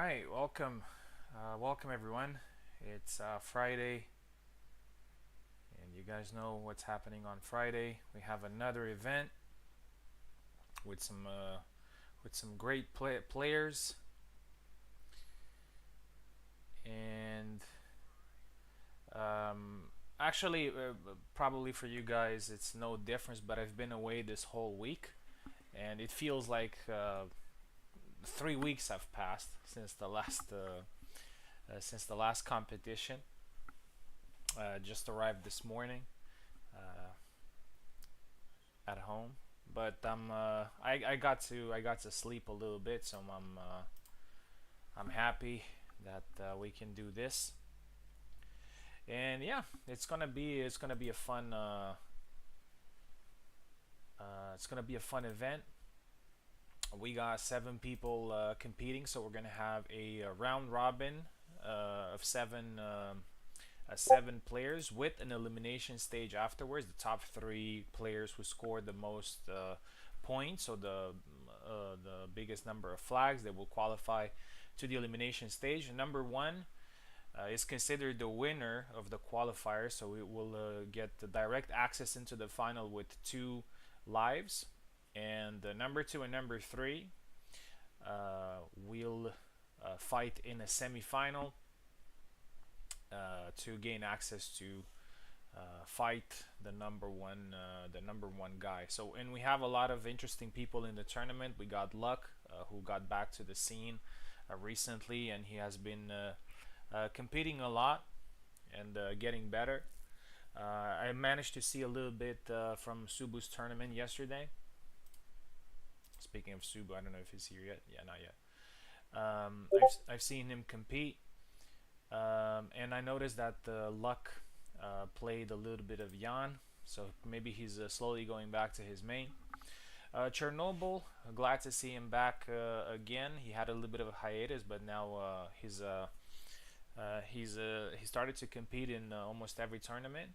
right, welcome everyone. It's Friday, and you guys know what's happening on Friday. We have another event with some great players, and um, actually, probably for you guys, it's no difference. But I've been away this whole week, and it feels like 3 weeks have passed since the last competition. Just arrived this morning. Uh, at home, but I got to sleep a little bit, so I'm happy that we can do this. And yeah, it's gonna be a fun it's gonna be a fun event. We got 7 people competing, so we're gonna have a round robin of seven players with an elimination stage afterwards. The top 3 players who scored the most points, so the biggest number of flags, they will qualify to the elimination stage. Number one is considered the winner of the qualifier, so it will get the direct access into the final with 2 lives. And number 2 and number 3 will fight in a semi-final to gain access to fight the number one guy. So, and we have a lot of interesting people in the tournament. We got Luck, who got back to the scene recently, and he has been competing a lot and getting better. I managed to see a little bit from Subu's tournament yesterday. Speaking of Subu, I don't know if he's here yet. Yeah, not yet. I've seen him compete, and I noticed that Luck played a little bit of Yan, so maybe he's slowly going back to his main. Chernobyl, glad to see him back again. He had a little bit of a hiatus, but now he started to compete in almost every tournament.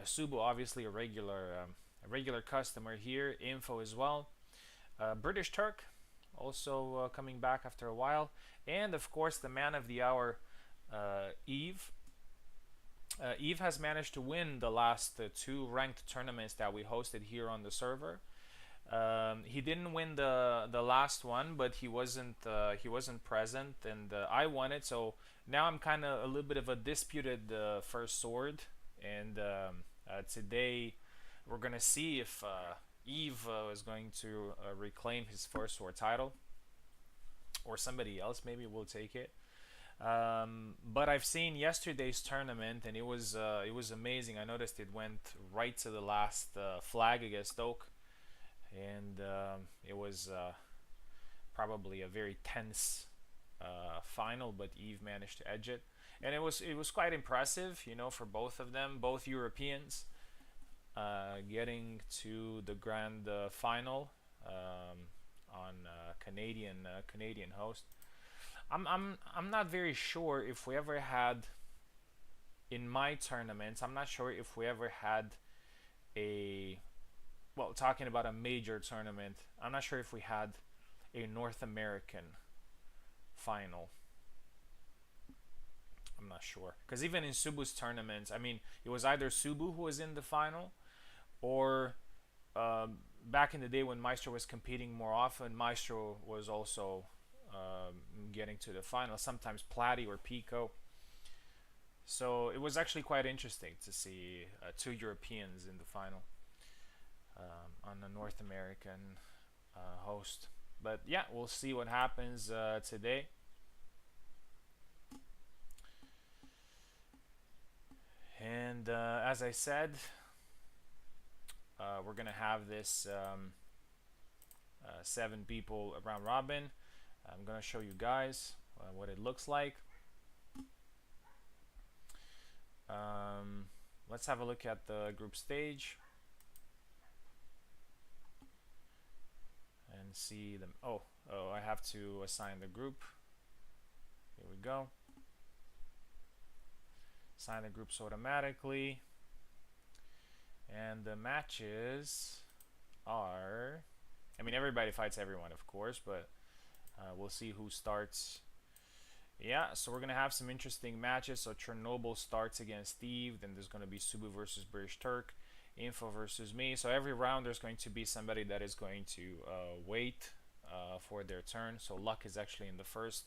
Subu, obviously a regular customer here. Info as well. British Turk, also coming back after a while, and of course the man of the hour, Eve. Eve has managed to win the last 2 ranked tournaments that we hosted here on the server. He didn't win the last one, but he wasn't present, and I won it. So now I'm kind of a little bit of a disputed first sword, and today we're gonna see if Eve is going to reclaim his first sword title, or somebody else maybe will take it. But I've seen yesterday's tournament, and it was amazing. I noticed it went right to the last flag against Oak, and it was probably a very tense final, but Eve managed to edge it, and it was quite impressive, for both of them, both Europeans, getting to the grand final on Canadian host. I'm not very sure if we ever had in my tournaments. I'm not sure if we ever had a well, talking about a major tournament. I'm not sure if we had a North American final. I'm not sure because even in Subu's tournaments, I mean, it was either Subu who was in the final, or back in the day when Maestro was competing more often, Maestro was also getting to the final. Sometimes Platy or Pico. So it was actually quite interesting to see 2 Europeans in the final on a North American host. But yeah, we'll see what happens today. And as I said, we're gonna have this 7 people round robin. I'm gonna show you guys what it looks like. Let's have a look at the group stage and see them. Oh, I have to assign the group. Here we go. Assign the groups automatically. And the matches are, I mean, everybody fights everyone, of course, but we'll see who starts Yeah, so we're gonna have some interesting matches. So Chernobyl starts against Steve, then there's gonna be Subu versus British Turk, Info versus me. So every round there's going to be somebody that is going to wait for their turn. So Luck is actually in the first,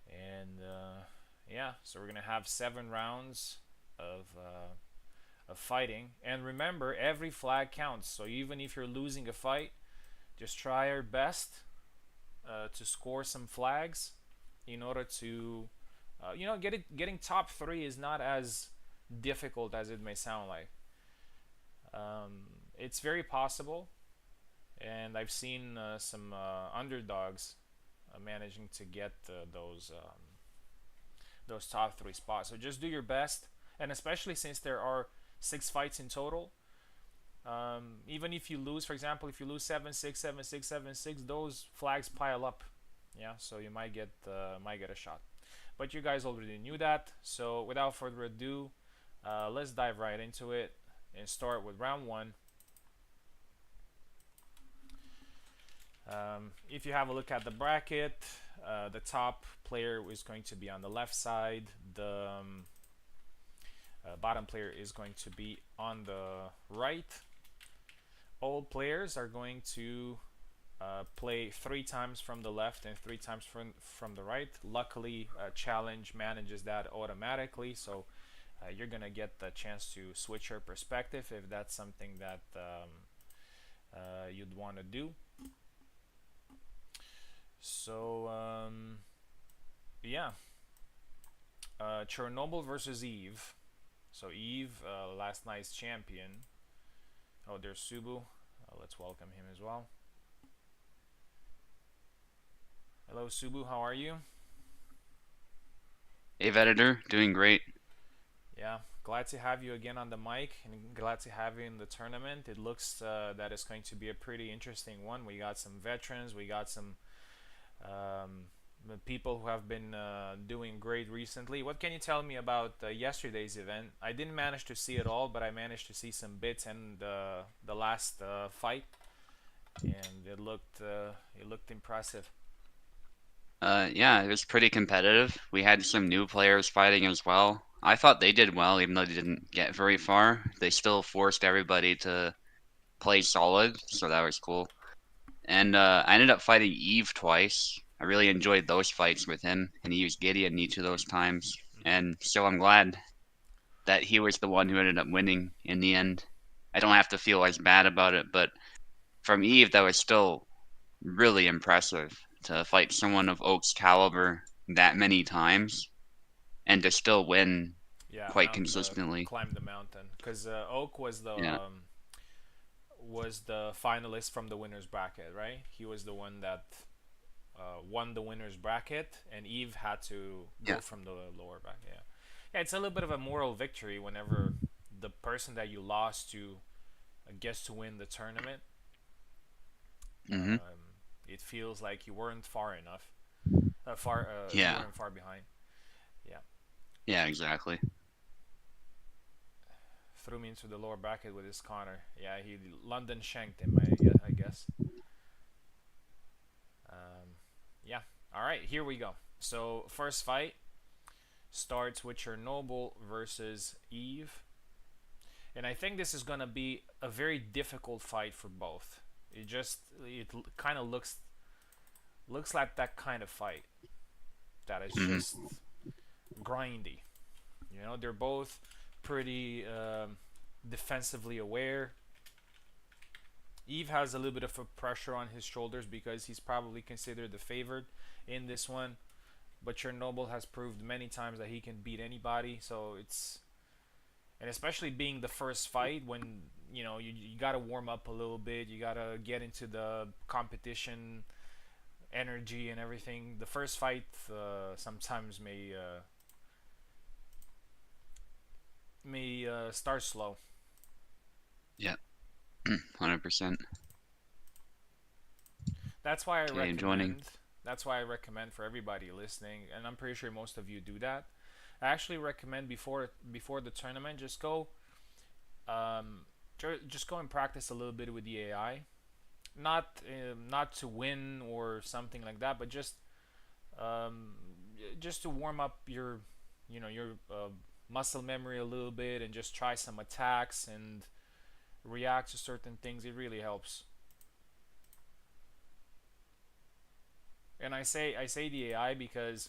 and yeah, so we're gonna have 7 rounds of fighting. And remember, every flag counts. So even if you're losing a fight, just try your best to score some flags in order to, getting top three is not as difficult as it may sound like. It's very possible, and I've seen some underdogs managing to get those top three spots. So just do your best, and especially since there are 6 fights in total. Even if you lose, for example, if you lose 7-6, 7-6, 7-6, those flags pile up. Yeah, so you might get a shot. But you guys already knew that. So without further ado, let's dive right into it and start with round one. If you have a look at the bracket, the top player is going to be on the left side. The bottom player is going to be on the right. All players are going to play 3 times from the left and 3 times from the right. Luckily, Challenge manages that automatically, so you're gonna get the chance to switch your perspective if that's something that you'd want to do. So yeah, Chernobyl versus Eve. So Eve, last night's champion. Oh, there's Subu. Let's welcome him as well. Hello, Subu. How are you? Hey, editor, doing great. Yeah, glad to have you again on the mic and glad to have you in the tournament. It looks that it's going to be a pretty interesting one. We got some veterans, we got some um, people who have been doing great recently. What can you tell me about yesterday's event? I didn't manage to see it all, but I managed to see some bits and the last fight, and it looked impressive. Yeah, it was pretty competitive. We had some new players fighting as well. I thought they did well, even though they didn't get very far. They still forced everybody to play solid, so that was cool. And I ended up fighting Eve twice. I really enjoyed those fights with him, and he used Gideon each of those times. Hmm. And so I'm glad that he was the one who ended up winning in the end. I don't have to feel as bad about it, but from Eve, that was still really impressive to fight someone of Oak's caliber that many times and to still win Yeah, quite mount consistently. climb the mountain because Oak Yeah. was the finalist from the winners bracket, right? He was the one that won the winners bracket, and Eve had to Yeah. go from the lower bracket. Yeah, yeah. It's a little bit of a moral victory whenever the person that you lost to gets to win the tournament. Mhm. It feels like you weren't far enough. You Yeah. weren't far behind. Yeah, Yeah, exactly. threw me into the lower bracket with his Connor. Yeah, he London shanked him. I guess. Um, yeah. All right, here we go. So first fight starts with Chernobyl versus Eve, and I think this is gonna be a very difficult fight for both. It kind of looks like that kind of fight that is just Mhm. grindy. They're both pretty defensively aware. Eve has a little bit of a pressure on his shoulders because he's probably considered the favorite in this one. But Chernobyl has proved many times that he can beat anybody. So and especially being the first fight when you got to warm up a little bit, you got to get into the competition energy and everything. The first fight sometimes may start slow. Yeah. 100%. That's why I Okay, joining. recommend. That's why I recommend for everybody listening, and I'm pretty sure most of you do that. I actually recommend before the tournament, um, just go and practice a little bit with the AI. Not to win or something like that, but just um, just to warm up your, your muscle memory a little bit, and just try some attacks and react to certain things. It really helps. And I say the AI because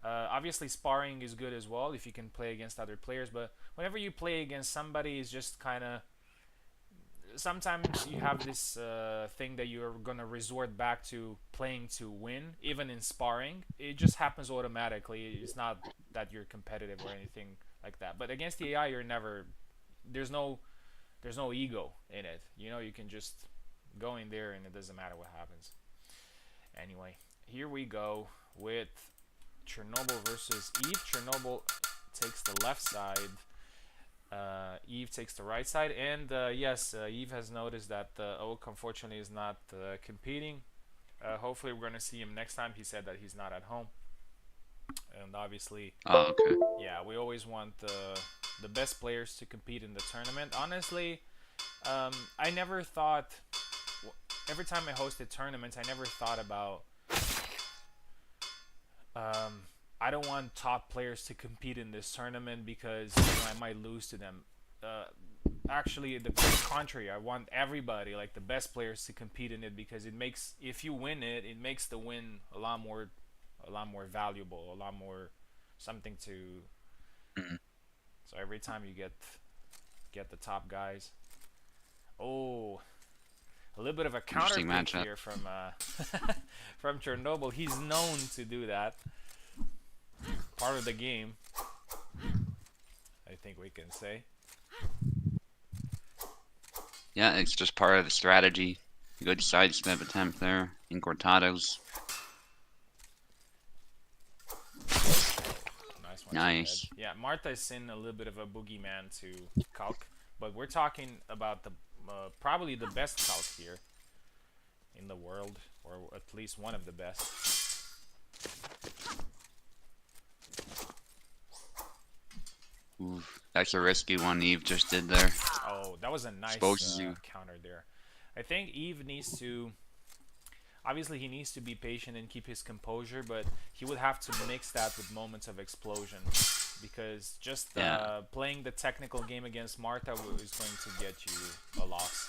obviously sparring is good as well if you can play against other players. But whenever you play against somebody, it's just kind of, sometimes you have this thing that you're gonna resort back to playing to win, even in sparring. It just happens automatically. It's not that you're competitive or anything like that. But against the AI, you're never. There's no. There's no ego in it. You can just go in there and it doesn't matter what happens. Anyway, here we go with Chernobyl versus Eve. Chernobyl takes the left side. Eve takes the right side, and yes, Eve has noticed that Oak unfortunately is not competing. Hopefully, we're gonna see him next time. He said that he's not at home, and obviously, Oh, okay. yeah, we always want the best players to compete in the tournament. Honestly, I never thought. Every time I hosted tournaments, I never thought about. Um, I don't want top players to compete in this tournament because I might lose to them. Uh, Actually, the contrary. I want everybody, like the best players, to compete in it because it makes, if you win it, it makes the win a lot more valuable, a lot more something to. Mhm. So every time you get the top guys. Oh, a little bit of a counter Interesting pick matchup. here from from Chernobyl. He's known to do that. Part of the game, I think we can say. Yeah, it's just part of the strategy. Good sidestep attempt there in Cortados. Nice one to the head. Nice. Yeah, Martha is in a little bit of a boogeyman to Kalk, but we're talking about the probably the best Kalk here in the world, or at least one of the best. Ooh, that's a risky one Eve just did there. Oh, that was a nice Exposes you. counter there. I think Eve needs to. Obviously, he needs to be patient and keep his composure, but he would have to mix that with moments of explosion, because just Yeah. playing the technical game against Marta is going to get you a loss.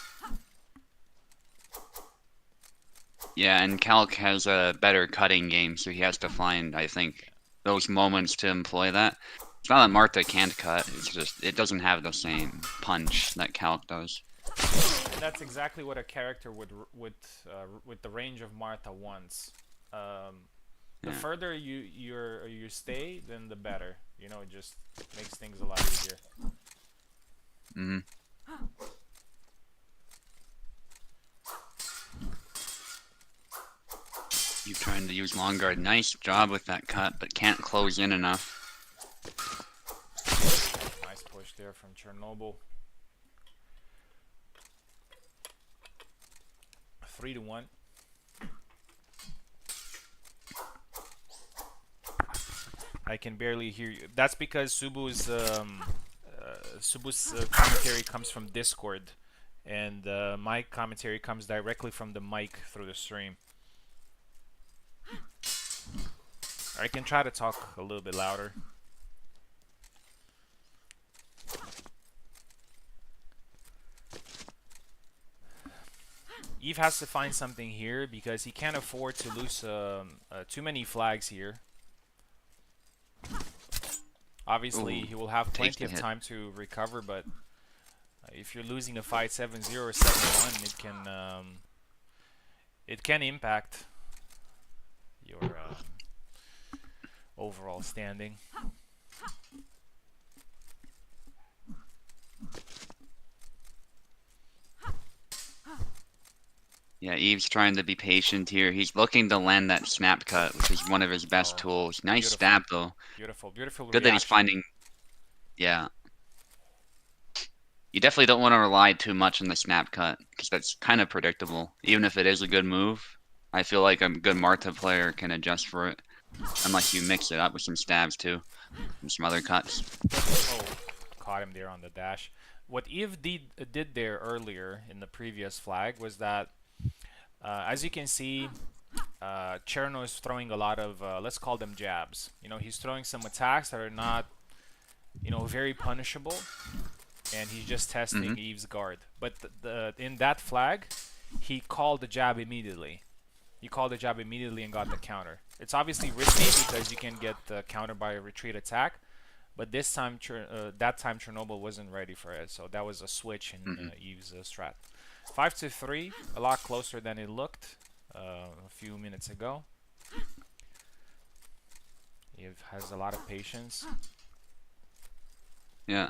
Yeah, and Calc has a better cutting game, so he has to find, I think, those moments to employ that. It's not that Martha can't cut, it's just it doesn't have the same punch that Calc does. And that's exactly what a character with the range of Martha wants. The Yeah. further you stay, then the better. It just makes things a lot easier. Hmm. You trying to use long guard. Nice job with that cut, but can't close in enough. Nice push there from Chernobyl. 3-1. I can barely hear you. That's because Subu's commentary comes from Discord, and my commentary comes directly from the mic through the stream. I can try to talk a little bit louder. Eve has to find something here because he can't afford to lose too many flags here. Obviously, Ooh, he will have takes plenty the of hit. time to recover, but if you're losing a fight 7-0 or 7-1, it can impact your overall standing. Yeah, Eve's trying to be patient here. He's looking to land that snap cut, which is one of his best Oh, tools. Nice beautiful, stab though. beautiful Good that he's reaction. finding. Yeah, you definitely don't want to rely too much on the snap cut because that's kind of predictable. Even if it is a good move, I feel like a good Marta player can adjust for it, unless you mix it up with some stabs too, and some other cuts. Oh, caught him there on the dash. What Eve did there earlier in the previous flag was that, as you can see, Cherno is throwing a lot of, let's call them jabs. You know, he's throwing some attacks that are not, you know, very punishable, and he's just Mm-hmm. testing Eve's guard. But in that flag, he called the jab immediately. He called the jab immediately and got the counter. It's obviously risky because you can get countered by a retreat attack, but this time, that time Chernobyl wasn't ready for it, so that was a switch in Mm-hmm. Eve's strat. 5-3, a lot closer than it looked a few minutes ago. Eve has a lot of patience, Yeah.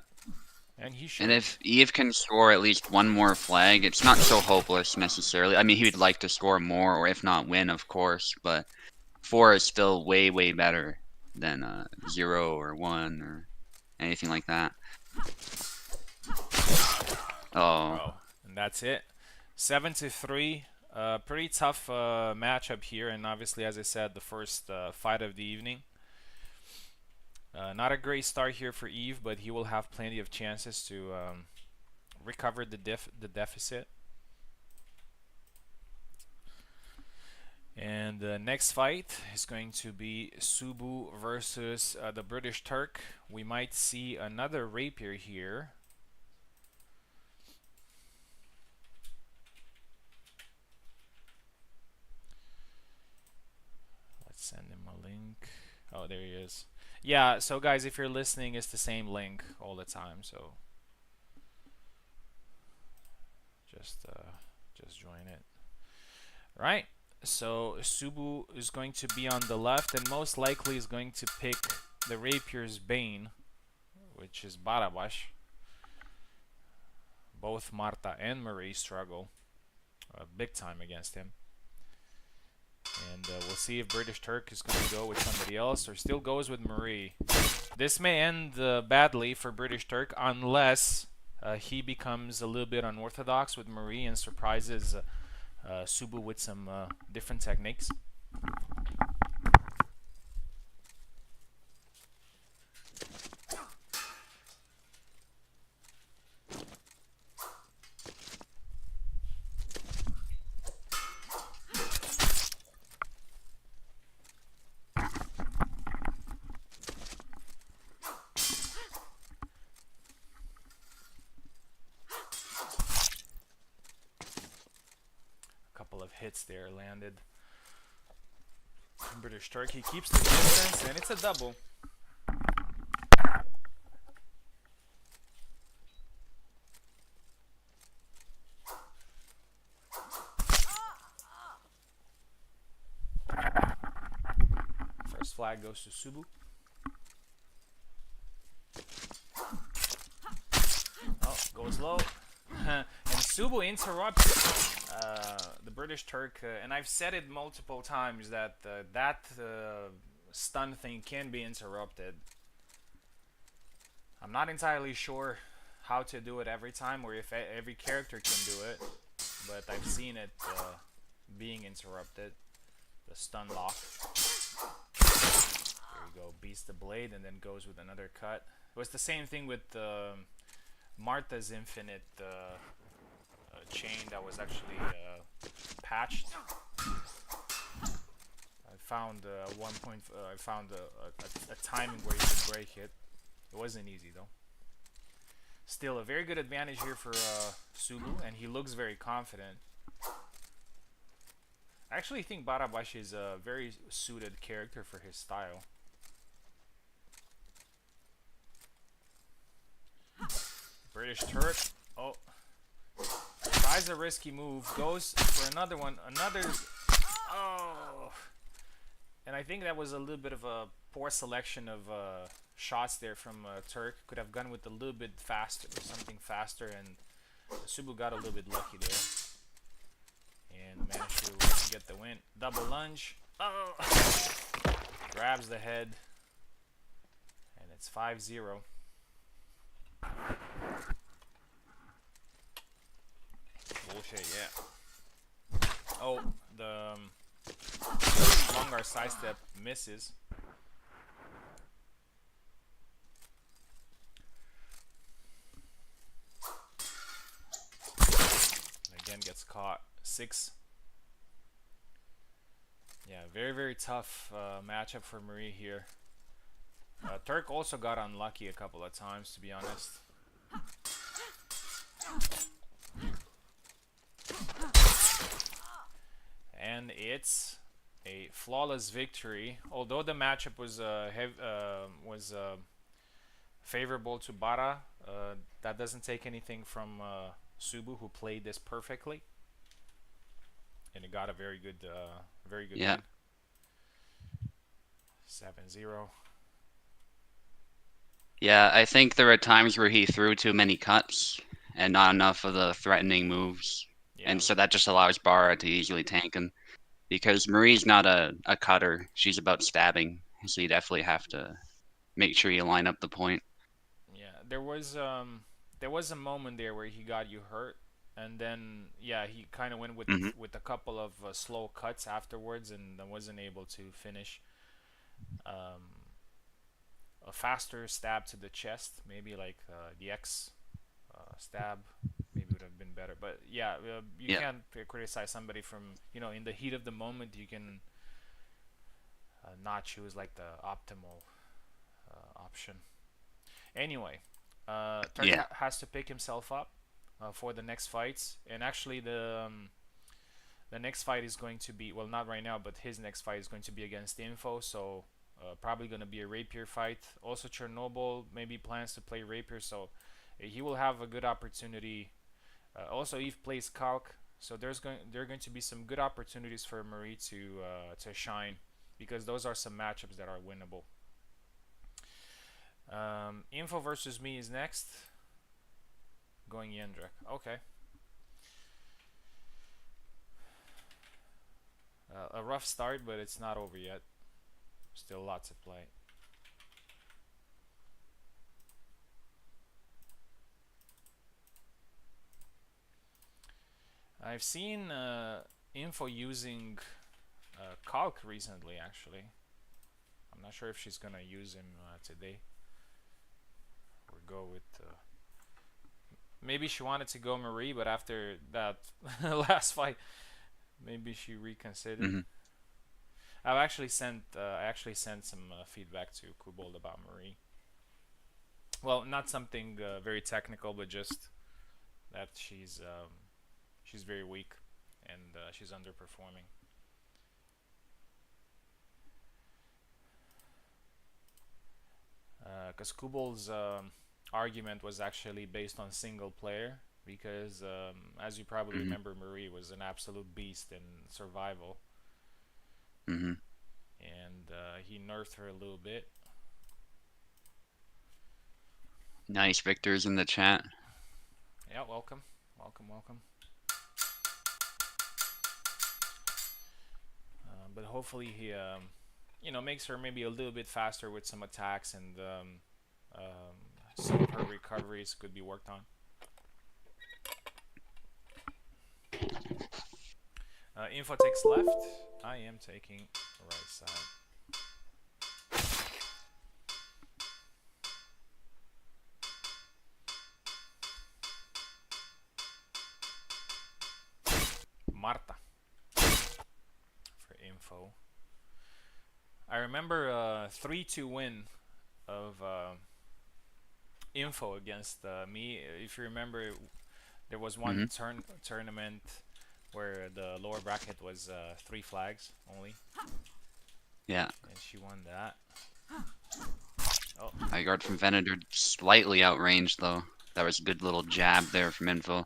and he And should. if Eve can score at least one more flag, it's not so hopeless necessarily. I mean, he would like to score more, or if not win, of course, but 4 is still way, way better than 0 or 1 or anything like that. Oh, Oh, and that's it. 7-3. Pretty tough matchup here, and obviously, as I said, the first fight of the evening. Not a great start here for Eve, but he will have plenty of chances to recover the deficit. And the next fight is going to be Subu versus the British Turk. We might see another rapier here. Let's send him a link. Oh, there he is. Yeah, so guys, if you're listening, it's the same link all the time, so just join it. Right? So Subu is going to be on the left and most likely is going to pick the Rapier's Bane, which is Barabash. Both Marta and Marie struggle big time against him. And we'll see if British Turk is going to go with somebody else or still goes with Marie. This may end badly for British Turk unless he becomes a little bit unorthodox with Marie and surprises Subu with some different techniques. Couple of hits there landed. British Turk, he keeps the distance, and it's a double. First flag goes to Subu. Oh, goes low. And Subu interrupts the British Turk, and I've said it multiple times that that stun thing can be interrupted. I'm not entirely sure how to do it every time or if every character can do it, but I've seen it being interrupted. The stun lock. There you go, beats the blade and then goes with another cut. It was the same thing with Martha's infinite chain that was actually patched. I found one point. I found a timing where you could break it. It wasn't easy though. Still a very good advantage here for Subu, and he looks very confident. I actually think Barabashi is a very suited character for his style. British Turk. Oh. Tries a risky move. Goes for another one. Another. Oh. And I think that was a little bit of a poor selection of shots there from Turk. Could have gone with a little bit faster, something faster, and Subu got a little bit lucky there. And managed to get the win. Double lunge. Oh. Grabs the head. And it's 5-0. Bullshit, yeah. Oh, the long guard sidestep misses. Again gets caught. 6. Yeah, very very tough matchup for Marie here. Turk also got unlucky a couple of times, to be honest. And it's a flawless victory. Although the matchup was favorable to Bara, that doesn't take anything from Subu, who played this perfectly, and it got a very good Yeah. lead. 7-0. Yeah, I think there were times where he threw too many cuts and not enough of the threatening moves. Yeah, And so that just allows Bara to easily tank him. Because Marie's not a cutter, she's about stabbing. So you definitely have to make sure you line up the point. yeah. There was a moment there where he got you hurt, and then yeah, he kind of went Hmm. with a couple of slow cuts afterwards, and wasn't able to finish. Um, a faster stab to the chest, maybe like the X stab, maybe would have been better. But yeah, you Yeah. can't criticize somebody from in the heat of the moment. You can not choose like the optimal option. Anyway, Turk Yeah. has to pick himself up for the next fights, and actually the next fight is going to be, well, not right now, but his next fight is going to be against Info, so probably going to be a rapier fight. Also, Chernobyl maybe plans to play rapier, so he will have a good opportunity. Also, Eve plays Kalk, so there are going to be some good opportunities for Marie to shine, because those are some matchups that are winnable. Info versus me is next. Going Yendrek. Okay. A rough start, but it's not over yet. Still lots to play. I've seen Info using Kalk recently, actually. I'm not sure if she's gonna use him today or go with. Maybe she wanted to go Marie, but after that last fight, maybe she reconsidered. Hmm. I actually sent some feedback to Kubold about Marie. Well, not something very technical, but just that she's very weak and she's underperforming. Because Kubol's argument was actually based on single player, because as you probably Hmm. remember, Marie was an absolute beast in survival, Hmm. and he nerfed her a little bit. Nice, Victor's in the chat. Yeah, welcome, welcome. But hopefully he, makes her maybe a little bit faster with some attacks, and some of her recoveries could be worked on. Info takes left. I am taking right side. Marta for Info. I remember a 3-2 win of Info against me. If you remember, there was one Hmm. tournament where the lower bracket was 3 flags only, Yeah. and she won that. Oh, High guard from Venator, slightly outranged though. That was a good little jab there from Info.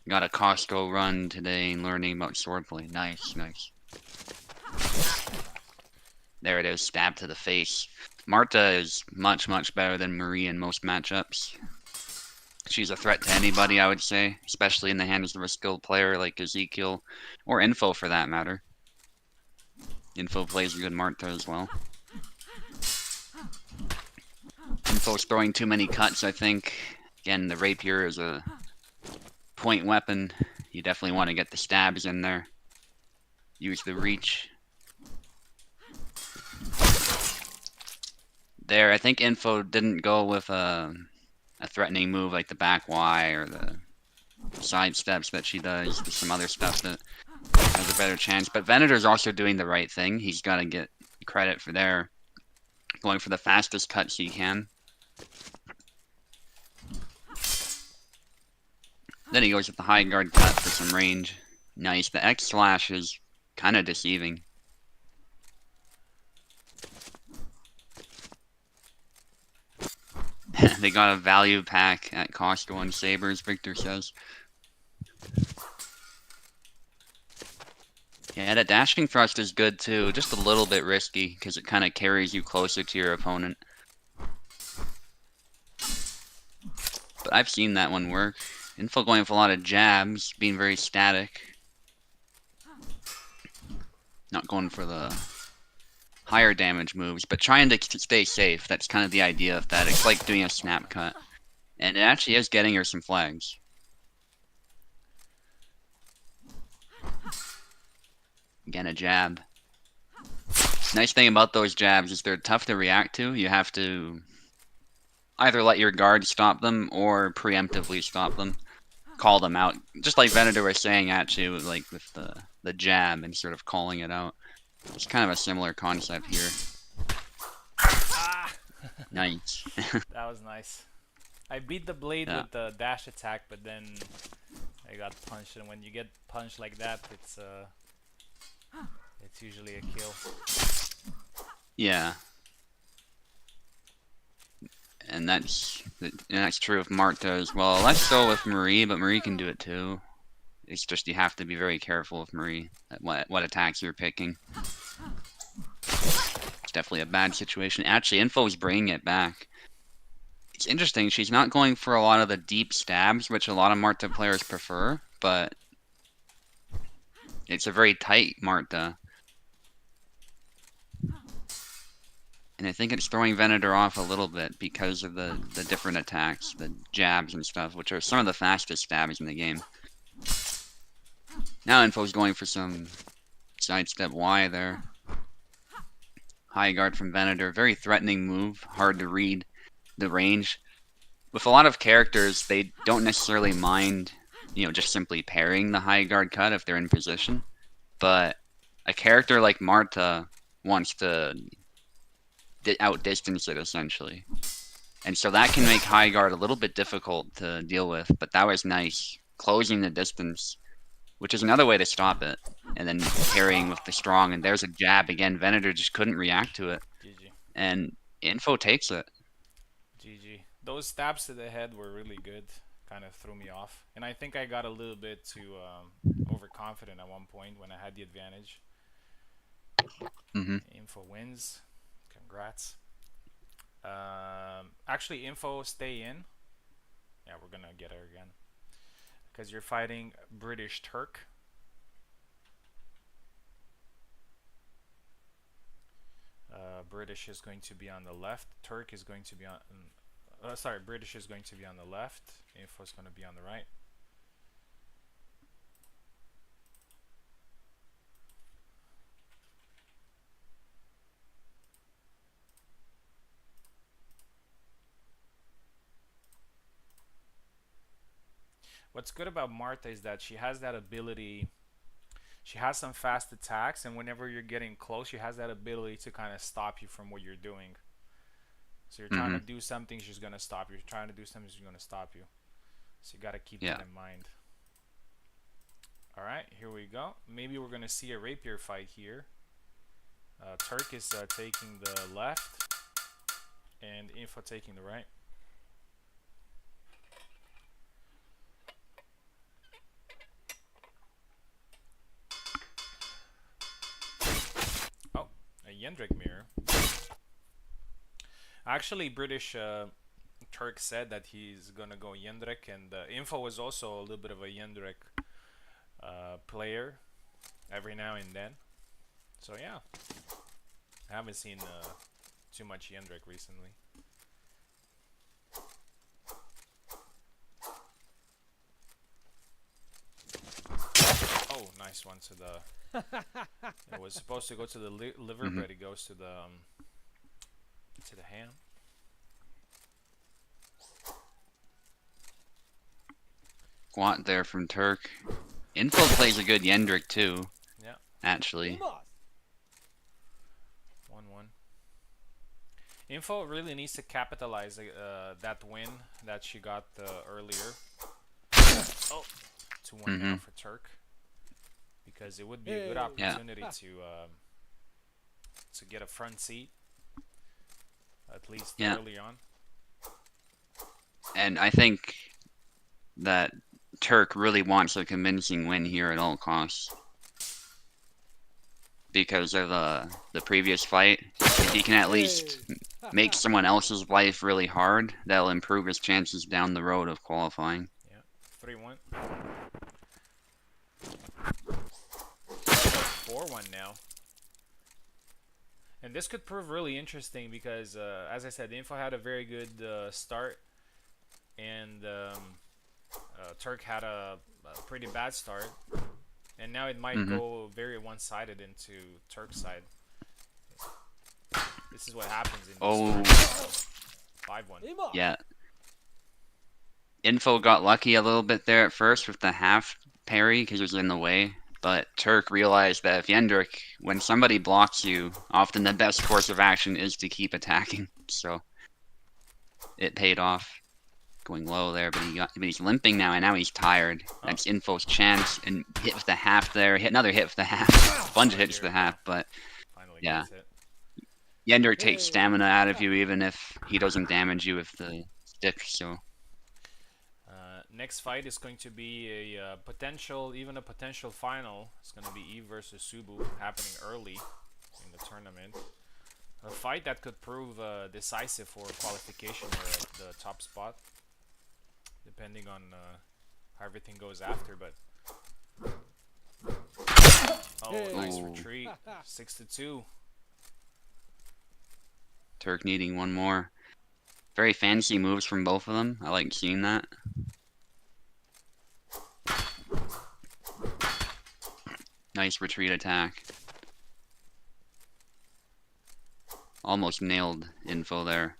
Got a Costco run today and learning about swordplay. Nice, nice. There it is, stab to the face. Marta is much, much better than Marie in most matchups. She's a threat to anybody, I would say, especially in the hands of a skilled player like Ezekiel, or Info for that matter. Info plays a good Marta as well. Info's throwing too many cuts, I think. Again, the rapier is a point weapon. You definitely want to get the stabs in there. Use the reach. There, I think Info didn't go with a threatening move like the back Y or the side steps that she does. There's some other stuff that has a better chance. But Venator's also doing the right thing. He's got to get credit for there. Going for the fastest cuts he can. Then he goes with the high guard cut for some range. Nice. The X slash is kind of deceiving. They got a value pack at Costco on Sabers, Victor says. Yeah, that dashing thrust is good too. Just a little bit risky because it kind of carries you closer to your opponent. But I've seen that one work. Info going for a lot of jabs, being very static. Not going for the higher damage moves, but trying to stay safe. That's kind of the idea of that. It's like doing a snap cut. And it actually is getting her some flags. Again, a jab. Nice thing about those jabs is they're tough to react to. You have to either let your guard stop them or preemptively stop them. Call them out. Just like Venator was saying, actually, like with the jab and sort of calling it out. It's kind of a similar concept here. Ah! Nice. That was nice. I beat the blade with the dash attack, but then I got punched, and when you get punched like that, it's usually a kill. Yeah. And that's true of Marta as well. Less so with Marie, but Marie can do it too. It's just you have to be very careful with Marie at what attacks you're picking. It's definitely a bad situation. Actually, Info's bringing it back. It's interesting. She's not going for a lot of the deep stabs, which a lot of Marta players prefer, but it's a very tight Marta. And I think it's throwing Venator off a little bit because of the different attacks, the jabs and stuff, which are some of the fastest stabs in the game. Now Info's going for some sidestep Y there. High guard from Venator. Very threatening move. Hard to read the range. With a lot of characters, they don't necessarily mind, just simply parrying the high guard cut if they're in position. But a character like Marta wants to outdistance it, essentially. And so that can make high guard a little bit difficult to deal with, but that was nice. Closing the distance, which is another way to stop it. And then parrying with the strong, and there's a jab again. Venator just couldn't react to it. GG. And Info takes it. GG. Those stabs to the head were really good. Kind of threw me off. And I think I got a little bit too overconfident at one point when I had the advantage. Info wins. Congrats. Actually, Info, stay in. Yeah, we're gonna get her again. Because you're fighting British Turk. British is going to be on the left. Turk is going to be on... sorry, British is going to be on the left. Info is going to be on the right. What's good about Marta is that she has that ability. She has some fast attacks, and whenever you're getting close, she has that ability to kind of stop you from what you're doing. So you're trying to do something, she's going to stop you. You're trying to do something, she's going to stop you. So you got to keep that in mind. Alright, here we go. Maybe we're going to see a rapier fight here. Turk is taking the left, and Info taking the right. Oh, a Yendrik mirror. Actually, British Turk said that he's gonna go Yendrik, and Info was also a little bit of a Yendrik player every now and then. So yeah, I haven't seen too much Yendrik recently. Oh, nice one to the. It was supposed to go to the liver, but it goes to the ham. Quart there from Turk. Info plays a good Yendrik too. actually. 1-1. Info really needs to capitalize that win that she got earlier. Oh, 2-1 Mm-hmm. now for Turk, because it would be a good Yeah. opportunity to get a front seat at least Yeah. early on. And I think that Turk really wants a convincing win here at all costs because of the previous fight. If he can at least make someone else's life really hard, that'll improve his chances down the road of qualifying. Yeah, 3-1. 4-1 now. And this could prove really interesting because, as I said, Info had a very good start, and Turk had a pretty bad start. And now it might Mm-hmm. go very one-sided into Turk's side. This is what happens in Oh, this 5-1. yeah. Info got lucky a little bit there at first with the half parry because it was in the way. But Turk realized that if Yendrick, when somebody blocks you, often the best course of action is to keep attacking. So it paid off. Going low there, but he's limping now, and now he's tired. That's Info's chance, and hit with the half there. Hit another hit with the half. Bunch of hits with the half, but Finally yeah. gets it. Yender takes stamina out of you even if he doesn't damage you with the stick, so. Next fight is going to be a even a potential final. It's going to be Eve versus Subu, happening early in the tournament. A fight that could prove decisive for qualification or at the top spot, depending on how everything goes after. But nice retreat, 6-2. Turk needing one more. Very fancy moves from both of them. I like seeing that. Nice retreat attack. Almost nailed Info there.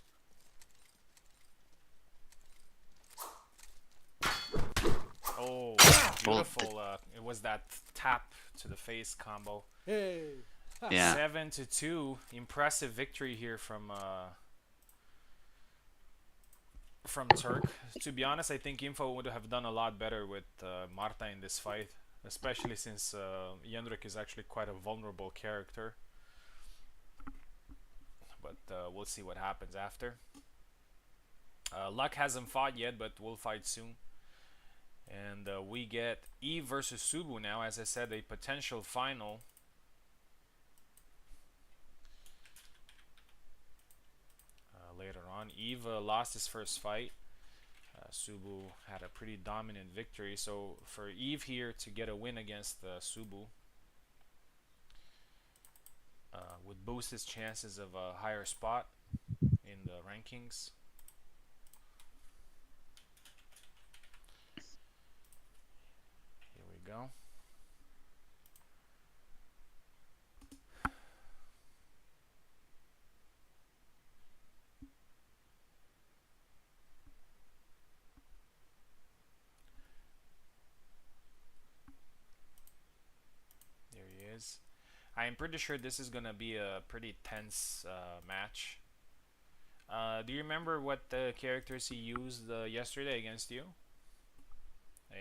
Oh, beautiful. It was that tap to the face combo. Yeah. 7-2. Impressive victory here from Turk. To be honest, I think Info would have done a lot better with Marta in this fight, especially since Jendrik is actually quite a vulnerable character. But we'll see what happens after. Luck hasn't fought yet, but we'll fight soon. And we get Eve versus Subu now. As I said, a potential final. Later on, Eve lost his first fight. Subu had a pretty dominant victory. So for Eve here to get a win against Subu would boost his chances of a higher spot in the rankings. Here we go. There he is. I am pretty sure this is gonna be a pretty tense match. Do you remember what the characters he used yesterday against you?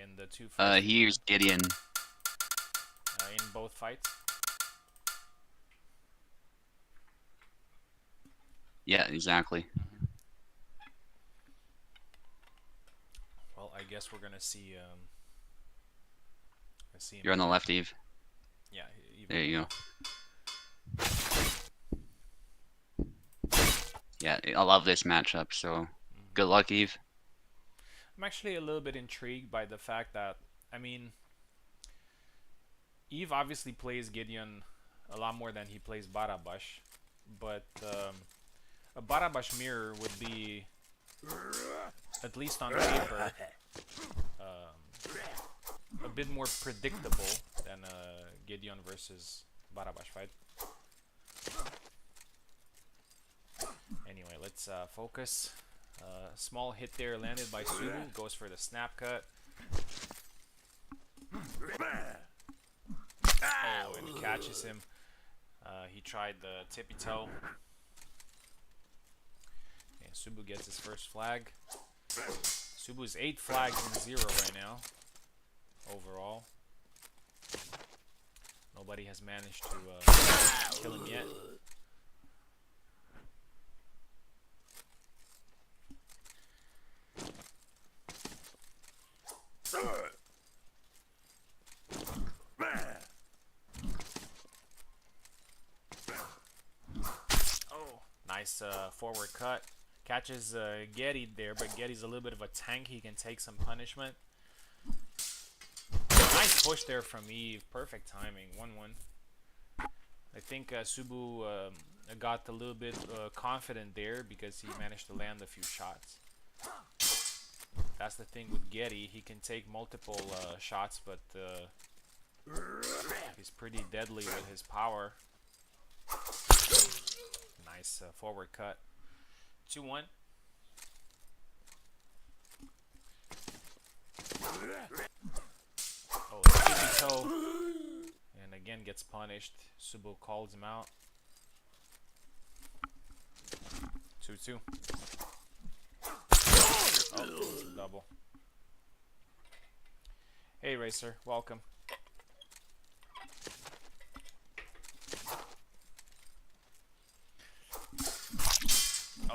In the two fights? He used Gideon. In both fights? Yeah, exactly. Well, I guess we're gonna see. You're on the left, Eve. Yeah. There you go. Yeah, I love this matchup, so good luck, Eve. I'm actually a little bit intrigued by the fact that, I mean, Eve obviously plays Gideon a lot more than he plays Barabash, but a Barabash mirror would be, at least on paper, a bit more predictable than a Gideon versus Barabash fight. Anyway, let's focus. Small hit there landed by Subu. Goes for the snap cut. Oh, and catches him. He tried the tippy toe. And Subu gets his first flag. Subu's 8 flags and 0 right now. Overall. Nobody has managed to kill him yet. Oh, nice forward cut. Catches Getty there, but Getty's a little bit of a tank. He can take some punishment. Nice push there from Eve. Perfect timing. 1-1. I think Subu got a little bit confident there because he managed to land a few shots. That's the thing with Getty. He can take multiple shots, but he's pretty deadly with his power. Nice forward cut. 2-1. Oh, tippy toe. And again gets punished. Subu calls him out. 2-2. Oh, double. Hey Racer, welcome.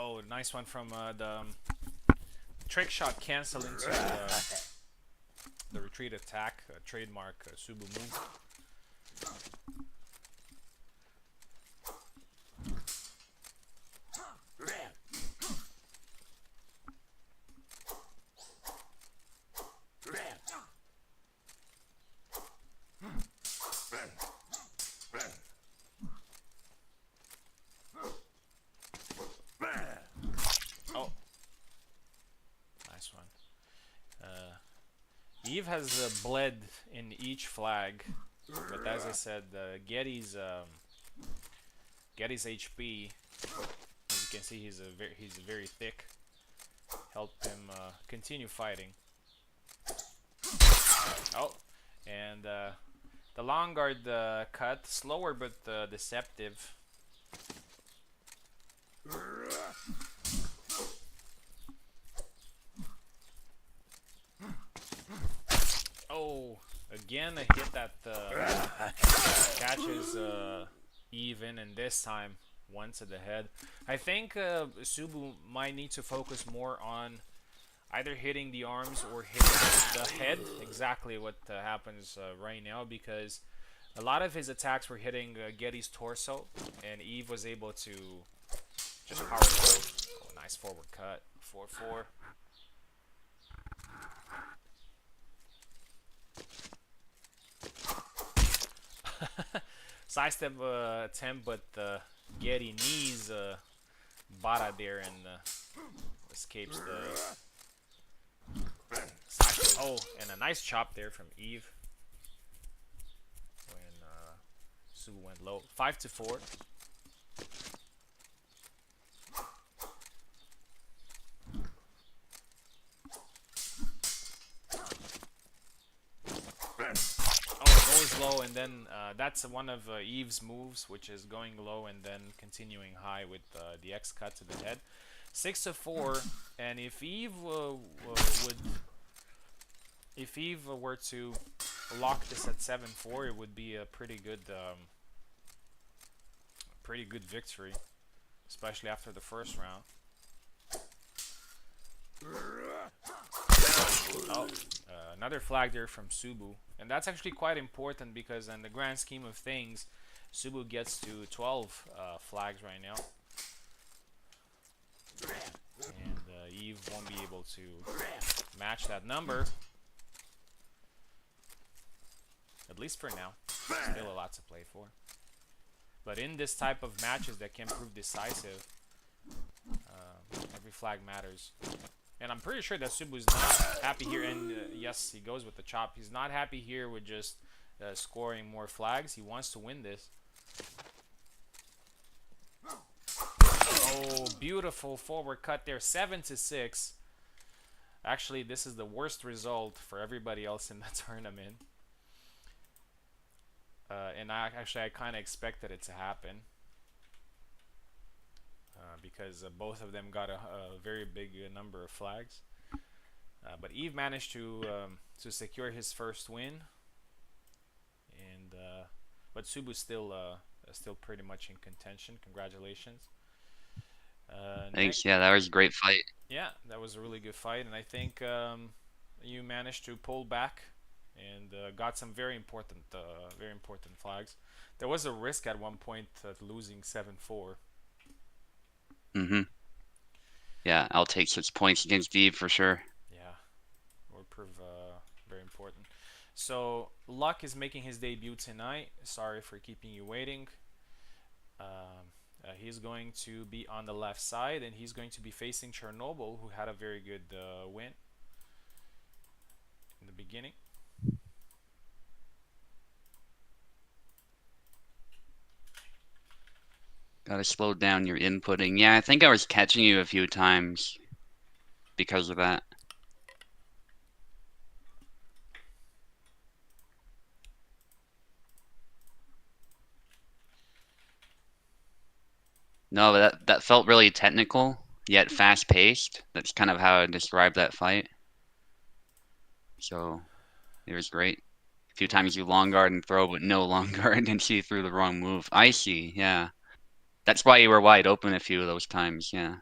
Oh, nice one from the trick shot cancel into the retreat attack, trademark Subu move. Eve has bled in each flag, but as I said, Getty's HP, as you can see, he's very thick. Helped him continue fighting. Oh, and the long guard cut, slower but deceptive. Oh, again I hit that catches even, and this time one to the head. I think Subu might need to focus more on either hitting the arms or hitting the head. Exactly what happens right now, because a lot of his attacks were hitting Getty's torso, and Eve was able to just power through. Oh, nice forward cut. 4-4. Sidestep attempt, but Getty knees Bada there and escapes the sidestep. Oh, and a nice chop there from Eve when Subu went low. 5-4. Low, and then that's one of Eve's moves, which is going low and then continuing high with the X cut to the head. 6-4, and if Eve were to lock this at 7-4, it would be a pretty good victory, especially after the first round. Oh, another flag there from Subu. And that's actually quite important because in the grand scheme of things, Subu gets to 12 flags right now. And Eve won't be able to match that number. At least for now. Still a lot to play for. But in this type of matches that can prove decisive, every flag matters. And I'm pretty sure that Subu's not happy here, and yes, he goes with the chop. He's not happy here with just scoring more flags. He wants to win this. Oh, beautiful forward cut there, 7-6. Actually, this is the worst result for everybody else in the tournament. And I kind of expected it to happen because both of them got a very big number of flags. But Eve managed to secure his first win, and but Subu's still pretty much in contention. Congratulations. Next, Thanks. Yeah, that was a great fight. yeah, that was a really good fight, and I think you managed to pull back and got some very important flags. There was a risk at one point at losing 7-4. Hmm. Yeah, I'll take 6 points against Eve for sure. Yeah, would prove very important. So Luck is making his debut tonight. Sorry for keeping you waiting. He's going to be on the left side, and he's going to be facing Chernobyl, who had a very good win in the beginning. Gotta slow down your inputting. Yeah, I think I was catching you a few times because of that. No, but that felt really technical, yet fast-paced. That's kind of how I describe that fight. So it was great. A few Yeah, times you long guard and throw, but no long guard and she threw the wrong move. I see, yeah. That's why you were wide open a few of those times, yeah.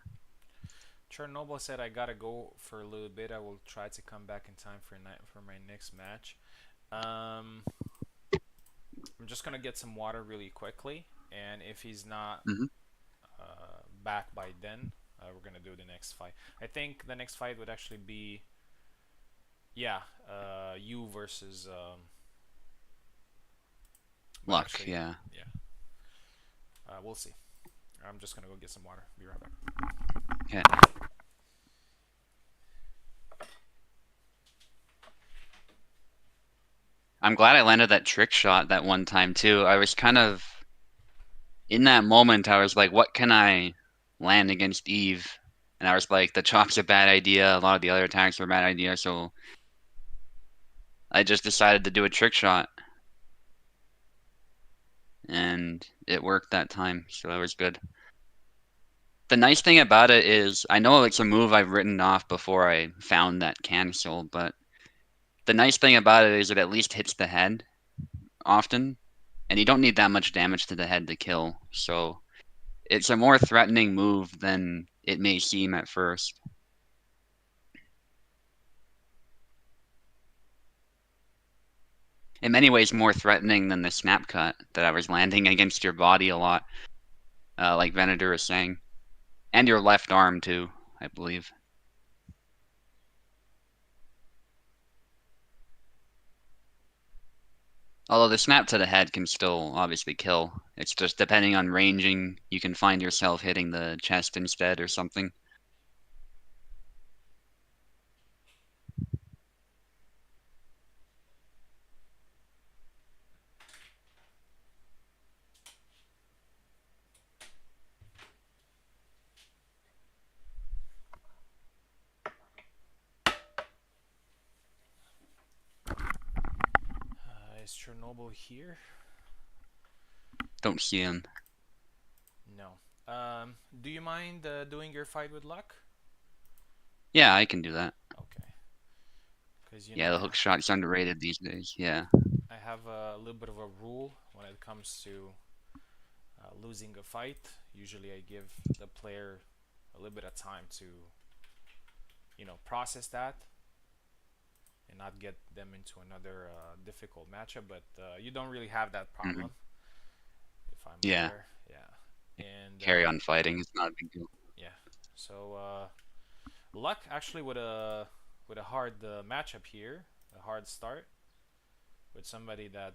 Chernobyl said I gotta go for a little bit. I will try to come back in time for my next match. Um, I'm just gonna get some water really quickly, and if he's not Hmm. back by then, we're gonna do the next fight. I think the next fight would actually be, yeah, you versus. But Luck, actually, yeah. yeah, we'll see. I'm just gonna go get some water. Be right back. Okay. I'm glad I landed that trick shot that one time too. I was kind of in that moment. I was like, what can I land against Eve? And I was like, the chop's a bad idea. A lot of the other attacks were a bad idea. So I just decided to do a trick shot, and it worked that time. So that was good. The nice thing about it is I know it's a move I've written off before I found that cancel, but the nice thing about it is it at least hits the head often, and you don't need that much damage to the head to kill. So it's a more threatening move than it may seem at first. In many ways, more threatening than the snap cut that I was landing against your body a lot, like Venator is saying, and your left arm too, I believe. Although the snap to the head can still obviously kill. It's just depending on ranging, you can find yourself hitting the chest instead or something. Is Chernobyl here? Don't see him. No. Do you mind doing your fight with Luck? Yeah, I can do that. Okay. Because Yeah, the hook shot's underrated these days. Yeah. I have a little bit of a rule when it comes to losing a fight. Usually, I give the player a little bit of time to, process that and not get them into another difficult matchup. But you don't really have that Hmm. problem if I'm Yeah. aware. Yeah, and Carry on fighting. It's not a big deal. yeah. So Luck actually with a hard matchup here, a hard start with somebody that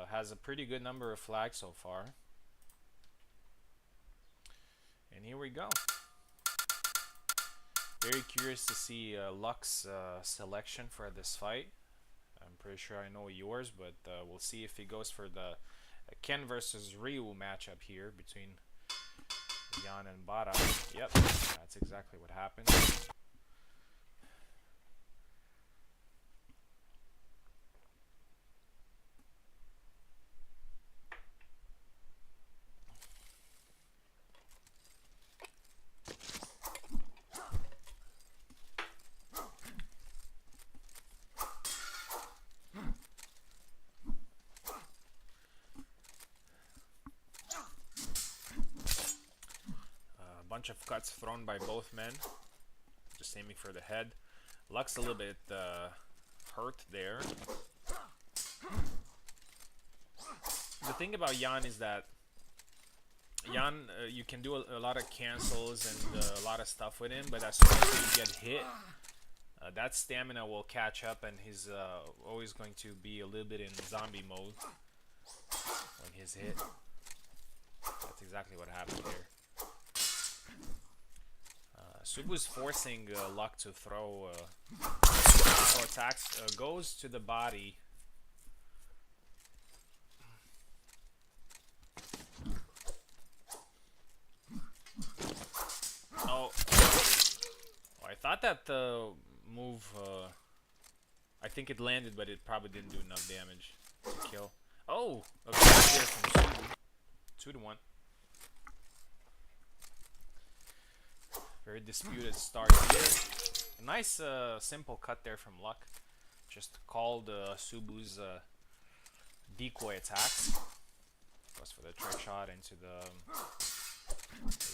has a pretty good number of flags so far. And here we go. Very curious to see Luck's selection for this fight. I'm pretty sure I know yours, but we'll see if he goes for the Ken versus Ryu matchup here between Jan and Bara. Yep, that's exactly what happened. bunch of cuts thrown by both men. Just aiming for the head. Luck's a little bit hurt there. The thing about Jan is that Jan, you can do a lot of cancels and a lot of stuff with him, but as soon as you get hit, that stamina will catch up, and he's always going to be a little bit in zombie mode when he's hit. That's exactly what happened here. Subu's forcing Luck to throw attacks. Goes to the body. Oh, I thought that the move. I think it landed, but it probably didn't do enough damage to kill. Oh, a good idea from Subu. 2-1. Very disputed start here. A nice simple cut there from Luck. Just called Subu's decoy attacks. Goes for the trick shot into the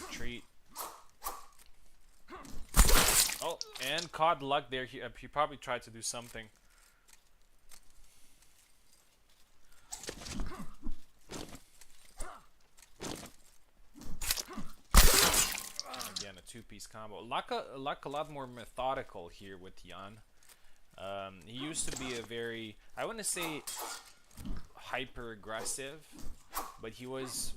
retreat. Oh, and caught Luck there. He probably tried to do something. Again, a two-piece combo. Luck a lot more methodical here with Jan. He used to be a very, I wouldn't say hyper aggressive, but he was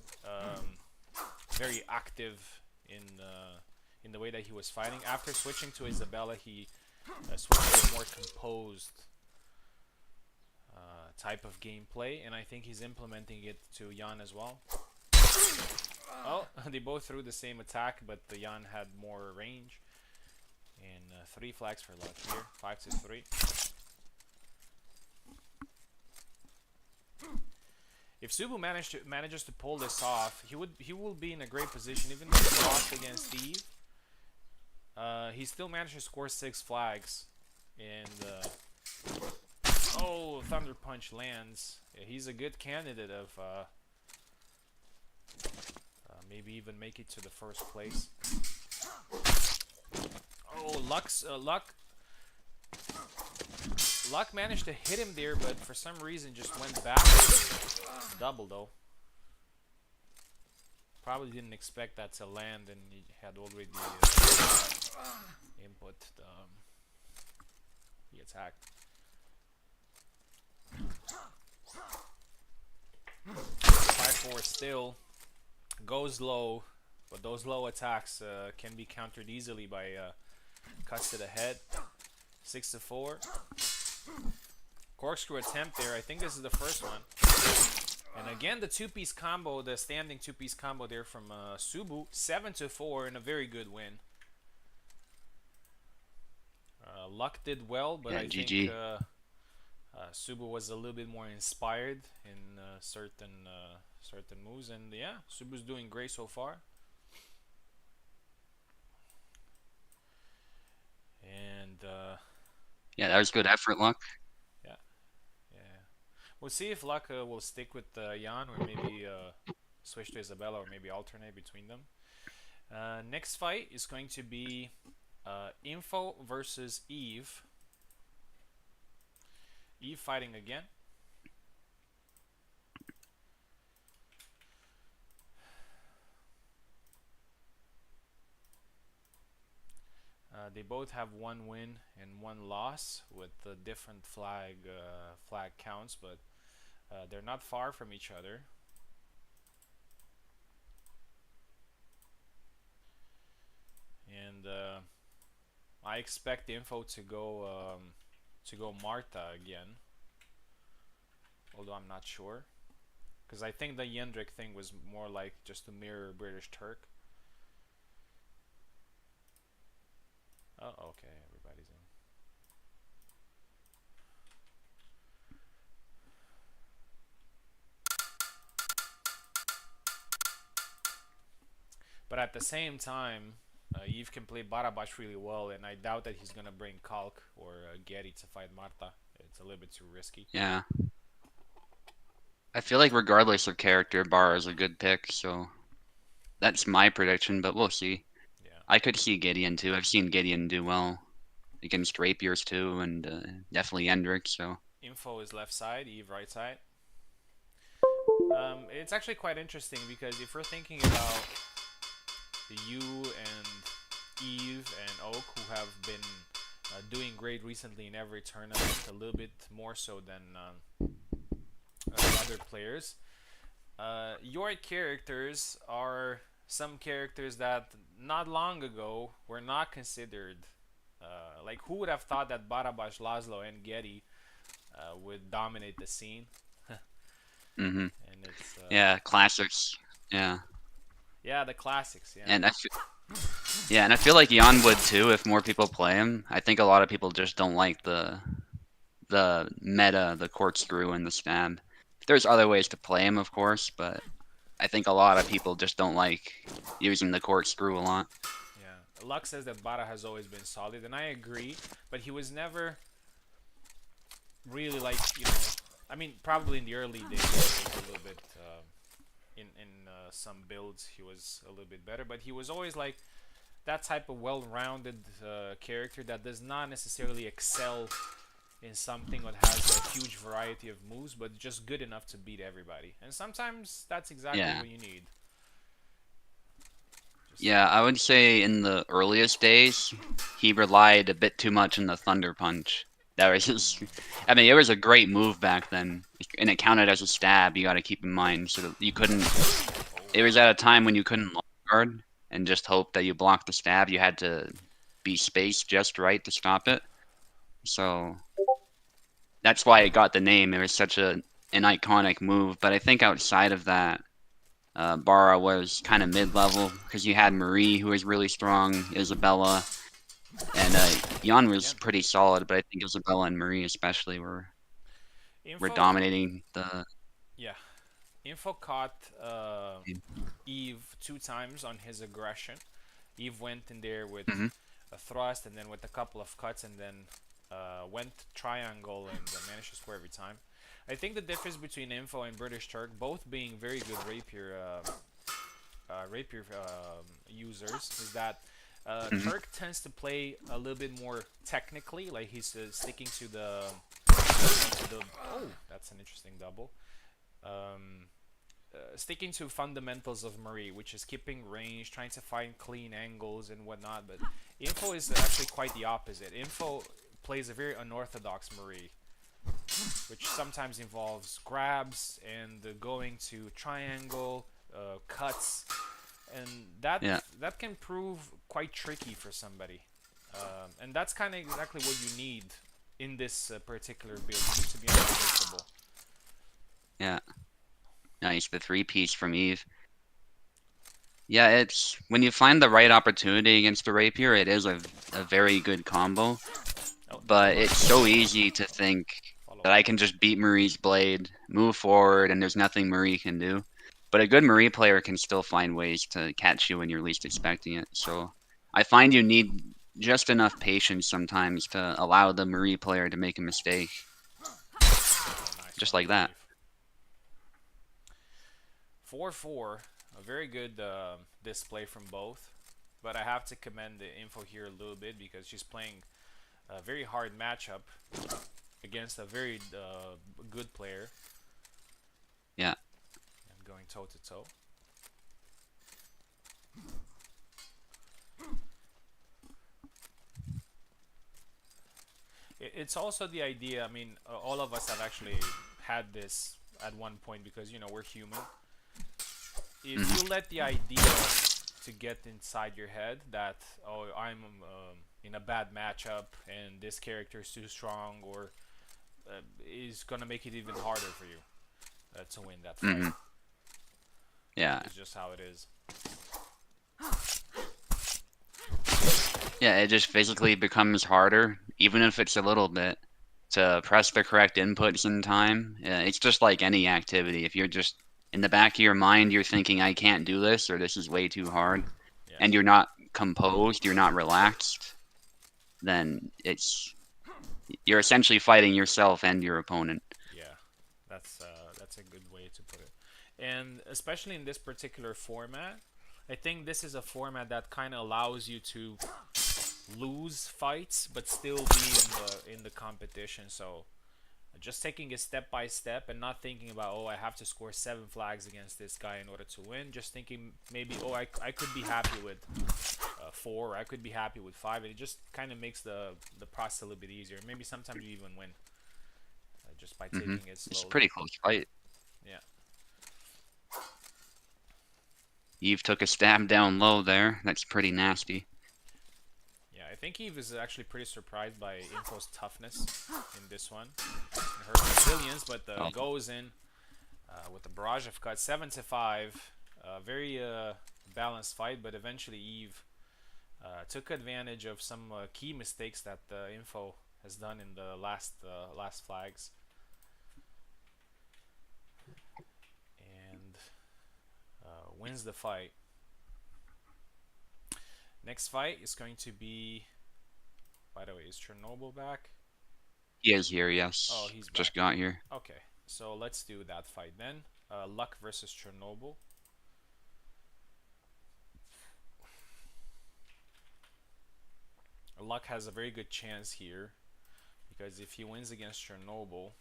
very active in the way that he was fighting. After switching to Isabella, he switched to a more composed type of gameplay, and I think he's implementing it to Jan as well. Oh, they both threw the same attack, but the Jan had more range. And 3 flags for Luck here, 5-3. If Subu manages to pull this off, he will be in a great position. Even though he lost against Steve, he still managed to score 6 flags. And oh, Thunder Punch lands. Yeah, he's a good candidate of maybe even make it to the first place. Oh, Luck managed to hit him there, but for some reason just went back. Double though. Probably didn't expect that to land, and he had already input the attack. 5-4 still. Goes low, but those low attacks can be countered easily by cuts to the head. 6-4. Corkscrew attempt there. I think this is the first one. And again, the two-piece combo, the standing two-piece combo there from Subu. 7-4 and a very good win. Luck did well, but yeah, I GG. think Subu was a little bit more inspired in certain moves, and yeah, Subu's doing great so far. And yeah, that was good effort, Luck. yeah, we'll see if Luck will stick with Jan, or maybe switch to Isabella, or maybe alternate between them. Next fight is going to be Info versus Eve. Eve fighting again. They both have 1 win and 1 loss with different flag counts, but they're not far from each other. And I expect Info to go Marta again, although I'm not sure, because I think the Yendrik thing was more like just to mirror British Turk. Oh, okay, everybody's in. But at the same time, Eve can play Barabash really well, and I doubt that he's gonna bring Kalk or Getty to fight Marta. It's a little bit too risky. Yeah. I feel like regardless of character, Bar is a good pick, so that's my prediction, but we'll see. I could see Gideon too. I've seen Gideon do well against rapiers too, and definitely Hendrik. So Info is left side, Eve right side. It's actually quite interesting because if we're thinking about you and Eve and Oak, who have been doing great recently in every tournament, a little bit more so than other players. Your characters are some characters that not long ago were not considered. Like, who would have thought that Barabash, Laszlo, and Getty would dominate the scene? hmm And it's yeah, classics. Yeah, yeah, the classics. Yeah. and yeah, and I feel like Jan would too if more people play him. I think a lot of people just don't like the meta, the corkscrew, and the stab. There's other ways to play him, of course, but I think a lot of people just don't like using the corkscrew a lot. Yeah. Luck says that Bara has always been solid, and I agree, but he was never really like, I mean, probably in the early days, he was a little bit, in some builds, he was a little bit better, but he was always like that type of well-rounded character that does not necessarily excel in something that has a huge variety of moves, but just good enough to beat everybody. And sometimes that's exactly Yeah. what you need. Just Yeah, I would say in the earliest days, he relied a bit too much on the Thunder Punch. That was just, I mean, it was a great move back then, and it counted as a stab. You got to keep in mind, so that you couldn't. oh It was at a time when you couldn't long guard and just hope that you blocked the stab. You had to be spaced just right to stop it. So that's why it got the name. It was such an iconic move. But I think outside of that, Bara was kind of mid-level because you had Marie, who was really strong, Isabella, and Jan was again, pretty solid. But I think Isabella and Marie especially were info. dominating the Yeah, info caught game. Eve two times on his aggression. Eve went in there with Hmm. a thrust and then with a couple of cuts and then went triangle and managed to score every time. I think the difference between Info and British Turk, both being very good rapier users, is that Hmm. Turk tends to play a little bit more technically, like he's sticking to the. Oh, that's an interesting double. Um, Sticking to fundamentals of Marie, which is keeping range, trying to find clean angles and whatnot. But Info is actually quite the opposite. Info plays a very unorthodox Marie, which sometimes involves grabs and going to triangle, cuts, and that Yeah, that can prove quite tricky for somebody. And that's kind of exactly what you need in this particular build. You need to be unpredictable. yeah, nice. The three-piece from Eve. Yeah, it's when you find the right opportunity against the rapier, it is a very good combo. Oh, But double up, it's so easy to think follow that up. I can just beat Marie's blade, move forward, and there's nothing Marie can do. But a good Marie player can still find ways to catch you when you're least expecting it. So I find you need just enough patience sometimes to allow the Marie player to make a mistake, Oh, nice just one like from that. Eve. 4-4, a very good display from both. But I have to commend the Info here a little bit because she's playing a very hard matchup against a very good player Yeah. and going toe to toe. It's also the idea. I mean, all of us have actually had this at one point because we're human. If Hmm. you let the idea to get inside your head that I'm in a bad matchup and this character is too strong or is gonna make it even harder for you to win that fight. Hmm. Yeah. It's just how it is. Yeah, it just physically becomes harder, even if it's a little bit, to press the correct inputs in time. It's just like any activity. If you're just in the back of your mind, you're thinking, I can't do this, or this is way too hard, Yeah, and you're not composed, you're not relaxed, then you're essentially fighting yourself and your opponent. yeah, that's a good way to put it. And especially in this particular format, I think this is a format that kind of allows you to lose fights but still be in the competition. So just taking it step by step and not thinking about, oh, I have to score 7 flags against this guy in order to win. Just thinking maybe, oh, I could be happy with 4, or I could be happy with 5. It just kind of makes the process a little bit easier. Maybe sometimes you even win just by Mm-hmm. taking it It's a slowly. pretty close fight. Yeah. Eve took a stab down low there. That's pretty nasty. Yeah, I think Eve is actually pretty surprised by Info's toughness in this one, and her resilience, but Oh, goes in with the barrage of cut 7-5. Very balanced fight, but eventually Eve took advantage of some key mistakes that Info has done in the last flags, and wins the fight. Next fight is going to be. By the way, is Chernobyl back? he is here, Oh, yes. he's Just back. got here. Okay, so let's do that fight then. Luck versus Chernobyl. Luck has a very good chance here because if he wins against Chernobyl,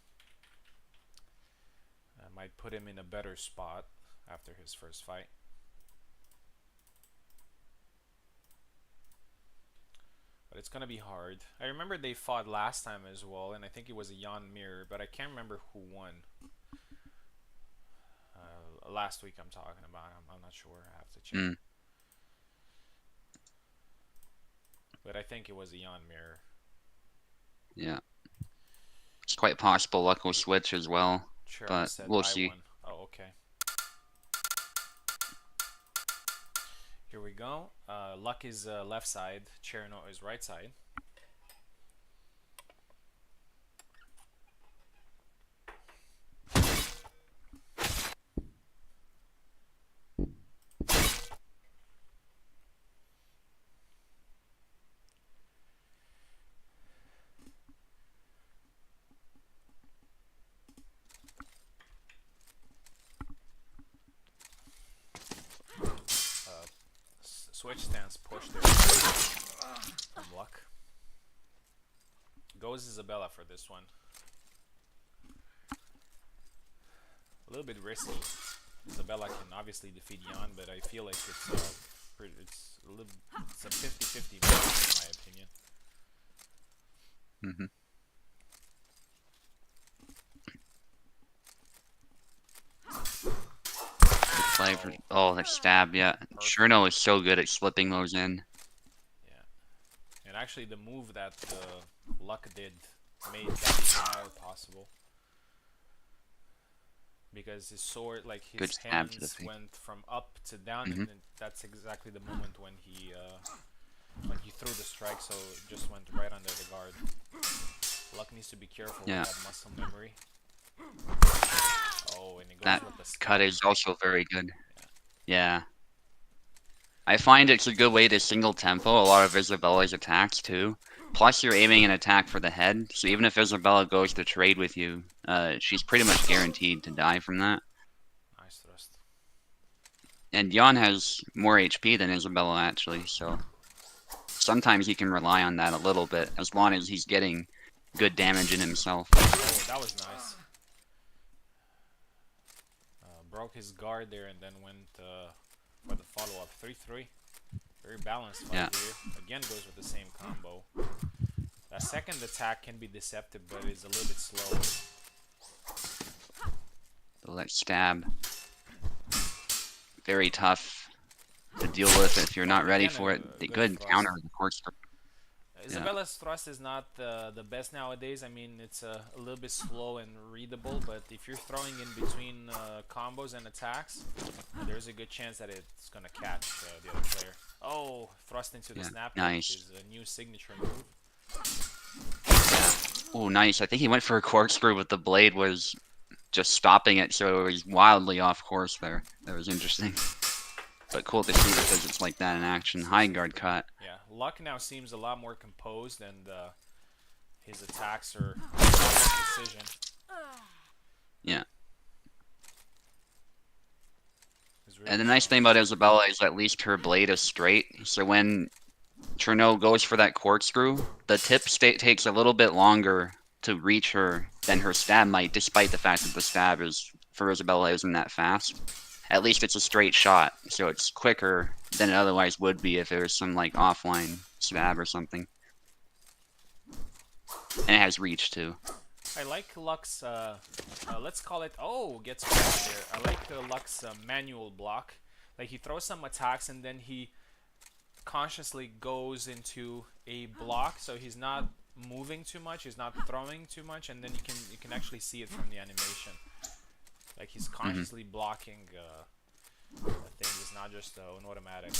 I might put him in a better spot after his first fight. But it's gonna be hard. I remember they fought last time as well, and I think it was a Jan Mir, but I can't remember who won. Last week I'm talking about. I'm not sure. I have to check. Mm, But I think it was a Jan Mir. yeah. It's quite possible Luck will switch as well, Cherno but said we'll I see. won. Oh, okay. Here we go. Luck is left side. Cherno is right side. Switch stance push there from Luck. Goes Isabella for this one. A little bit risky. Isabella can obviously defeat Jan, but I feel like it's a little it's a 50-50 match in my opinion. Mm-hmm. Oh, that stab, yeah. Perfect. Cherno is so good at slipping those in. Yeah, and actually the move that Luck did made that even more possible because his sword, like Good his stab to the hands face. went from up to down, Mm-hmm. and then that's exactly the moment when he threw the strike, so it just went right under the guard. Luck needs to be careful Yeah. with that muscle memory. Oh, and it goes That with the cut stab. is also very good. Yeah. I find it's a good way to single tempo a lot of Isabella's attacks too. Plus, you're aiming an attack for the head, so even if Isabella goes to trade with you, she's pretty much guaranteed to die from that. Nice thrust. And Jan has more HP than Isabella actually, so sometimes he can rely on that a little bit, as long as he's getting good damage in himself. Oh, that was nice. Broke his guard there and then went for the follow-up. 3-3. Very balanced fight Yeah. here. Again goes with the same combo. That second attack can be deceptive, but it's a little bit slow. The left stab. Very tough to deal with if you're not ready Again, for it. The good thrust. counter, of course. Isabella's thrust is not the best nowadays. I mean, it's a little bit slow and readable, but if you're throwing in between combos and attacks, there's a good chance that it's going to catch the other player. Oh, thrust into the snap, nice. which is a new signature move. Yeah. Oh, nice. I think he went for a corkscrew, but the blade was just stopping it, so it was wildly off course there. That was interesting. But cool to see because it's like that in action. High guard cut. Yeah, Luck now seems a lot more composed, and his attacks are precision. Yeah. His He's And really the nice strong. thing about Isabella is at least her blade is straight, so when Cherno goes for that corkscrew, the tip state takes a little bit longer to reach her than her stab might, despite the fact that the stab is for Isabella isn't that fast. At least it's a straight shot, so it's quicker than it otherwise would be if there was some like offline stab or something. And it has reach too. I like Luck's, let's call it, oh, gets blocked there. I like Luck's manual block. Like, he throws some attacks and then he consciously goes into a block, so he's not moving too much, he's not throwing too much, and then you can actually see it from the animation. Like, he's consciously blocking a thing. He's not just an automatic.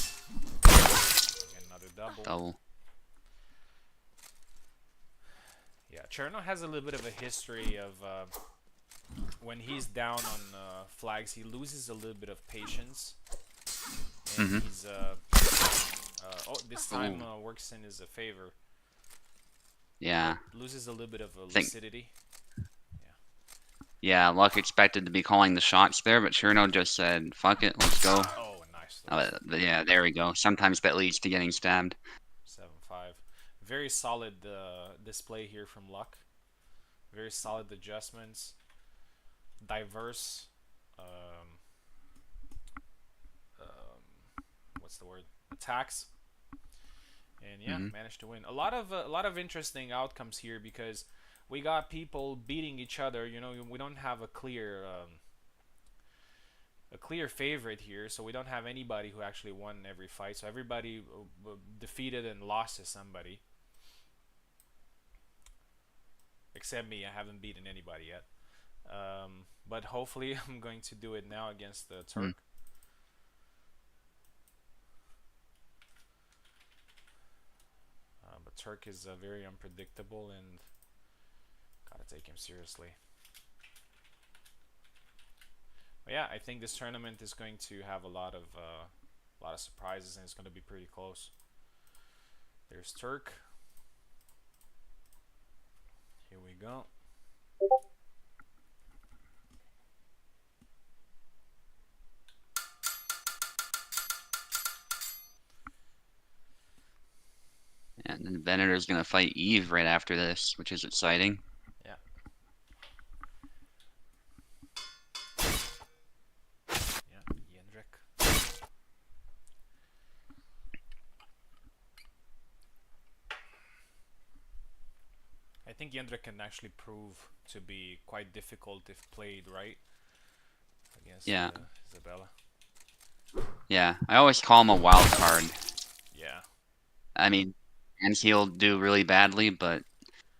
Again, another double. Double. Yeah, Cherno has a little bit of a history of when he's down on flags, he loses a little bit of patience, and he's oh, this time works in his favor. Yeah. Loses a little bit of Think lucidity. Yeah, Luck expected to be calling the shots there, but Cherno just said, "Fuck it, let's go." Oh, nice. Yeah, there we go. Sometimes that leads to getting stabbed. 7-5. Very solid display here from Luck. Very solid adjustments. Diverse. What's the word? Attacks. And yeah, managed to win. A lot of interesting outcomes here because we got people beating each other. You know, we don't have a clear favorite here, so we don't have anybody who actually won every fight. So everybody defeated and lost to somebody, except me. I haven't beaten anybody yet. But hopefully, I'm going to do it now against the Turk. But Turk is very unpredictable, and gotta take him seriously. But yeah, I think this tournament is going to have a lot of surprises, and it's going to be pretty close. There's Turk. Here we go. And then Venator's gonna fight Eve right after this, which is exciting. Yeah. Yeah, Jendrik. I think Jendrik can actually prove to be quite difficult if played right against Isabella. Yeah, I always call him a wild card. Yeah. I mean, and he'll do really badly, but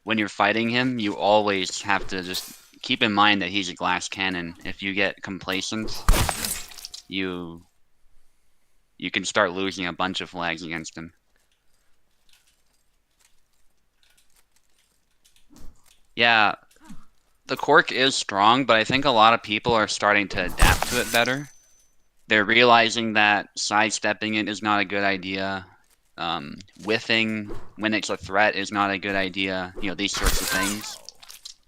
when you're fighting him, you always have to just keep in mind that he's a glass cannon. If you get complacent, you can start losing a bunch of flags against him. Yeah, the cork is strong, but I think a lot of people are starting to adapt to it better. They're realizing that sidestepping it is not a good idea. Whiffing when it's a threat is not a good idea. You know, these sorts of things.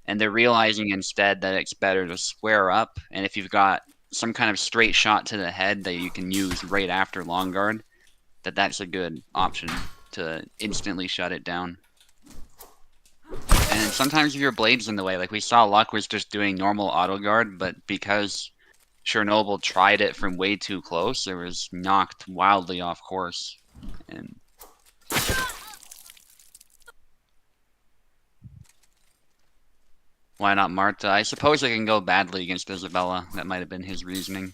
And they're realizing instead that it's better to square up. And if you've got some kind of straight shot to the head that you can use right after long guard, that's a good option to instantly shut it down. And sometimes if your blade's in the way, like we saw Luck was just doing normal auto guard, but because Chernobyl tried it from way too close, it was knocked wildly off course. And why not Marta? I suppose it can go badly against Isabella. That might have been his reasoning.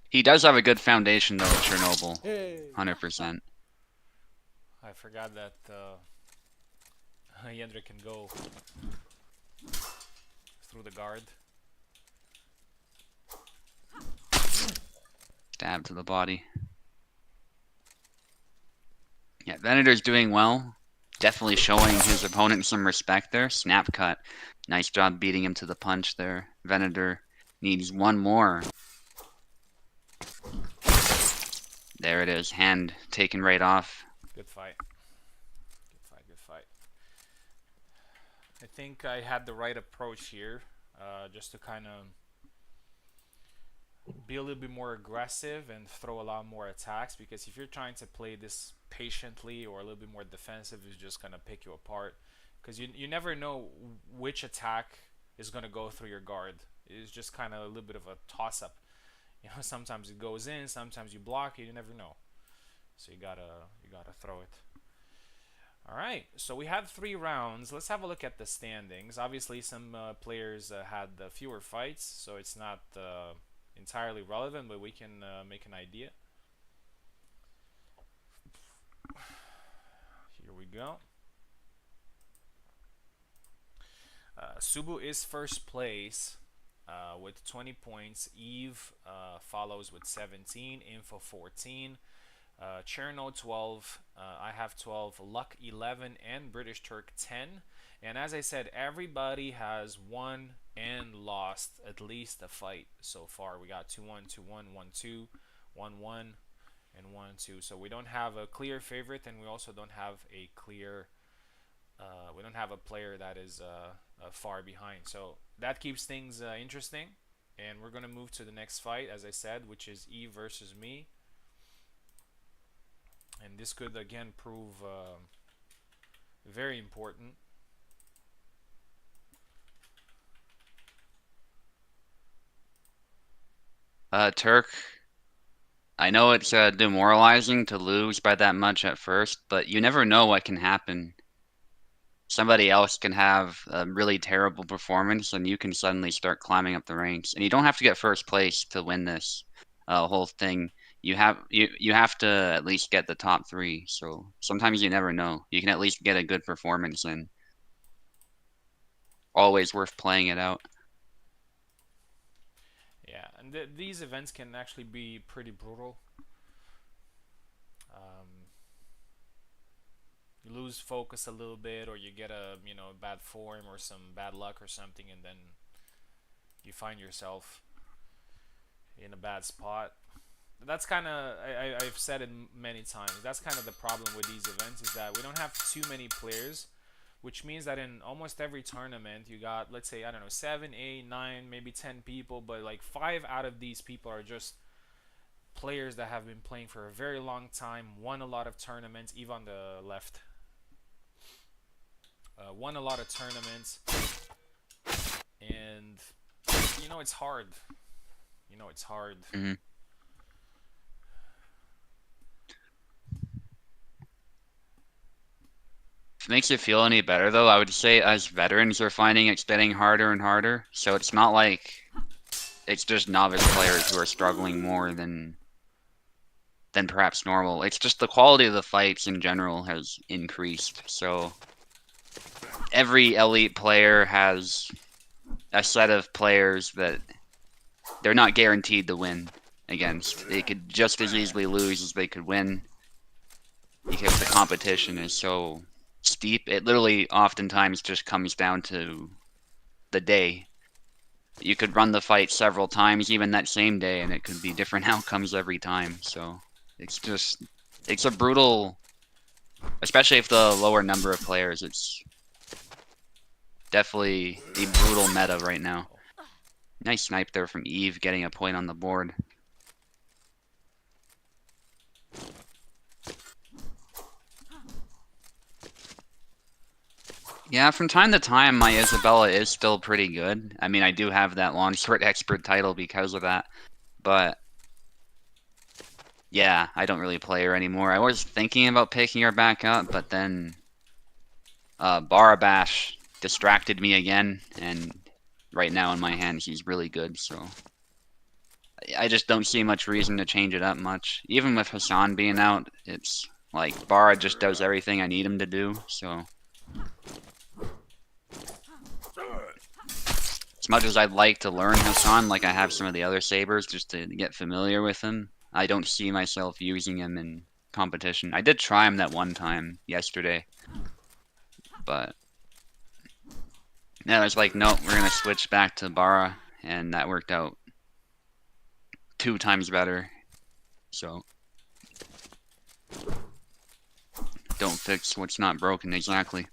He does have a good foundation though, Chernobyl. 100%. I forgot that Jendrik can go through the guard. Stab to the body. Yeah, Venator's doing well. Definitely showing his opponent some respect there. Snap cut. Nice job beating him to the punch there. Venator needs one more. There it is. Hand taken right off. Good fight. Good fight. I think I had the right approach here, just to kind of be a little bit more aggressive and throw a lot more attacks, because if you're trying to play this patiently or a little bit more defensive, it's just gonna pick you apart. Because you never know which attack is gonna go through your guard. It's just kind of a little bit of a toss up. You know, sometimes it goes in, sometimes you block it. You never know. So you gotta throw it. All right, so we had 3 rounds. Let's have a look at the standings. Obviously, some players had fewer fights, so it's not entirely relevant, but we can make an idea. Here we go. Subu is first place with 20 points. Eve follows with 17. Info 14. Cherno 12, I have 12, Luck 11, and British Turk 10. And as I said, everybody has won and lost at least a fight so far. We got 2-1, 2-1, 1-2, 1-1, and 1-2. So we don't have a clear favorite, and we also don't have a clear. We don't have a player that is far behind. So that keeps things interesting. And we're gonna move to the next fight, as I said, which is Eve versus me. And this could again prove very important. Turk, I know it's demoralizing to lose by that much at first, but you never know what can happen. Somebody else can have a really terrible performance, and you can suddenly start climbing up the ranks. And you don't have to get first place to win this whole thing. You have to at least get the top 3. So sometimes you never know. You can at least get a good performance, and always worth playing it out. Yeah, and these events can actually be pretty brutal. Um, you lose focus a little bit, or you get a bad form or some bad luck or something, and then you find yourself in a bad spot. That's kind of I've said it many times. That's kind of the problem with these events, is that we don't have too many players, which means that in almost every tournament you got, let's say, I don't know, 7, 8, 9, maybe 10 people, but like 5 out of these people are just players that have been playing for a very long time, won a lot of tournaments. Eve on the left, won a lot of tournaments, and it's hard. It's hard. Hmm. If it makes you feel any better, though, I would say as veterans are finding it's getting harder and harder. So it's not like it's just novice players who are struggling more than perhaps normal. It's just the quality of the fights in general has increased. So every elite player has a set of players that they're not guaranteed to win against. They could just as easily lose as they could win because the competition is so steep. It literally oftentimes just comes down to the day. You could run the fight several times, even that same day, and it could be different outcomes every time. So it's a brutal, especially if the lower number of players. It's definitely a brutal meta right now. Nice snipe there from Eve, getting a point on the board. Yeah, from time to time, my Isabella is still pretty good. I mean, I do have that longsword expert title because of that, but yeah, I don't really play her anymore. I was thinking about picking her back up, but then Barabash distracted me again, and right now in my hand, she's really good, so I just don't see much reason to change it up much. Even with Hassan being out, it's like Bara just does everything I need him to do, so as much as I'd like to learn Hassan, like I have some of the other sabers, just to get familiar with him, I don't see myself using him in competition. I did try him that one time yesterday, but yeah, I was like, nope, we're gonna switch back to Bara, and that worked out 2 times better. So don't fix what's not broken. Exactly,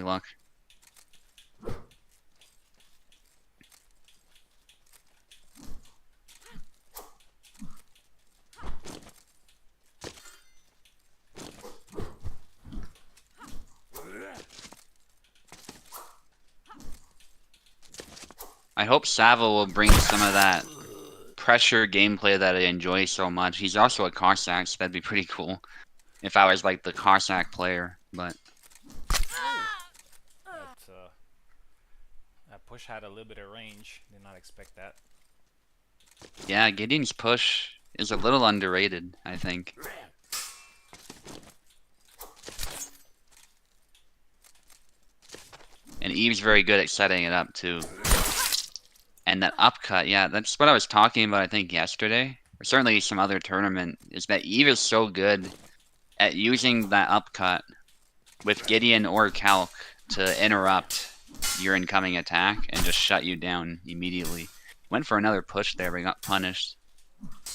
Luck. I hope Sava will bring some of that pressure gameplay that I enjoy so much. He's also a Cossack, so that'd be pretty cool if I was like the Cossack player. But That that push had a little bit of range. Did not expect that. yeah, Gideon's push is a little underrated, I think. And Eve's very good at setting it up too. And that upcut, yeah, that's what I was talking about, I think, yesterday, or certainly some other tournament, is that Eve is so good at using that upcut with Gideon or Calc to interrupt your incoming attack and just shut you down immediately. Went for another push there, but got punished.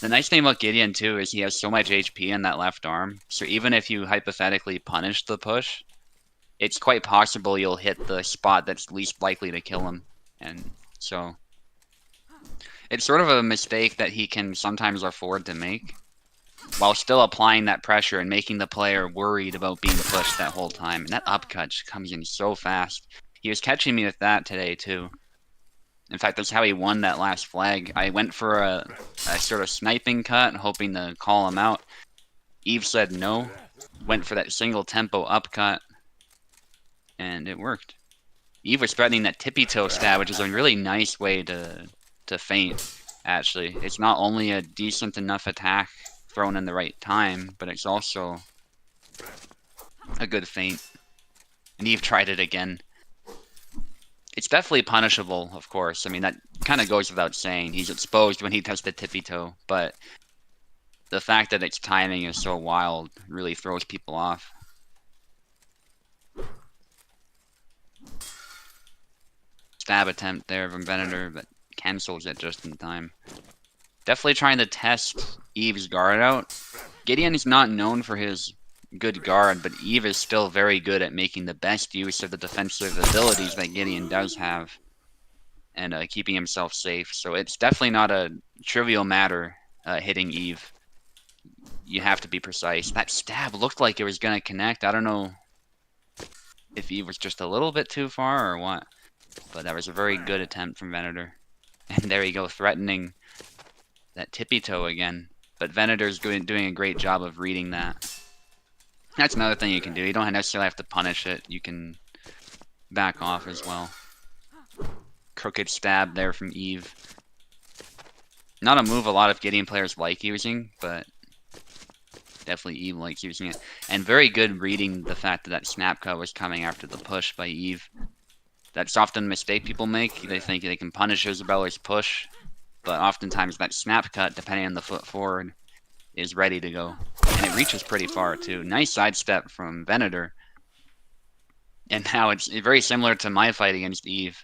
The nice thing about Gideon, too, is he has so much HP in that left arm, so even if you hypothetically punish the push, it's quite possible you'll hit the spot that's least likely to kill him. And so it's sort of a mistake that he can sometimes afford to make while still applying that pressure and making the player worried about being pushed that whole time. And that upcut just comes in so fast. He was catching me with that today, too. In fact, that's how he won that last flag. I went for a sort of sniping cut, hoping to call him out. Eve said no. Went for that single tempo upcut, and it worked. Eve was threatening that tippy toe stab, which is a really nice way to feint, actually. It's not only a decent enough attack thrown in the right time, but it's also a good feint. And Eve tried it again. It's definitely punishable, of course. I mean, that kind of goes without saying. He's exposed when he does the tippy toe, but the fact that its timing is so wild really throws people off. Stab attempt there from Venator, but cancels it just in time. Definitely trying to test Eve's guard out. Gideon is not known for his good guard, but Eve is still very good at making the best use of the defensive abilities that Gideon does have and keeping himself safe. So it's definitely not a trivial matter hitting Eve. You have to be precise. That stab looked like it was going to connect. I don't know if Eve was just a little bit too far or what, but that was a very good attempt from Venator. And there you go, threatening that tippy toe again. But Venator's doing a great job of reading that. That's another thing you can do. You don't necessarily have to punish it. You can back off as well. Crooked stab there from Eve. Not a move a lot of Gideon players like using, but definitely Eve likes using it. And very good reading the fact that that snap cut was coming after the push by Eve. That's often a mistake people make. They think they can punish Isabella's push, but oftentimes that snap cut, depending on the foot forward, is ready to go. And it reaches pretty far, too. Nice sidestep from Venator. And now it's very similar to my fight against Eve.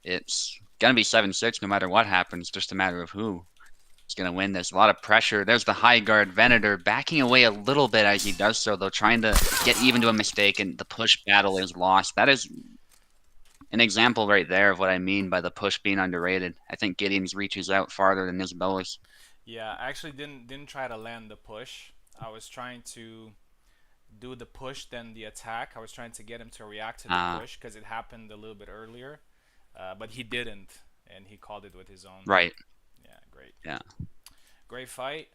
It's going to be 7-6 no matter what happens, just a matter of who is going to win this. A lot of pressure. There's the high guard Venator backing away a little bit as he does so, though, trying to get Eve into a mistake, and the push battle is lost. That is an example right there of what I mean by the push being underrated. I think Gideon's reaches out farther than Isabella's. Yeah, I actually didn't try to land the push. I was trying to do the push then the attack. I was trying to get him to react to the push because it happened a little bit earlier, but he didn't, and he called it with his own. Right. Yeah, great. Yeah. Great fight.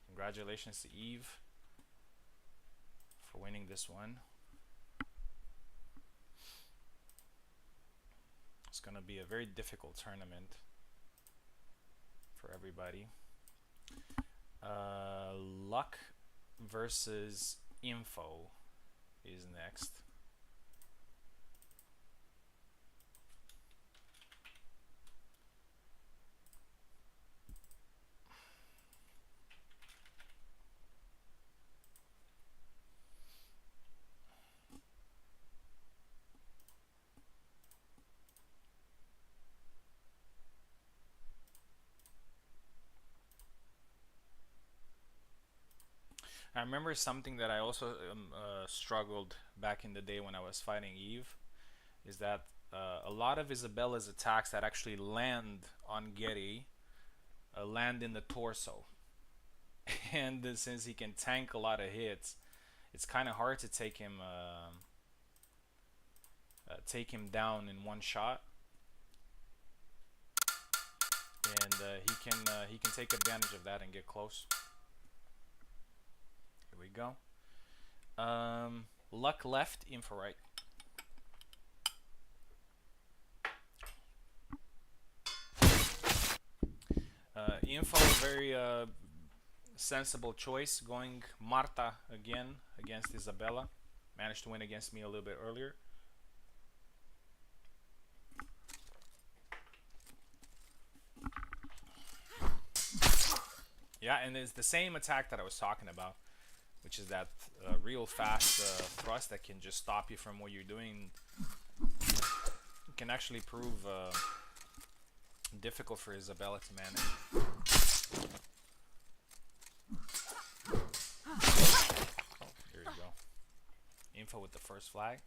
Congratulations to Eve for winning this one. It's gonna be a very difficult tournament for everybody. Luck versus Info is next. I remember something that I also struggled back in the day when I was fighting Eve is that a lot of Isabella's attacks that actually land on Getty land in the torso. And since he can tank a lot of hits, it's kind of hard to take him down in one shot. he can take advantage of that and get close. Here we go. Luck left, info right. Info very sensible choice, going Marta again against Isabella. Managed to win against me a little bit earlier. Yeah, and it's the same attack that I was talking about, which is that real fast thrust that can just stop you from what you're doing. It can actually prove difficult for Isabella to manage. Oh, there you go. Info with the first flag.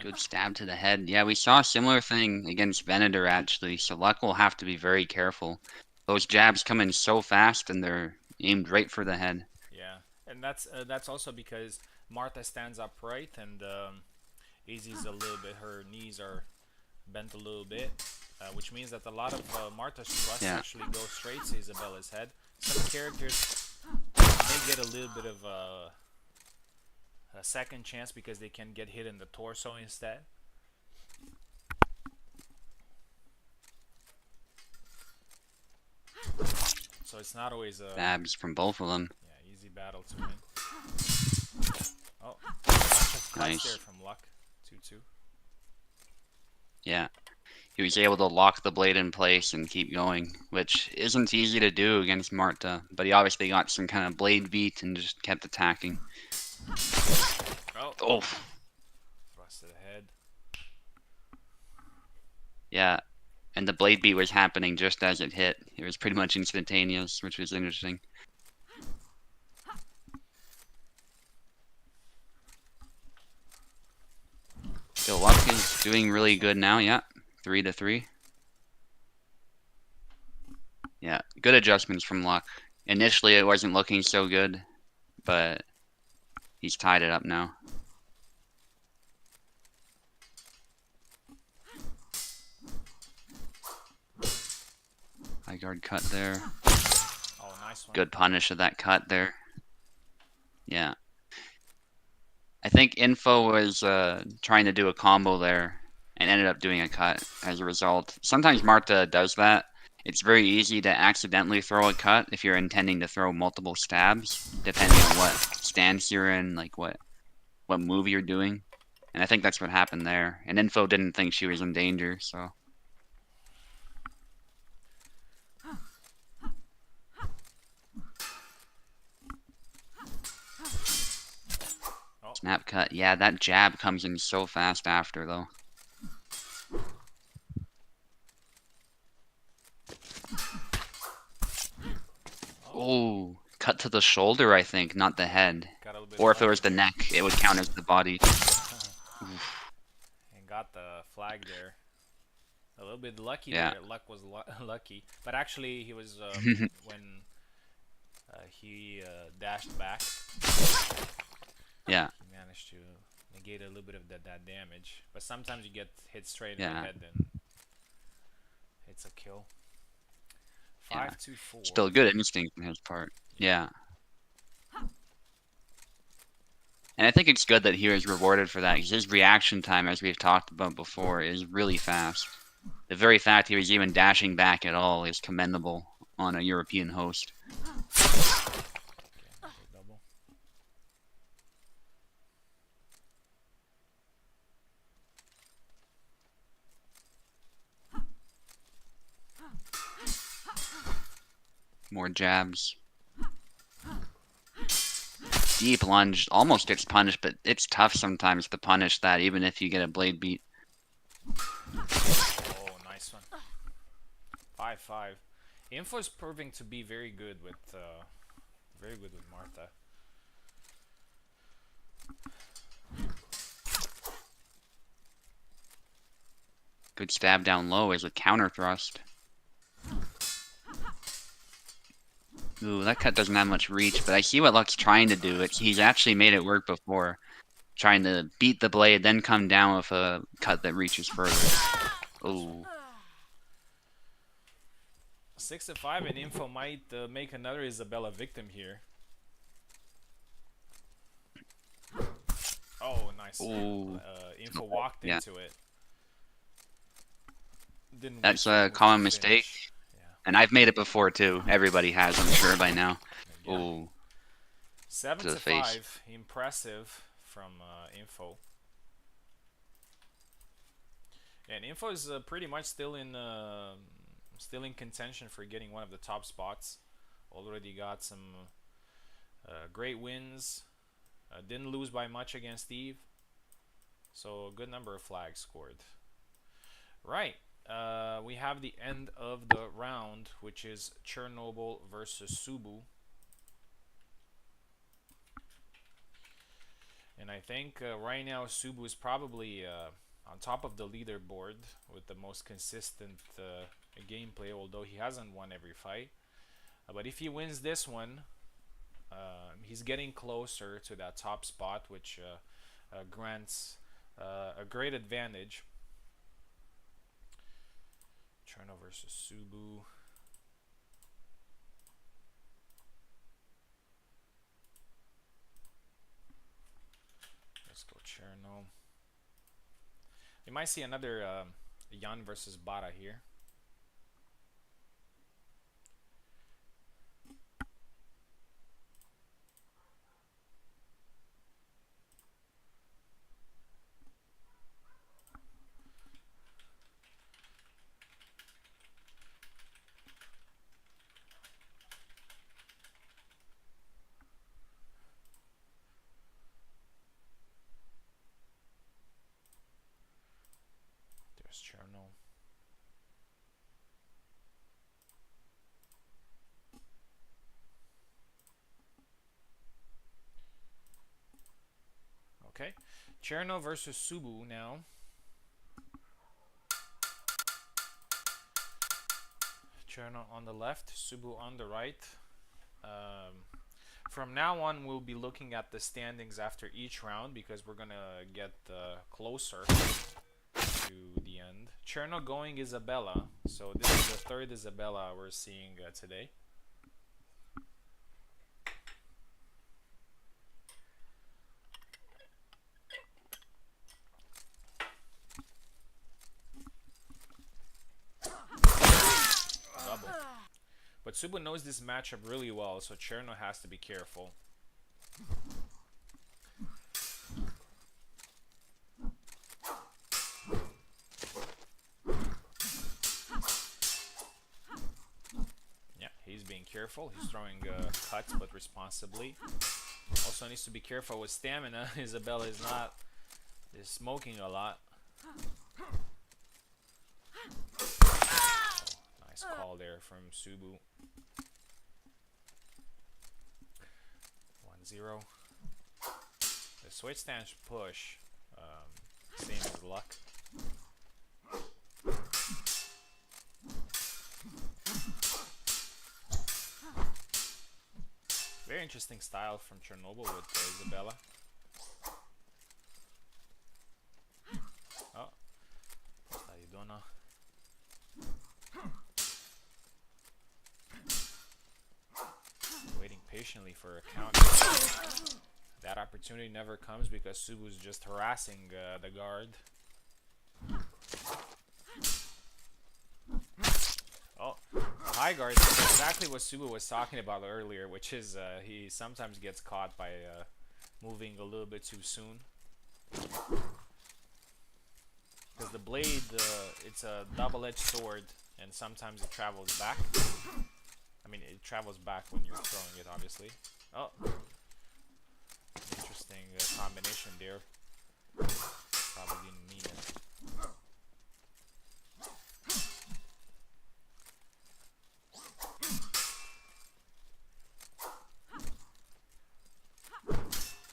Good stab to the head. Yeah, we saw a similar thing against Venator actually, so Luck will have to be very careful. Those jabs come in so fast and they're aimed right for the head. Yeah, and that's also because Martha stands upright and Izzy's a little bit, her knees are bent a little bit, which means that a lot of Martha's thrusts actually go straight to Isabella's head. Some characters may get a little bit of a second chance because they can get hit in the torso instead. So it's not always a stabs from both of them. Yeah, easy battle to win. Oh, a bunch of cuts there from Luck. 2-2. Yeah. He was able to lock the blade in place and keep going, which isn't easy to do against Marta, but he obviously got some kind of blade beat and just kept attacking. Oh. Thrust to the head. Yeah, and the blade beat was happening just as it hit. It was pretty much instantaneous, which was interesting. Still Luck is doing really good now, yeah. 3-3. Yeah, good adjustments from Luck. Initially it wasn't looking so good, but he's tied it up now. High guard cut there. Oh, nice one. Good punish of that cut there. Yeah. I think Info was trying to do a combo there and ended up doing a cut as a result. Sometimes Marta does that. It's very easy to accidentally throw a cut if you're intending to throw multiple stabs, depending on what stance you're in, like what move you're doing. And I think that's what happened there. And Info didn't think she was in danger, so... Snap cut. Yeah, that jab comes in so fast after, though. Oh, cut to the shoulder, I think, not the head. Or if it was the neck, it would count as the body. And got the flag there. A little bit lucky there. Luck was lucky. But actually, he was, when he dashed back. Yeah. He managed to negate a little bit of that damage. But sometimes you get hit straight in the head, then it's a kill. 5-4. Still good instinct on his part. Yeah. And I think it's good that he was rewarded for that, because his reaction time, as we've talked about before, is really fast. The very fact he was even dashing back at all is commendable on a European host. More jabs. Deep lunge almost gets punished, but it's tough sometimes to punish that, even if you get a blade beat. Oh, nice one. 5-5. Info is proving to be very good with Marta. Good stab down low as a counter thrust. Ooh, that cut doesn't have much reach, but I see what Luck's trying to do. He's actually made it work before, trying to beat the blade, then come down with a cut that reaches further. Ooh. 6-5, and Info might make another Isabella victim here. Oh, nice. Ooh. Info walked Yeah. into it. Didn't That's wait a for common to mistake, finish. Yeah. and I've made it before too. Everybody has, I'm sure, by now. Yeah. Ooh, 7 to the to face. 5, impressive from Info. And Info is pretty much still in contention for getting one of the top spots. Already got some great wins. Didn't lose by much against Steve. So a good number of flags scored. Right. We have the end of the round, which is Chernobyl versus Subu. And I think right now Subu is probably on top of the leaderboard with the most consistent gameplay, although he hasn't won every fight. But if he wins this one, he's getting closer to that top spot, which grants a great advantage. Cherno versus Subu. Let's go Cherno. We might see another Yan versus Bara here. There's Cherno. Okay, Cherno versus Subu now. Cherno on the left, Subu on the right. From now on, we'll be looking at the standings after each round because we're gonna get closer to the end. Cherno going Isabella, so this is the third Isabella we're seeing today. Double. But Subu knows this matchup really well, so Cherno has to be careful. Yeah, he's being careful. He's throwing cuts, but responsibly. Also needs to be careful with stamina. Isabella is smoking a lot. Nice call there from Subu. 1-0. The switch stance push, same as Luck. Very interesting style from Chernobyl with Isabella. Oh, Saidona. Waiting patiently for a counter. That opportunity never comes because Subu's just harassing the guard. Oh, high guard is exactly what Subu was talking about earlier, which is he sometimes gets caught by moving a little bit too soon. Because the blade, it's a double-edged sword, and sometimes it travels back. I mean, it travels back when you're throwing it, obviously. Oh, interesting combination there. Probably didn't mean it.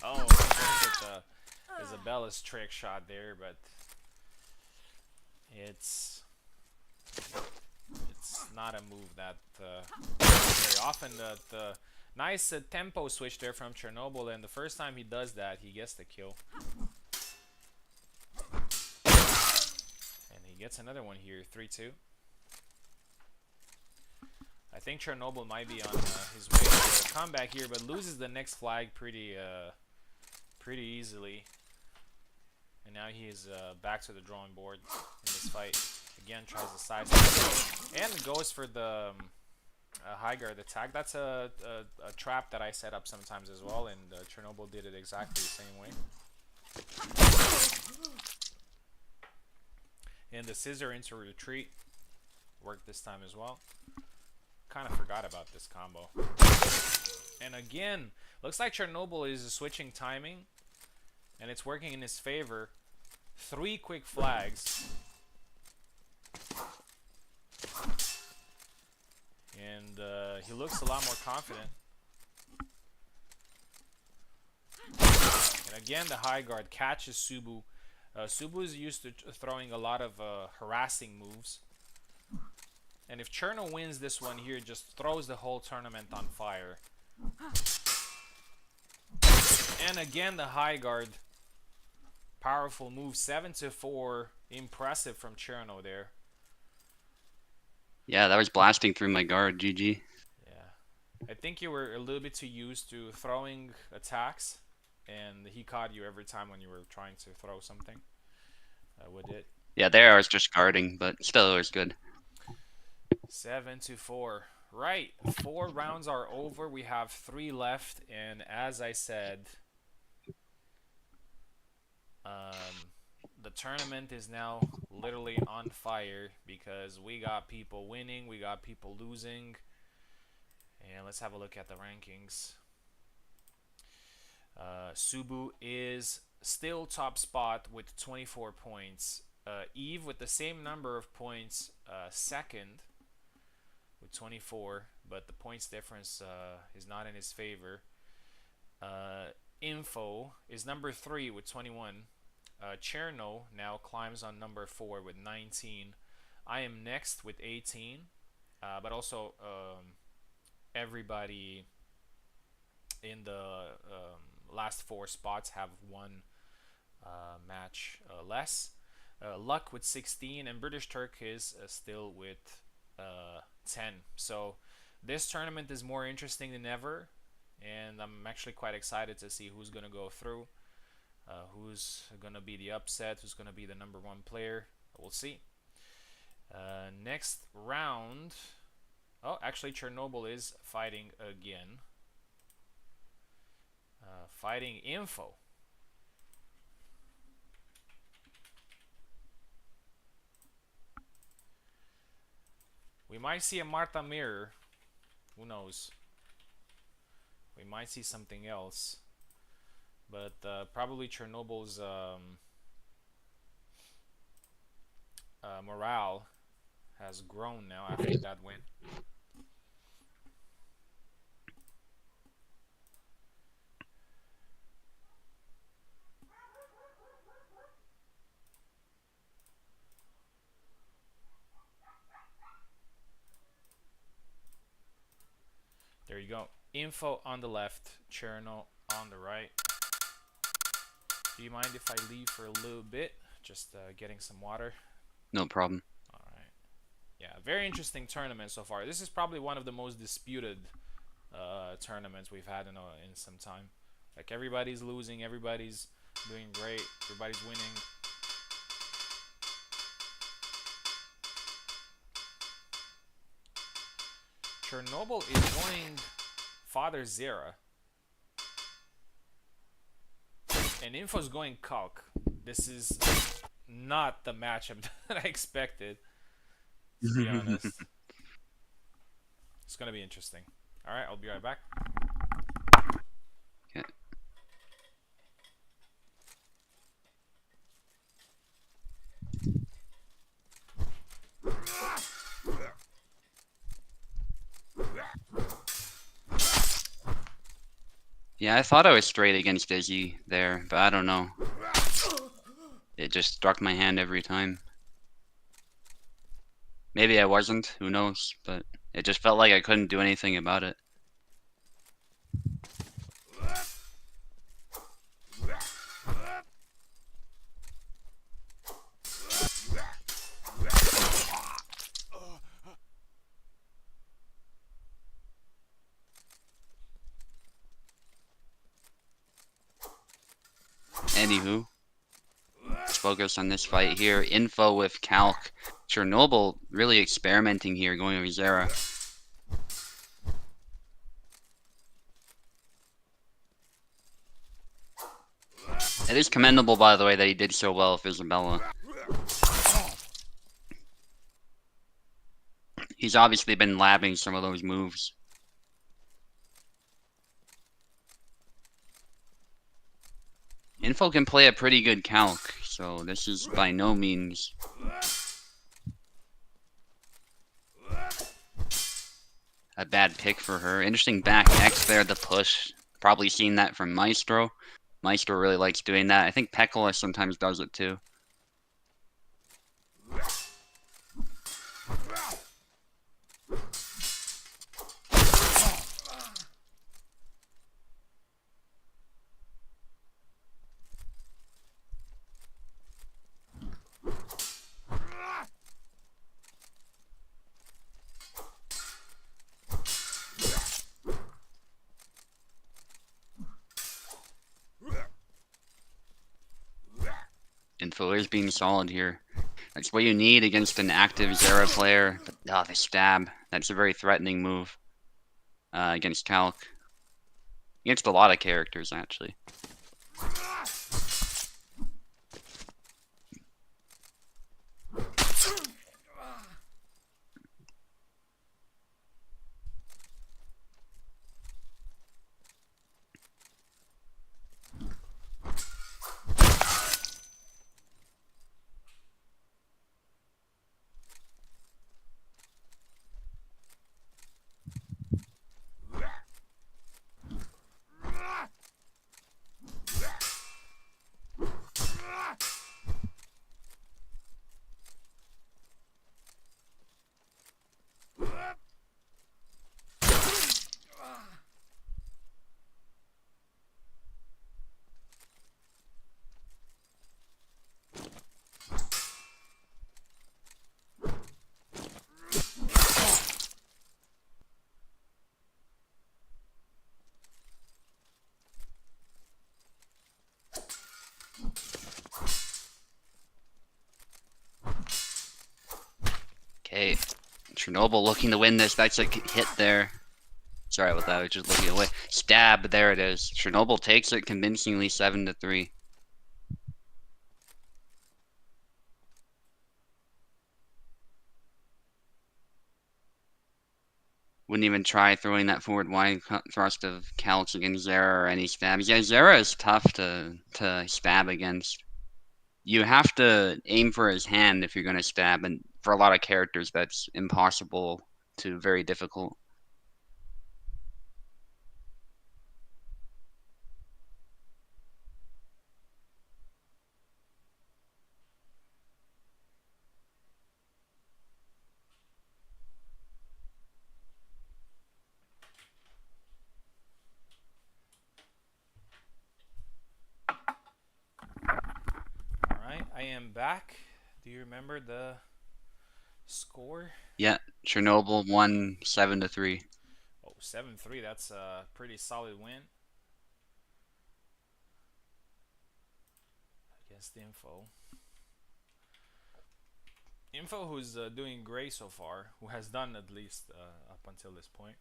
Oh, look at Isabella's trick shot there, but it's not a move that very often. The nice tempo switch there from Chernobyl, and the first time he does that, he gets the kill. And he gets another one here, 3-2. I think Chernobyl might be on his way to a comeback here, but loses the next flag pretty easily. And now he is back to the drawing board in this fight. Again, tries to sidestep and goes for the high guard attack. That's a trap that I set up sometimes as well, and Chernobyl did it exactly the same way. And the scissor into retreat worked this time as well. Kind of forgot about this combo. And again, looks like Chernobyl is switching timing, and it's working in his favor. 3 quick flags. And he looks a lot more confident. And again, the high guard catches Subu. Subu is used to throwing a lot of harassing moves. And if Cherno wins this one here, just throws the whole tournament on fire. And again, the high guard. Powerful move, 7-4. Impressive from Cherno there. Yeah, that was blasting through my guard. GG. Yeah. I think you were a little bit too used to throwing attacks, and he caught you every time when you were trying to throw something with it. Yeah, there I was just guarding, but still it was good. 7-4. Right, 4 rounds are over. We have 3 left, and as I said, the tournament is now literally on fire because we got people winning, we got people losing. And let's have a look at the rankings. Subu is still top spot with 24 points. Eve with the same number of points, second with 24, but the points difference is not in his favor. Info is number 3 with 21. Cherno now climbs on number 4 with 19. I am next with 18, but also everybody in the last 4 spots have 1 match less. Luck with 16, and British Turk is still with 10. So this tournament is more interesting than ever, and I'm actually quite excited to see who's going to go through. Who's going to be the upset, who's going to be the number 1 player. We'll see. Next round. Oh, actually Chernobyl is fighting again. Fighting Info. We might see a Marta mirror. Who knows? We might see something else. But probably Chernobyl's morale has grown now after that win. There you go. Info on the left, Cherno on the right. Do you mind if I leave for a little bit? Just getting some water. No problem. Alright. Yeah, very interesting tournament so far. This is probably one of the most disputed tournaments we've had in some time. Like, everybody's losing, everybody's doing great, everybody's winning. Chernobyl is going Father Zera. And Info's going Kalk. This is not the matchup that I expected, to be honest. It's going to be interesting. Alright, I'll be right back. Okay. Yeah, I thought I was straight against Izzy there, but I don't know. It just struck my hand every time. Maybe I wasn't, who knows, but it just felt like I couldn't do anything about it. Anywho, let's focus on this fight here. Info with Calc. Chernobyl really experimenting here, going with Zera. It is commendable, by the way, that he did so well with Isabella. He's obviously been labbing some of those moves. Info can play a pretty good Calc, so this is by no means a bad pick for her. Interesting back X there, the push. Probably seen that from Maestro. Maestro really likes doing that. I think Pekola sometimes does it too. Info is being solid here. That's what you need against an active Zera player. But, the stab. That's a very threatening move against Calc. Against a lot of characters, actually. Okay, Chernobyl looking to win this. That's a hit there. Sorry about that, I was just looking away. Stab, there it is. Chernobyl takes it convincingly 7-3. Wouldn't even try throwing that forward wide thrust of Calx against Zera or any stabs. Yeah, Zera is tough to stab against. You have to aim for his hand if you're going to stab, and for a lot of characters that's impossible to very difficult. Alright, I am back. Do you remember the score? Yeah, Chernobyl won 7-3. Oh, 7-3. That's a pretty solid win against Info. Info, who's doing great so far, who has done at least up until this point.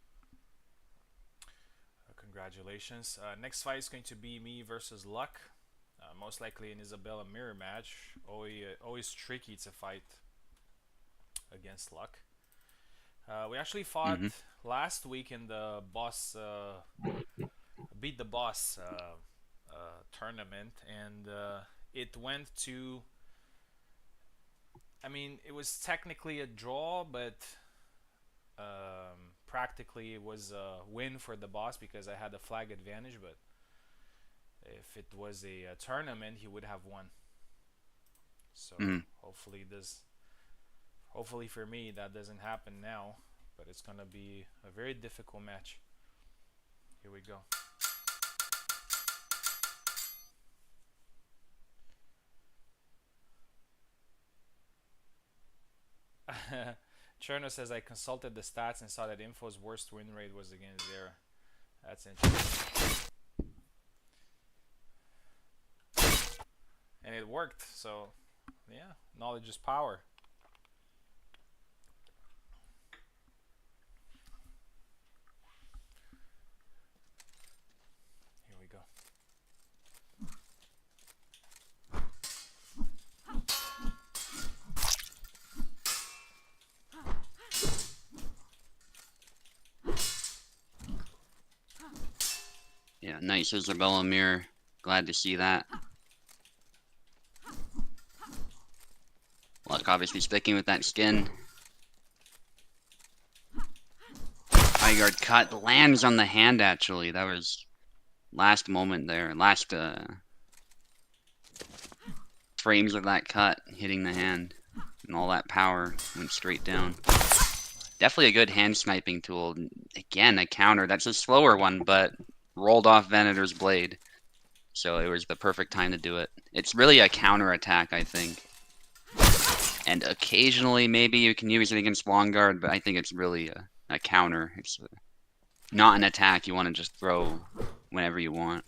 Congratulations. Next fight is going to be me versus Luck. Most likely an Isabella mirror match. Always tricky to fight against Luck. We actually fought last week in the boss, beat the boss tournament, and it went to. I mean, it was technically a draw, but practically it was a win for the boss because I had the flag advantage. But if it was a tournament, he would have won. So hopefully Hopefully for me that doesn't happen now, but it's gonna be a very difficult match. Here we go. Cherno says I consulted the stats and saw that Info's worst win rate was against Zera. That's interesting. And it worked, so yeah, knowledge is power. Here we go. Yeah, nice Isabella mirror. Glad to see that. Luck obviously sticking with that skin. High guard cut lands on the hand actually. That was last moment there. Last frames of that cut hitting the hand. And all that power went straight down. Definitely a good hand sniping tool. Again, a counter. That's a slower one, but rolled off Venator's blade. So it was the perfect time to do it. It's really a counter attack, I think. And occasionally, maybe you can use it against long guard, but I think it's really a counter. It's not an attack you want to just throw whenever you want.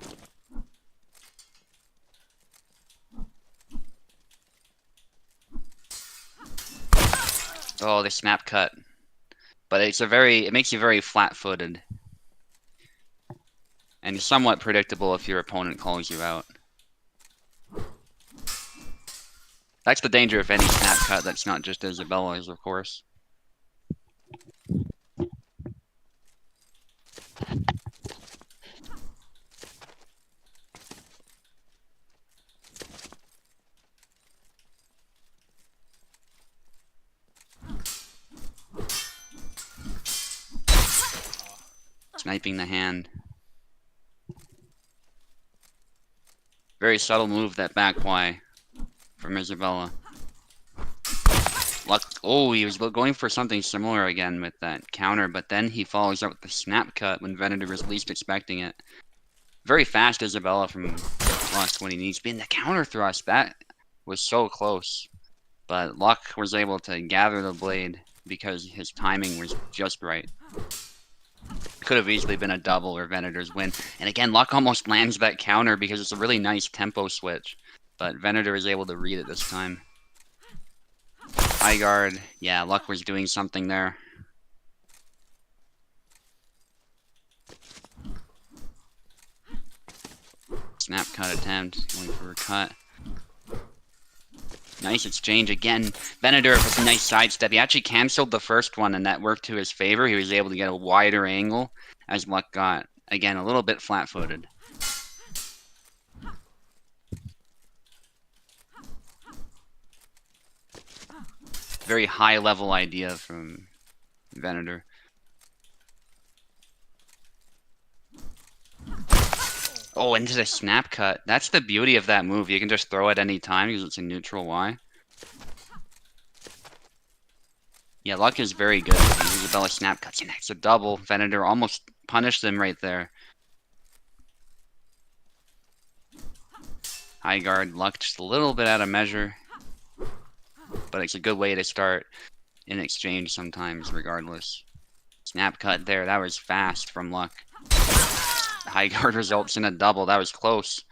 Oh, the snap cut. But it makes you very flat-footed. And somewhat predictable if your opponent calls you out. That's the danger of any snap cut that's not just Isabella's, of course. Sniping the hand. Very subtle move, that back Y from Isabella. Luck. Oh, he was going for something similar again with that counter, but then he follows up with the snap cut when Venator was least expecting it. Very fast Isabella from Luck when he needs to be in the counter thrust. That was so close. But Luck was able to gather the blade because his timing was just right. Could have easily been a double or Venator's win. And again, Luck almost lands that counter because it's a really nice tempo switch. But Venator is able to read it this time. High guard. Yeah, Luck was doing something there. Snap cut attempt. Going for a cut. Nice exchange again. Venator with a nice sidestep. He actually canceled the first one, and that worked to his favor. He was able to get a wider angle as Luck got, again, a little bit flat-footed. Very high-level idea from Venator. Oh, into the snap cut. That's the beauty of that move. You can just throw it any time because it's a neutral Y. Yeah, Luck is very good. Isabella snap cuts and it's a double. Venator almost punished them right there. High guard, Luck just a little bit out of measure. But it's a good way to start in exchange sometimes, regardless. Snap cut there. That was fast from Luck. High guard results in a double. That was close.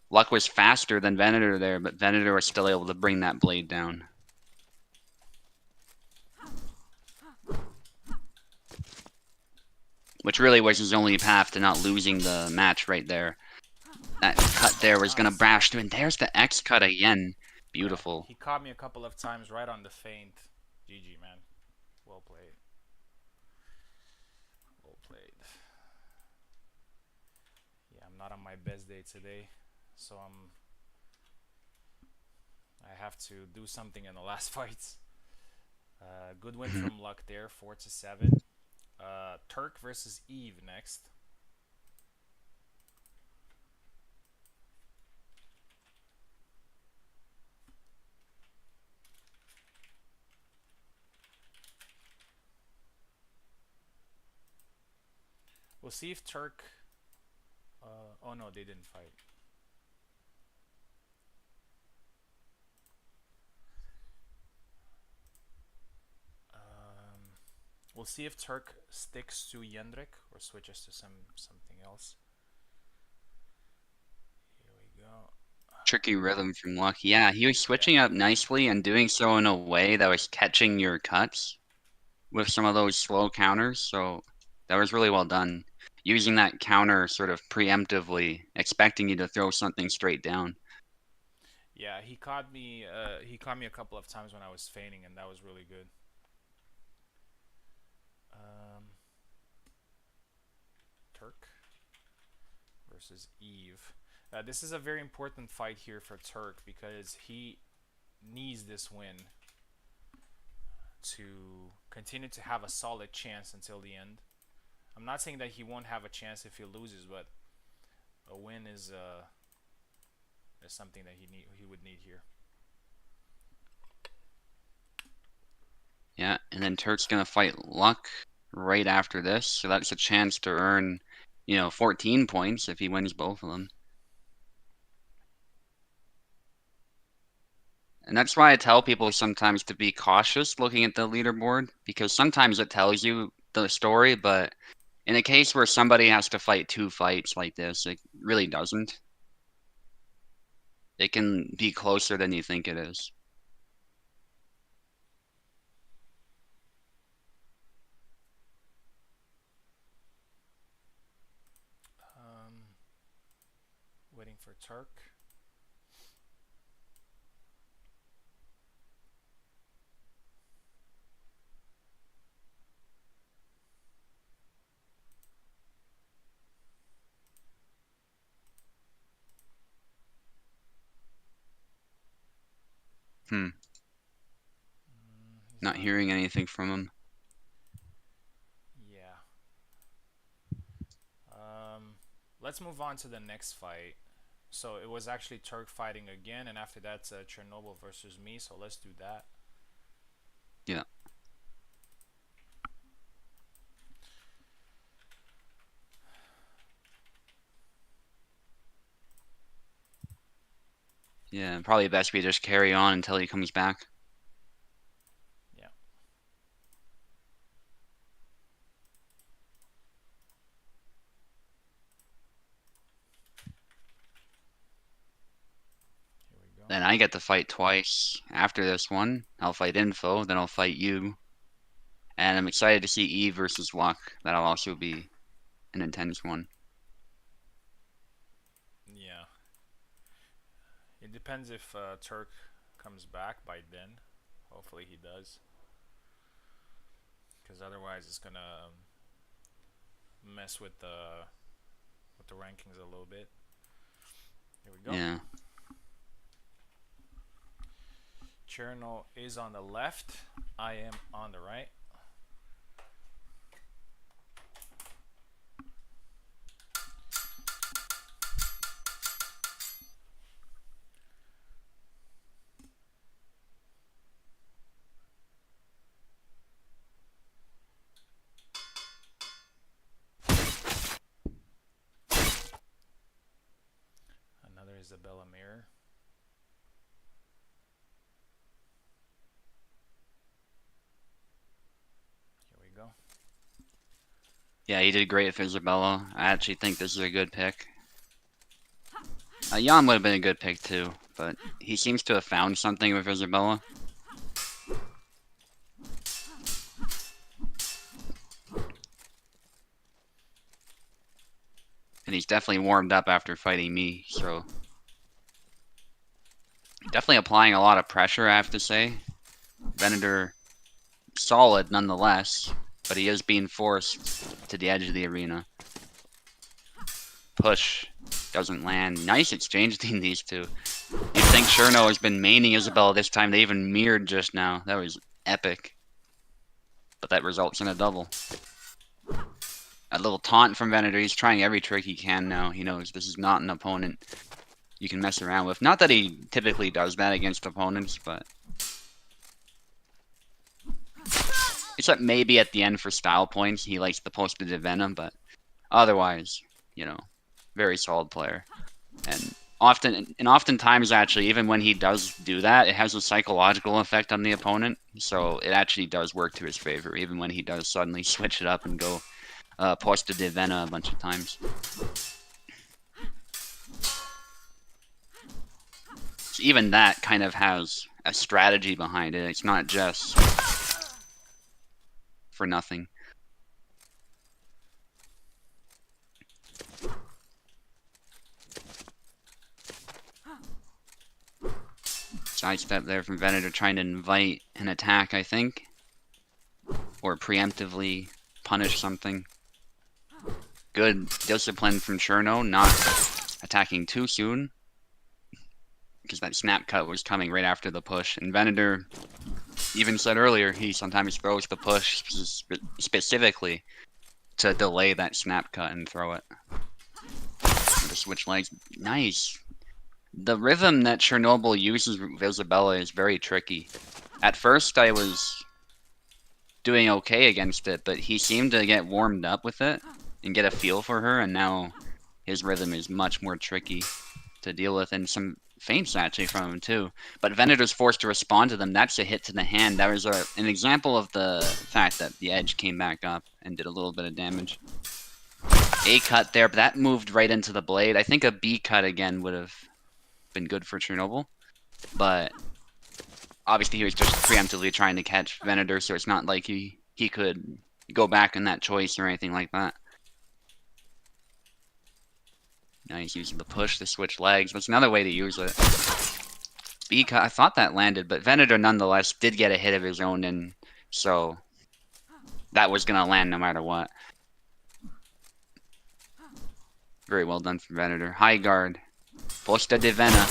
Luck was faster than Venator there, but Venator was still able to bring that blade down. Which really was his only path to not losing the match right there. That cut there was going to bash through, and there's the X cut again. Beautiful. He caught me a couple of times right on the feint. GG, man. Well played. Well played. Yeah, I'm not on my best day today, so I have to do something in the last fights. Good win from Luck there, 4-7. Turk versus Eve next. We'll see if Turk. Oh no, they didn't fight. Um, we'll see if Turk sticks to Yendrik or switches to something else. Here we go. Tricky rhythm from Luck. Yeah, he was Yeah. switching up nicely and doing so in a way that was catching your cuts with some of those slow counters. So that was really well done. Using that counter sort of preemptively, expecting you to throw something straight down. Yeah, he caught me. He caught me a couple of times when I was feigning, and that was really good. Um, Turk versus Eve. This is a very important fight here for Turk because he needs this win to continue to have a solid chance until the end. I'm not saying that he won't have a chance if he loses, but a win is something that he would need here. Yeah, and then Turk's gonna fight Luck right after this, so that's a chance to earn, 14 points if he wins both of them. And that's why I tell people sometimes to be cautious looking at the leaderboard, because sometimes it tells you the story, but in a case where somebody has to fight 2 fights like this, it really doesn't. It can be closer than you think it is. Waiting for Turk. He's Not not. hearing anything from him. Yeah. Let's move on to the next fight. So it was actually Turk fighting again, and after that's Chernobyl versus me. So let's do that. Yeah. Yeah, probably best we just carry on until he comes back. Yeah. Here we go. Then I get to fight twice. After this one, I'll fight Info, then I'll fight you. And I'm excited to see Eve versus Luck. That'll also be an intense one. Yeah. It depends if Turk comes back by then. Hopefully he does. Because otherwise it's gonna mess with the rankings a little bit. Here we go. Yeah. Cherno is on the left. I am on the right. Another Isabella mirror. Here we go. Yeah, he did great with Isabella. I actually think this is a good pick. Jan would have been a good pick too, but he seems to have found something with Isabella. And he's definitely warmed up after fighting me, so definitely applying a lot of pressure, I have to say. Venator solid nonetheless, but he is being forced to the edge of the arena. Push doesn't land. Nice exchange between these two. You'd think Cherno has been maining Isabella this time. They even mirrored just now. That was epic. But that results in a double. A little taunt from Venator. He's trying every trick he can now. He knows this is not an opponent you can mess around with. Not that he typically does that against opponents, but except maybe at the end for style points, he likes the posted Venom, but Otherwise, you know, very solid player. And oftentimes actually, even when he does do that, it has a psychological effect on the opponent. So it actually does work to his favor, even when he does suddenly switch it up and go Posta de Vena a bunch of times. So even that kind of has a strategy behind it. It's not just for nothing. Sidestep there from Venator trying to invite an attack, I think. Or preemptively punish something. Good discipline from Cherno, not attacking too soon. Because that snap cut was coming right after the push. And Venator even said earlier he sometimes throws the push specifically to delay that snap cut and throw it. The switch legs, nice. The rhythm that Chernobyl uses with Isabella is very tricky. At first I was doing okay against it, but he seemed to get warmed up with it and get a feel for her, and now his rhythm is much more tricky to deal with, and some feints actually from him too. But Venator's forced to respond to them. That's a hit to the hand. That was an example of the fact that the edge came back up and did a little bit of damage. A cut there, but that moved right into the blade. I think a B cut again would have been good for Chernobyl, but obviously he was just preemptively trying to catch Venator, so it's not like he could go back on that choice or anything like that. Now he's using the push to switch legs. That's another way to use it. B cut, I thought that landed, but Venator nonetheless did get a hit of his own, and so that was gonna land no matter what. Very well done from Venator. High guard. Posta de Vena.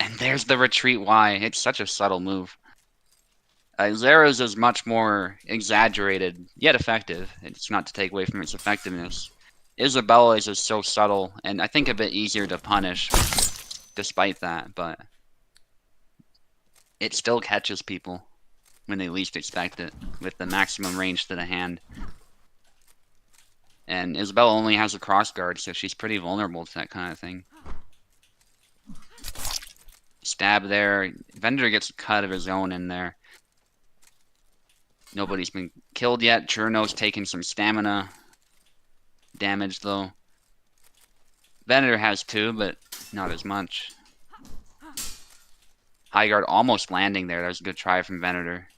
And there's the retreat Y. It's such a subtle move. Zero's is much more exaggerated, yet effective. It's not to take away from its effectiveness. Isabella's is so subtle, and I think a bit easier to punish, despite that, but it still catches people when they least expect it, with the maximum range to the hand. And Isabella only has a cross guard, so she's pretty vulnerable to that kind of thing. Stab there. Venator gets a cut of his own in there. Nobody's been killed yet. Cherno's taking some stamina damage, though. Venator has two, but not as much. High guard almost landing there. That was a good try from Venator.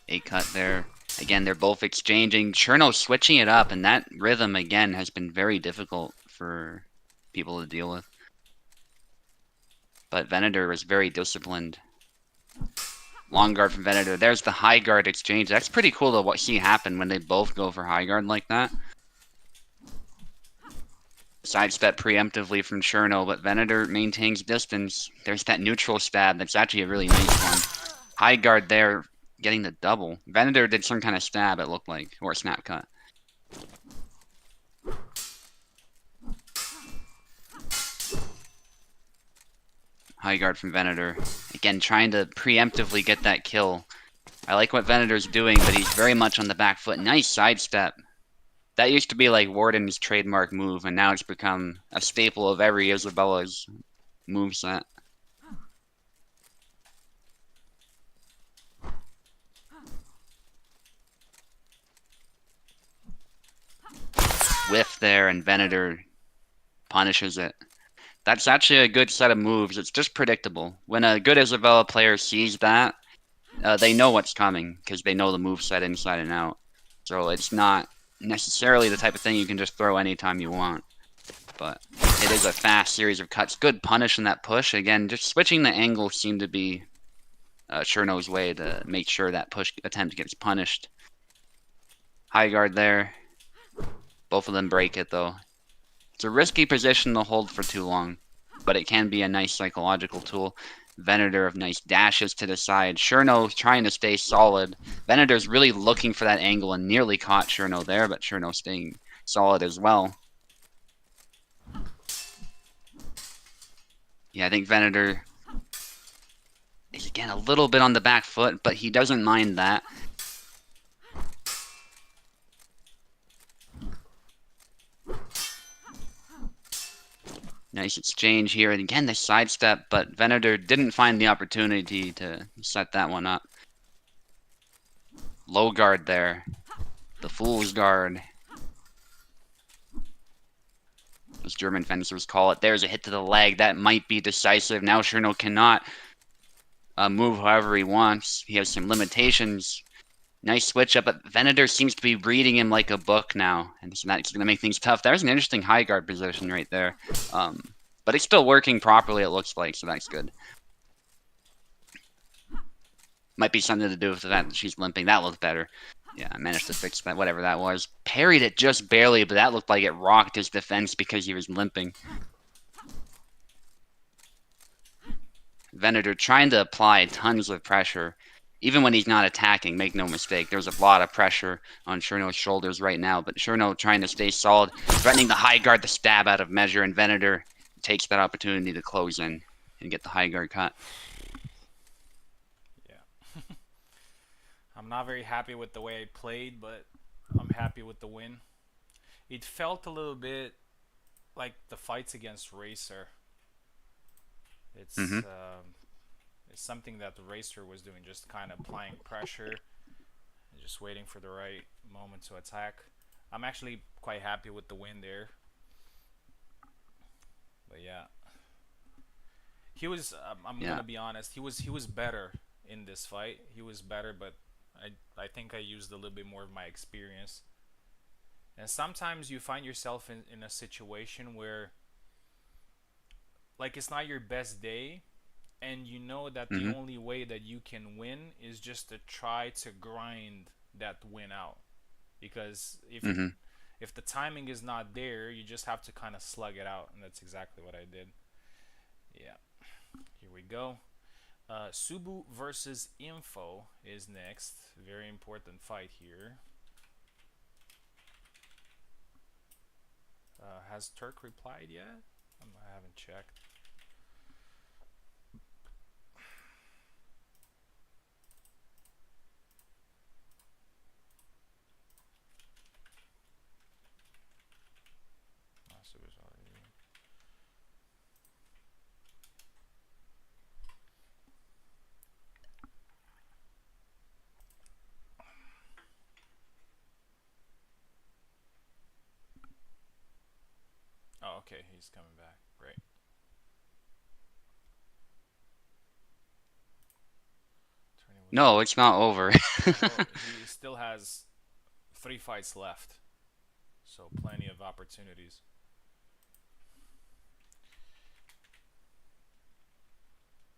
A cut there. Again, they're both exchanging. Cherno switching it up, and that rhythm, again, has been very difficult for people to deal with. But Venator was very disciplined. Long guard from Venator. There's the high guard exchange. That's pretty cool to see happen when they both go for high guard like that. Sidestep preemptively from Cherno, but Venator maintains distance. There's that neutral stab. That's actually a really nice one. High guard there, getting the double. Venator did some kind of stab, it looked like, or a snap cut. High guard from Venator. Again, trying to preemptively get that kill. I like what Venator's doing, but he's very much on the back foot. Nice sidestep. That used to be like Warden's trademark move, and now it's become a staple of every Isabella's moveset. Whiff there, and Venator punishes it. That's actually a good set of moves. It's just predictable. When a good Isabella player sees that, they know what's coming, because they know the moveset inside and out. So it's not necessarily the type of thing you can just throw anytime you want. But it is a fast series of cuts. Good punish in that push. Again, just switching the angle seemed to be Cherno's way to make sure that push attempt gets punished. High guard there. Both of them break it, though. It's a risky position to hold for too long, but it can be a nice psychological tool. Venator of nice dashes to the side. Cherno trying to stay solid. Venator's really looking for that angle and nearly caught Cherno there, but Cherno staying solid as well. Yeah, I think Venator is again a little bit on the back foot, but he doesn't mind that. Nice exchange here, and again the sidestep, but Venator didn't find the opportunity to set that one up. Low guard there. The Fool's Guard, as German fencers call it. There's a hit to the leg. That might be decisive. Now Cherno cannot move however he wants. He has some limitations. Nice switch up, but Venator seems to be reading him like a book now, and so that's going to make things tough. There's an interesting high guard position right there. But it's still working properly, it looks like, so that's good. Might be something to do with the fact that she's limping. That looked better. Yeah, I managed to fix that, whatever that was. Parried it just barely, but that looked like it rocked his defense because he was limping. Venator trying to apply tons of pressure, even when he's not attacking, make no mistake. There's a lot of pressure on Cherno's shoulders right now, but Cherno trying to stay solid, threatening the high guard, the stab out of measure, and Venator takes that opportunity to close in and get the high guard cut. Yeah. I'm not very happy with the way I played, but I'm happy with the win. It felt a little bit like the fights against Racer. Mm-hmm. It's something that the Racer was doing, just kind of applying pressure and just waiting for the right moment to attack. I'm actually quite happy with the win there. But yeah, he was. I'm Yeah. gonna be honest. He was better in this fight. He was better, but I think I used a little bit more of my experience. And sometimes you find yourself in a situation where like it's not your best day, and you know that the Mm-hmm. only way that you can win is just to try to grind that win out. Because Mm-hmm. if the timing is not there, you just have to kind of slug it out, and that's exactly what I did. Yeah, here we go. Subu versus Info is next. Very important fight here. Has Turk replied yet? I haven't checked. Oh, Subu's already. Oh, okay, he's coming back. Great. Tourney was No, it's not over. well. He still has 3 fights left, so plenty of opportunities.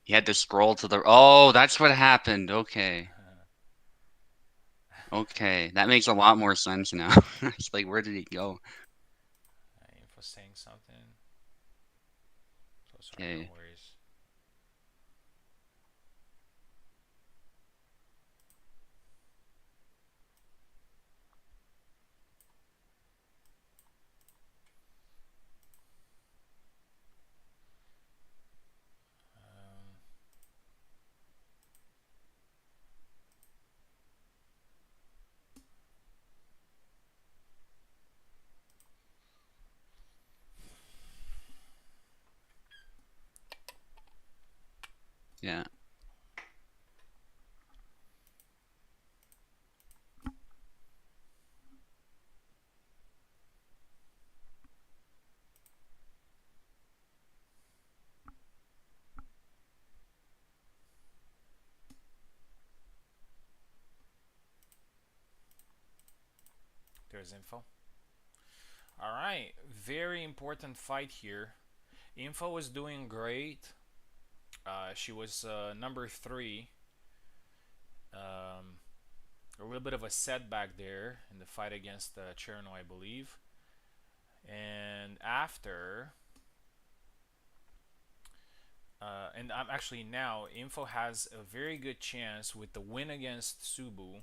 He had to scroll to the. Oh, that's what happened. Okay. Okay. That makes a lot more sense now. It's like, where did he go? Info saying something. So sorry, no Okay. worries. Um, Yeah. there's Info. All right, very important fight here. Info was doing great. She was number 3. Um, a little bit of a setback there in the fight against Cherno, I believe. And after, and I'm actually now, Info has a very good chance with the win against Subu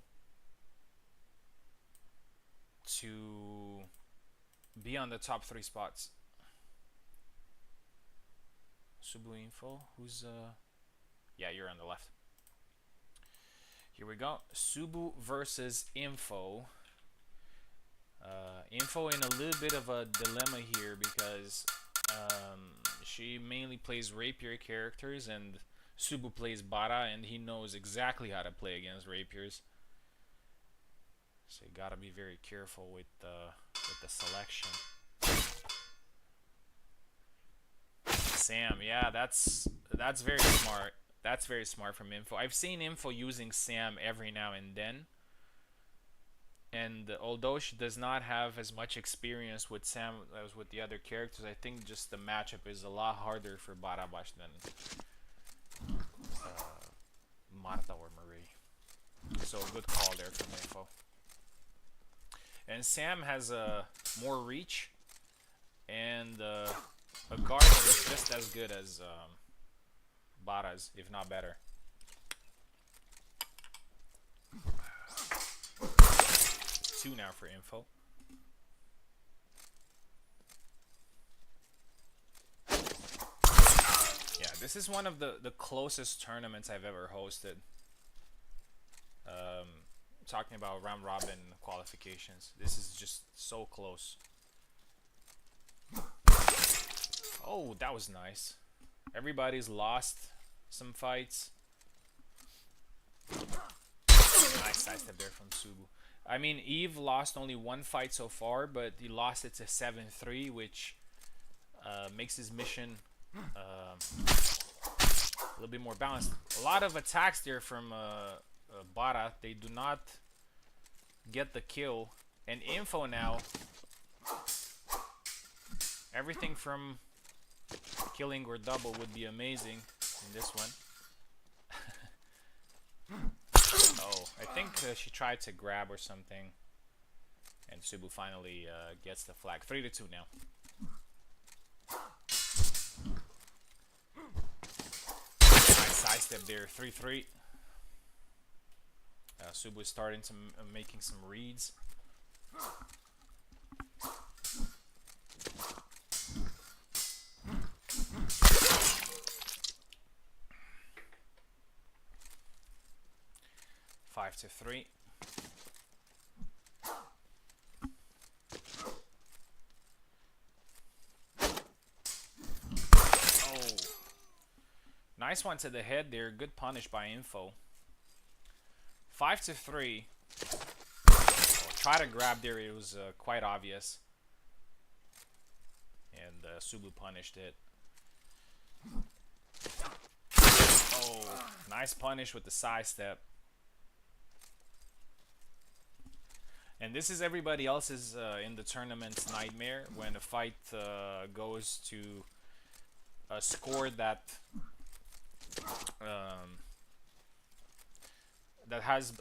to be on the top 3 spots. Subu Info, who's yeah, you're on the left. Here we go. Subu versus Info. Info in a little bit of a dilemma here because She mainly plays rapier characters, and Subu plays Bara, and he knows exactly how to play against rapiers. So you gotta be very careful with the selection. Sam, yeah, that's very smart. That's very smart from Info. I've seen Info using Sam every now and then, and although she does not have as much experience with Sam as with the other characters, I think just the matchup is a lot harder for Barabash than Marta or Marie. So good call there from Info. And Sam has more reach and a guard that is just as good as Bara's, if not better. 2 now for Info. Yeah, this is one of the closest tournaments I've ever hosted. Um, Talking about round robin qualifications. This is just so close. Oh, that was nice. Everybody's lost some fights. Nice sidestep there from Subu. I mean, Eve lost only one fight so far, but he lost it to 7-3, which makes his mission a little bit more balanced. A lot of attacks there from Bara. They do not get the kill. And Info now. Everything from killing or double would be amazing in this one. Oh, I think she tried to grab or something. And Subu finally gets the flag. 3-2 now. Nice sidestep there. 3-3. Subu is starting to making some reads. Five to 3. Oh, nice one to the head there. Good punish by Info. 5 to 3. Oh, try to grab there. It was quite obvious, and Subu punished it. Oh, nice punish with the side step. And this is everybody else's in the tournament's nightmare when a fight goes to a score that that has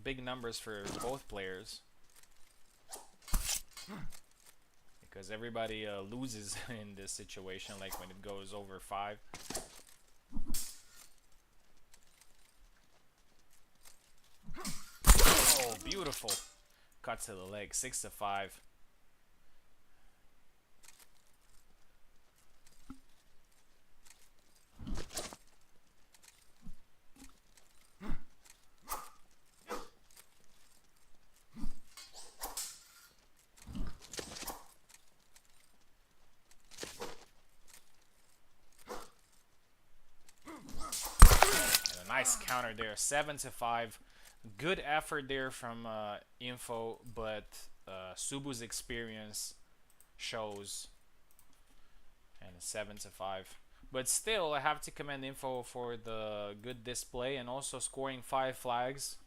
big numbers for both players, because everybody loses in this situation, like when it goes over 5. Oh, beautiful. Cut to the leg. 6 to 5. And a nice counter there. 7 to 5. Good effort there from Info, but Subu's experience shows. And 7 to 5. But still, I have to commend Info for the good display and also scoring 5 flags.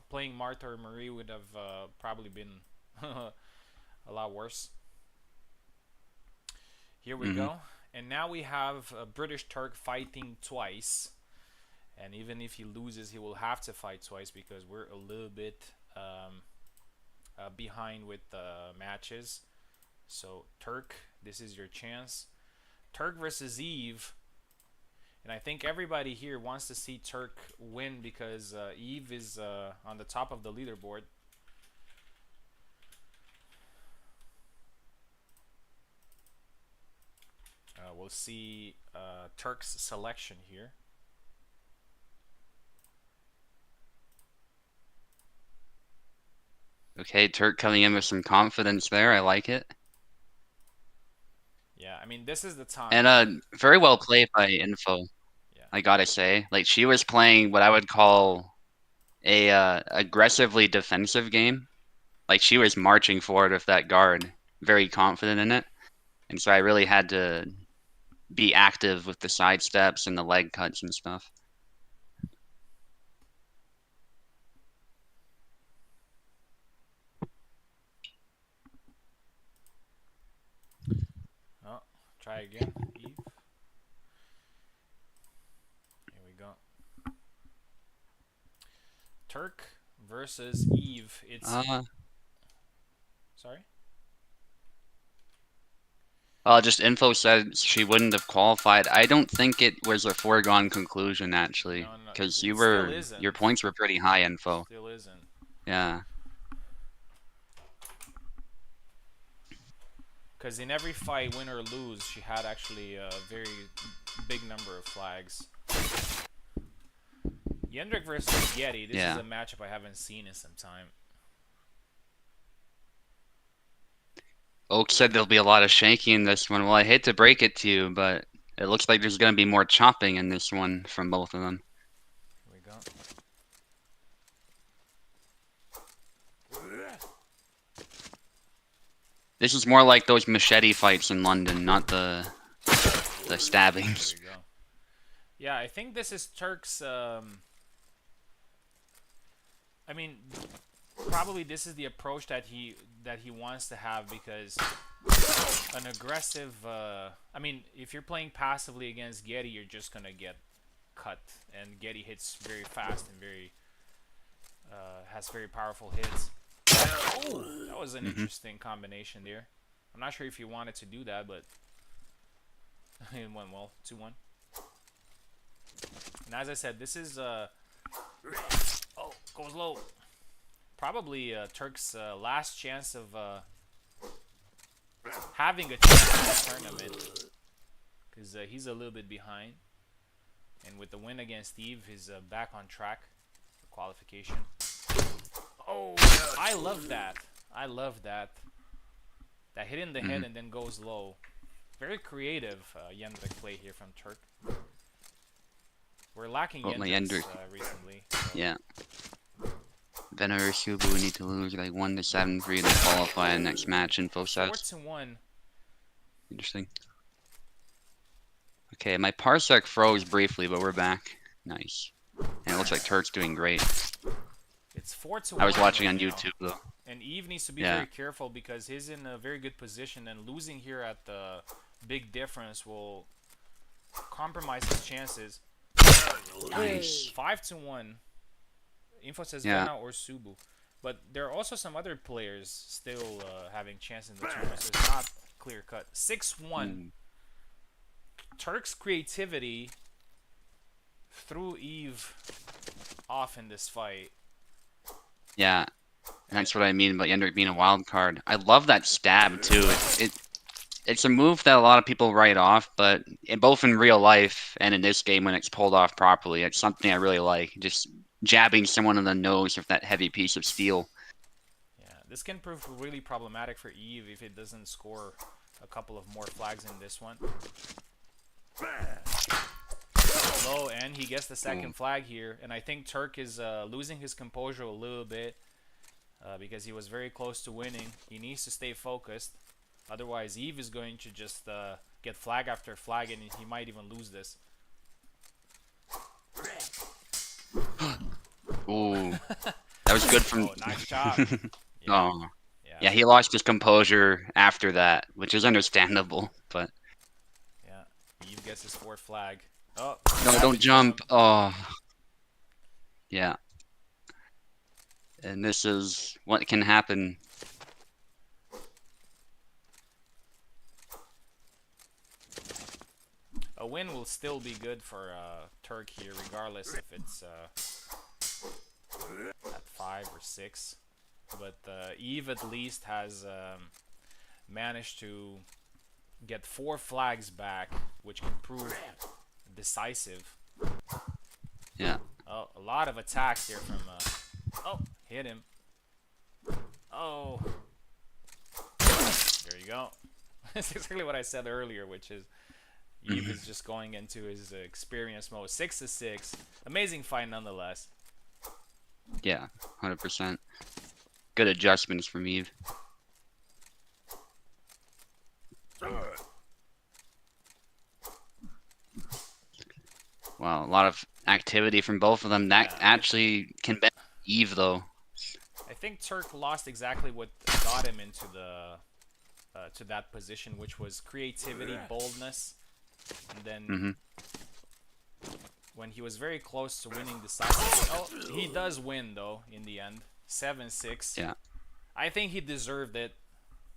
Playing Martha or Marie would have probably been a lot worse. Here we go. And now we have a British Turk fighting twice. And even if he loses, he will have to fight twice because we're a little bit behind with the matches. So Turk, this is your chance. Turk versus Eve. And I think everybody here wants to see Turk win because Eve is on the top of the leaderboard. We'll see Turk's selection here. Okay, Turk coming in with some confidence there. I like it. Yeah, I mean, this is the And time. very well played by Info, Yeah. I gotta say. Like she was playing what I would call a aggressively defensive game. Like she was marching forward with that guard, very confident in it. And so I really had to be active with the side steps and the leg cuts and stuff. Oh, try again, Eve. Here we go. Turk versus Eve. It's Uh, sorry. just Info said she wouldn't have qualified. I don't think it was a foregone conclusion actually, No, no, because it still your isn't. points were pretty high, Info. Still isn't. Yeah. Because in every fight, win or lose, she had actually a very big number of flags. Yendrik versus Yeti. This is Yeah. a matchup I haven't seen in some time. Oak said there'll be a lot of shaking in this one. Well, I hate to break it to you, but it looks like there's going to be more chopping in this one from both of them. Here we go. This is more like those machete fights in London, not the stabbings. There we go. Yeah, I think this is Turk's. I mean, probably this is the approach that he wants to have because an aggressive. I mean, if you're playing passively against Getty, you're just gonna get cut, and Getty hits very fast and very has very powerful hits. Oh, that was an interesting combination there. I'm not sure if he wanted to do that, but it went well. 2-1. And as I said, this is oh, goes low. Probably Turk's last chance of having a chance in the tournament, because he's a little bit behind. And with the win against Steve, he's back on track for qualification. Oh, I love that. I love that. That hit in the head and then goes low. Very creative Yendrik play here from Turk. We're lacking Yendriks recently. So. Yeah. Venner or Subu need to lose like 1 to 7 for you to qualify in the next match, Info says. 4-1. Interesting. Okay, my parsec froze briefly, but we're back. Nice. And it looks like Turk's doing great. It's 4-1. I was watching right on now. YouTube though. And Eve needs to be very careful because he's in a very good position, and losing here at the big difference will compromise his chances. Nice. 5-1. Info says Yeah. Vena or Subu. But there are also some other players still having chance in the tournament, so it's not clear cut. 6-1. Turk's creativity threw Eve off in this fight. Yeah. That's what I mean about Yendrik being a wild card. I love that stab too. It's a move that a lot of people write off, but both in real life and in this game when it's pulled off properly, it's something I really like. Just jabbing someone in the nose with that heavy piece of steel. Yeah, this can prove really problematic for Eve if it doesn't score a couple of more flags in this one. Low, and he gets the second flag here, and I think Turk is losing his composure a little bit because he was very close to winning. He needs to stay focused, otherwise Eve is going to just get flag after flag, and he might even lose this. Ooh, that was good from. Oh, nice job. Yeah. Oh, yeah, he lost his composure after that, which is understandable, but. Yeah, Eve gets his fourth flag. Oh, no, don't jump. Oh. Yeah. And this is what can happen. A win will still be good for Turk here, regardless if it's at 5 or 6. But Eve at least has managed to get 4 flags back, which can prove decisive. Yeah. Oh, a lot of attacks here from. Oh, hit him. Oh. There you go. That's exactly what I said earlier, which is Eve is just going into his experience mode. 6-6. Amazing fight nonetheless. Yeah, 100%. Good adjustments from Eve. Wow, a lot of activity from both of them. That Yeah, actually can benefit Eve, though. I think Turk lost exactly what got him into the to that position, which was creativity, boldness, and then Hmm. when he was very close to winning decisively. Oh, he does win though in the end. 7-6. Yeah, I think he deserved it.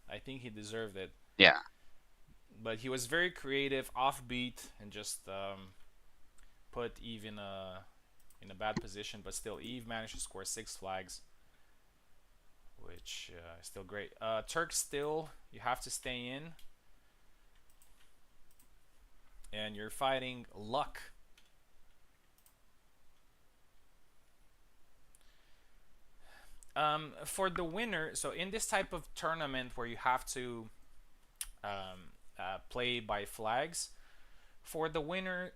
I think he deserved it. yeah, But he was very creative, offbeat, and just put Eve in a bad position. But still, Eve managed to score 6 flags, which is still great. Turk still, you have to stay in, and you're fighting Luck. For the winner, so in this type of tournament where you have to play by flags, for the winner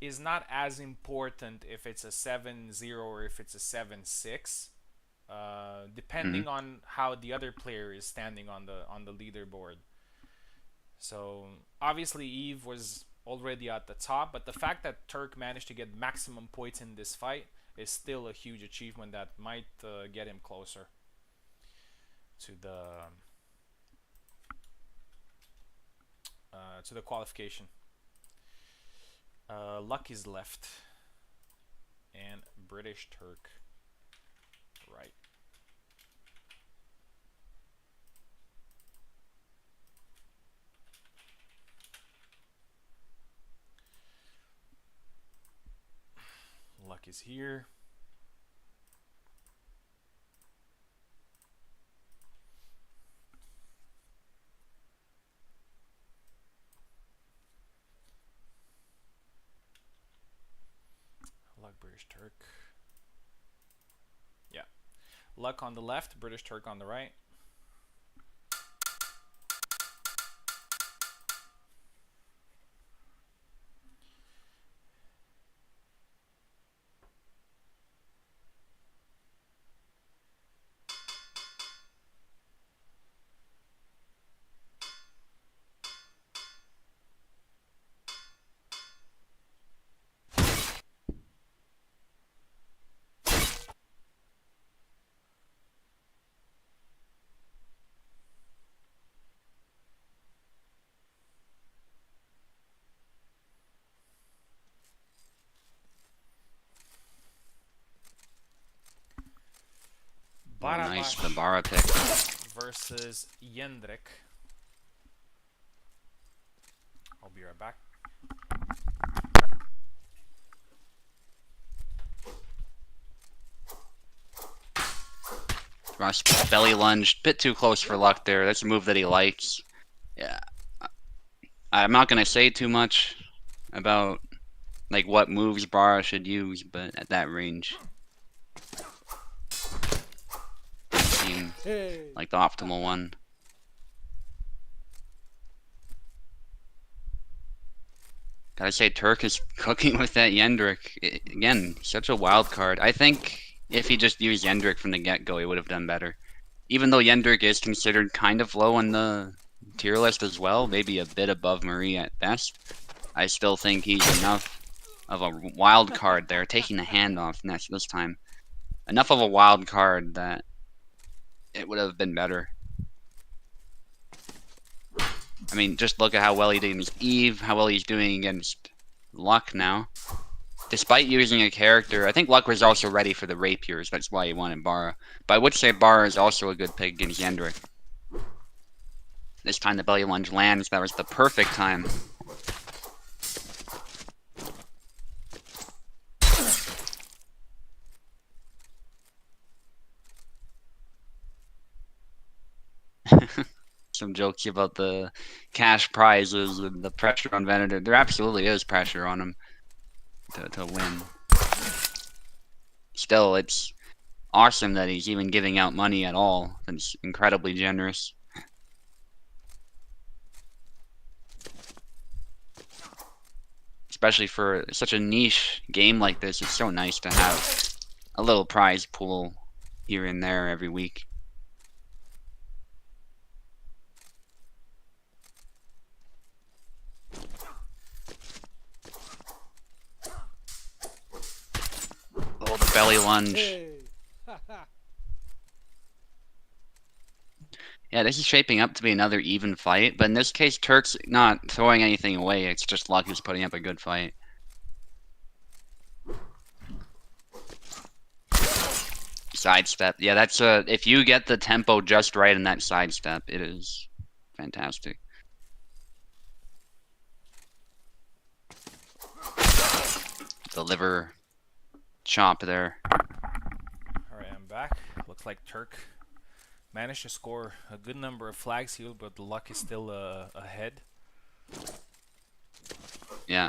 is not as important if it's a 7-0 or if it's a 7-6, hmm, depending on how the other player is standing on the leaderboard. So obviously Eve was already at the top, but the fact that Turk managed to get maximum points in this fight is still a huge achievement that might get him closer to the qualification. Luck is left, and British Turk right. Luck is here. Luck, British Turk. Yeah. Luck on the left, British Turk on the right. oh, nice, Barabash the Bara pick. versus Jendrik. I'll be right back. Rush belly lunge, bit too close for Luck there. That's a move that he likes. Yeah, I'm not gonna say too much about like what moves Bara should use, but at that range, it seemed like the optimal one. Gotta say, Turk is cooking with that Yendrik. Again, such a wild card. I think if he just used Yendrik from the get-go, he would have done better. Even though Yendrik is considered kind of low on the tier list as well, maybe a bit above Marie at best, I still think he's enough of a wild card there, taking the handoff next this time. Enough of a wild card that it would have been better. I mean, just look at how well he did against Eve, how well he's doing against Luck now. Despite using a character, I think Luck was also ready for the rapiers, that's why he wanted Bara. But I would say Bara is also a good pick against Yendrik. This time the belly lunge lands, that was the perfect time. Some jokes about the cash prizes and the pressure on Venator. There absolutely is pressure on him to win. Still, it's awesome that he's even giving out money at all. It's incredibly generous. especially for such a niche game like this. It's so nice to have a little prize pool here and there every week. Oh, the belly lunge. Yeah, this is shaping up to be another even fight, but in this case, Turk's not throwing anything away. It's just Luck who's putting up a good fight. Sidestep. Yeah, that's if you get the tempo just right in that sidestep, it is fantastic. The liver chop there. Alright, I'm back. Looks like Turk managed to score a good number of flags here, but Luck is still ahead. Yeah.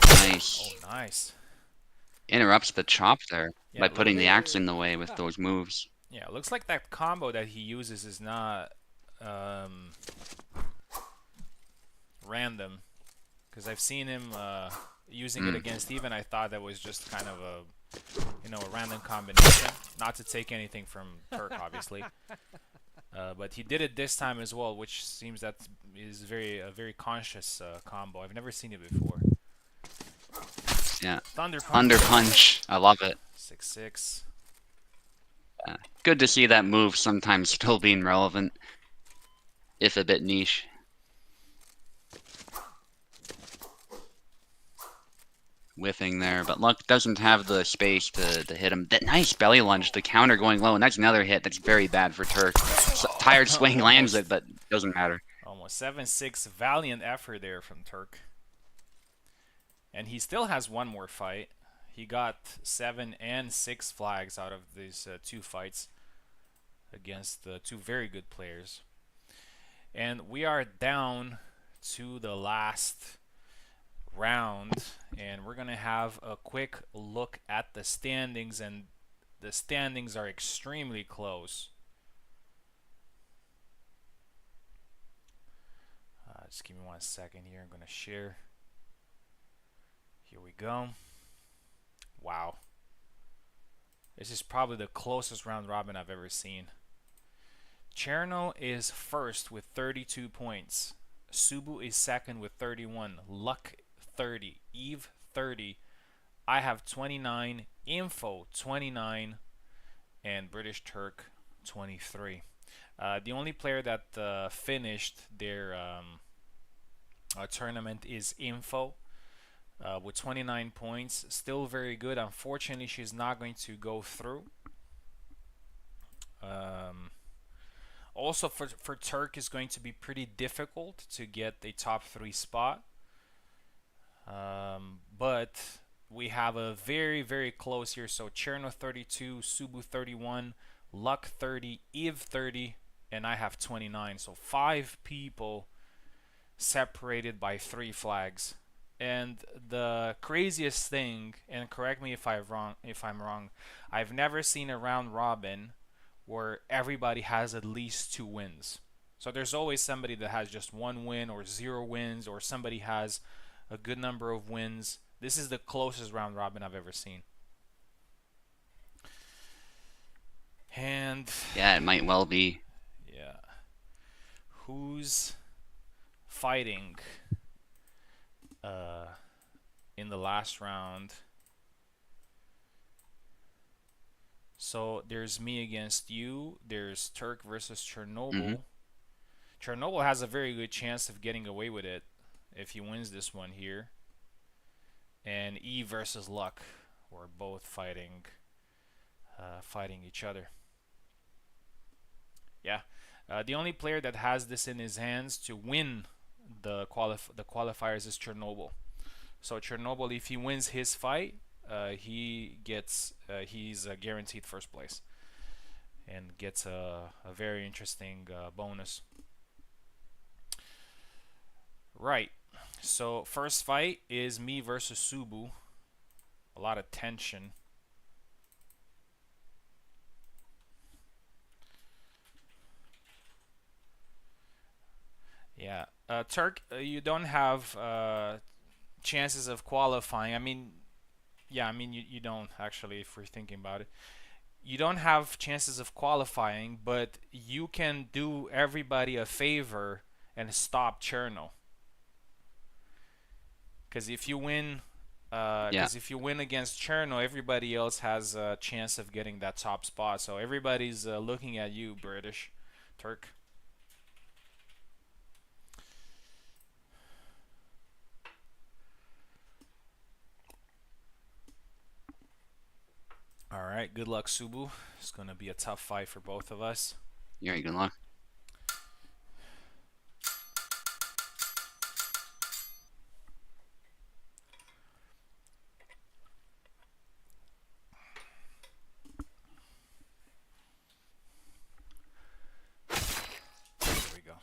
Nice. Oh, nice. Interrupts the chop there Yeah, by putting the axe in the way with those moves. Yeah, it looks like that combo that he uses is not random, because I've seen him using it against Steven. I thought that was just kind of a random combination. Not to take anything from Turk, obviously, but he did it this time as well, which seems that is a very conscious combo. I've never seen it before. Yeah. Thunder Punch. Thunder Punch. I love it. 6-6. Good to see that move sometimes still being relevant, if a bit niche. Whiffing there, but Luck doesn't have the space to hit him. That nice belly lunge, the counter going low, and that's another hit that's very bad for Turk. Tired swing lands it, but doesn't matter. Almost 7-6. Valiant effort there from Turk. And he still has one more fight. He got 7 and 6 flags out of these 2 fights against two very good players. And we are down to the last round, and we're gonna have a quick look at the standings, and the standings are extremely close. Just give me 1 second here. I'm gonna share. Here we go. Wow. This is probably the closest round robin I've ever seen. Cherno is first with 32 points. Subu is second with 31. Luck 30. Eve 30. I have 29. Info 29. And British Turk 23. The only player that finished their tournament is Info. With 29 points, still very good. Unfortunately, she's not going to go through. Also, for Turk, is going to be pretty difficult to get a top 3 spot. But we have a very, very close here. So Cherno 32, Subu 31, Luck 30, Eve 30, and I have 29. So 5 people separated by 3 flags. And the craziest thing, and correct me if I'm wrong, I've never seen a round robin where everybody has at least 2 wins. So there's always somebody that has just 1 win or 0 wins, or somebody has a good number of wins. This is the closest round robin I've ever seen. And yeah, it might well be. Yeah. Who's fighting in the last round? So there's me against you. There's Turk versus Chernobyl. Chernobyl has a very good chance of getting away with it if he wins this one here. And E versus Luck. We're both fighting each other. Yeah. The only player that has this in his hands to win the qualifiers is Chernobyl. So Chernobyl, if he wins his fight, he's guaranteed first place and gets a very interesting bonus. Right. So first fight is me versus Subu. A lot of tension. Yeah. Turk, you don't have chances of qualifying. I mean, yeah, I mean you don't actually, if we're thinking about it. You don't have chances of qualifying, but you can do everybody a favor and stop Cherno. Because if you win, Yeah. because if you win against Cherno, everybody else has a chance of getting that top spot. So everybody's looking at you, British, Turk. All right, good luck, Subu. It's gonna be a tough fight for both of us. You're right, good luck. Here we go.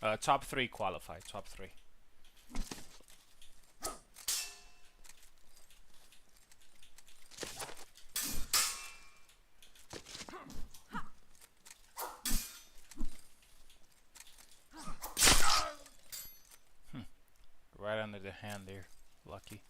Nice. Top three qualified. Top three. Right under the hand there. Lucky.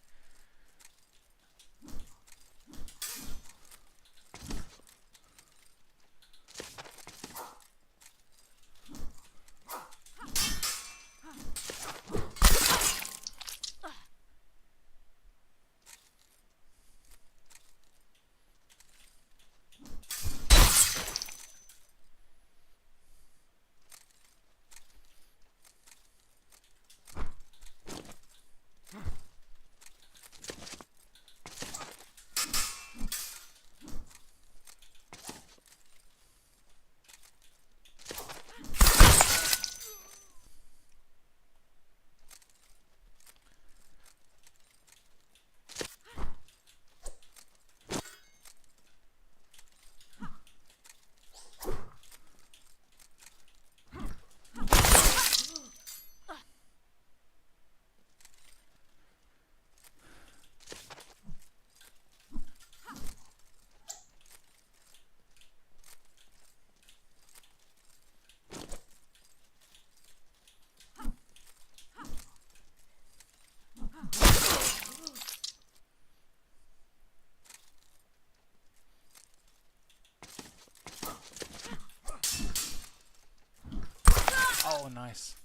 Oh, nice.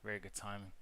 Very good timing.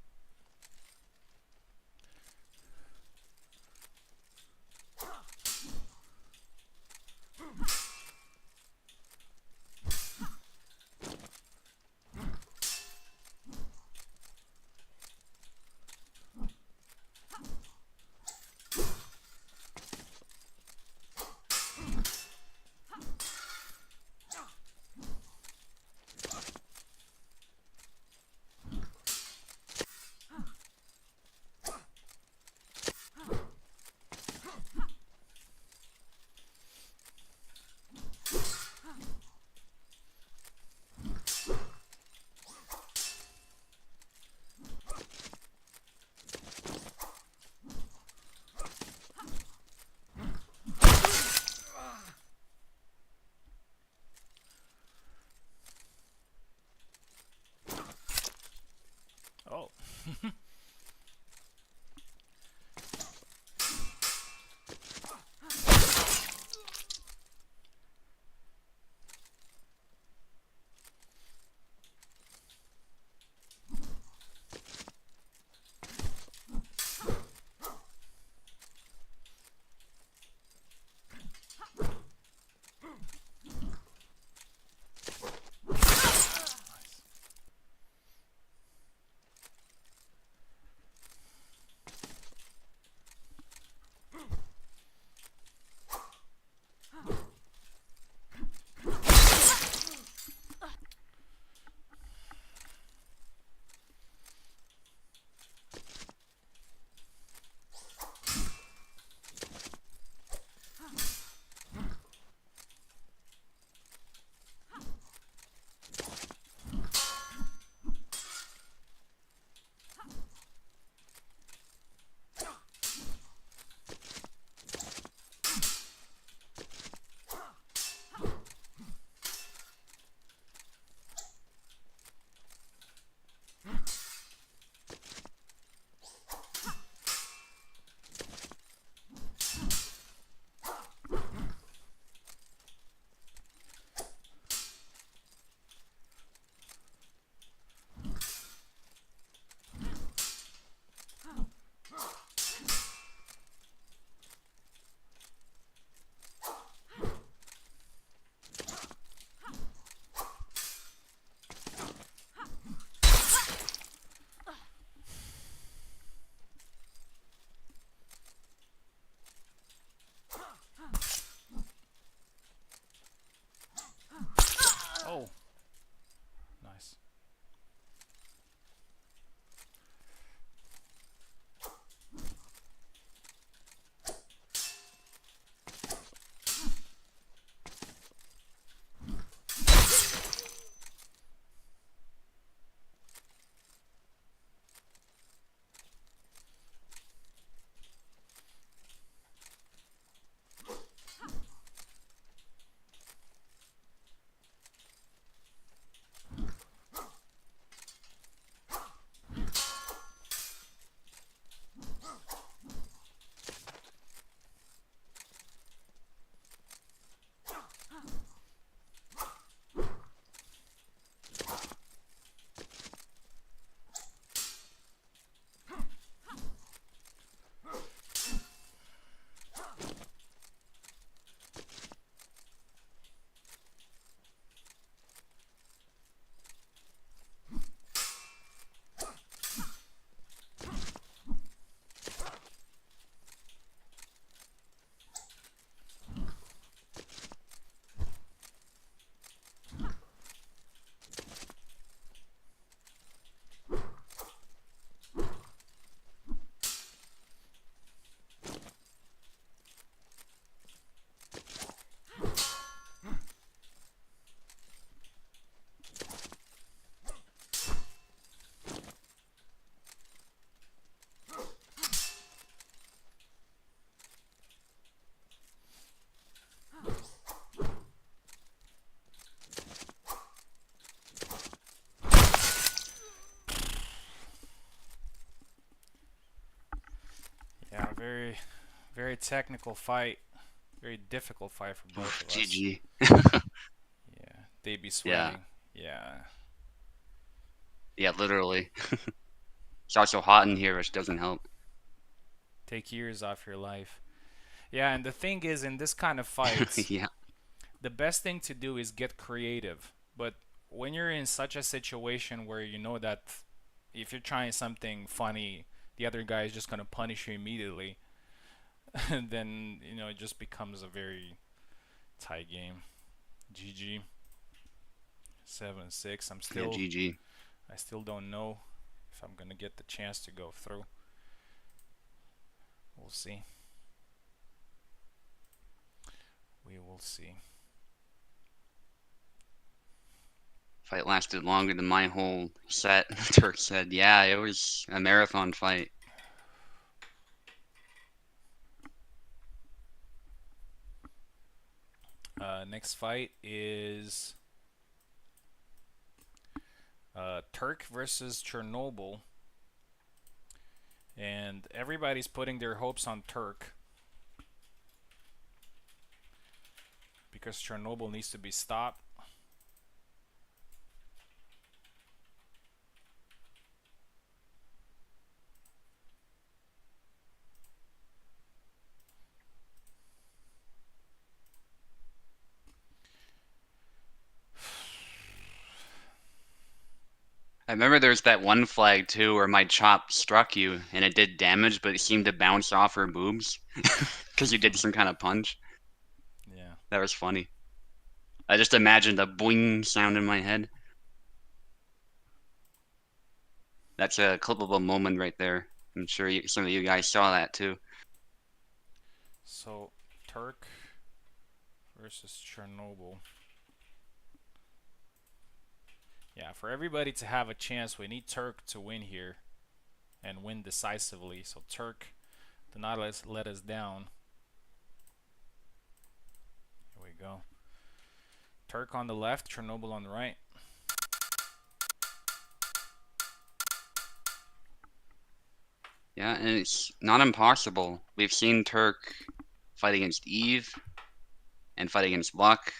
very, very technical fight. Very difficult fight for both Oof, of us. GG. Yeah, they be Yeah, sweating. Yeah. yeah, literally. It's also hot in here, which doesn't help. Take years off your life. Yeah, and the thing is, in this kind of fights, Yeah. the best thing to do is get creative. But when you're in such a situation where you know that if you're trying something funny, the other guy is just gonna punish you immediately, then it just becomes a very tight game. GG. 7-6. Yeah, GG. I still don't know if I'm gonna get the chance to go through. We'll see. We will see. Fight lasted longer than my whole set. Turk said, yeah, it was a marathon fight. Next fight is Turk versus Chernobyl. And everybody's putting their hopes on Turk because Chernobyl needs to be stopped. I remember there's that one flag too where my chop struck you and it did damage, but it seemed to bounce off her boobs because you did some kind of punch. Yeah. That was funny. I just imagined a boing sound in my head. That's a clippable moment right there. I'm sure some of you guys saw that too. So Turk versus Chernobyl. Yeah, for everybody to have a chance, we need Turk to win here and win decisively. So Turk, do not let us down. Here we go. Turk on the left, Chernobyl on the right. Yeah, and it's not impossible. We've seen Turk fight against Eve and fight against Luck.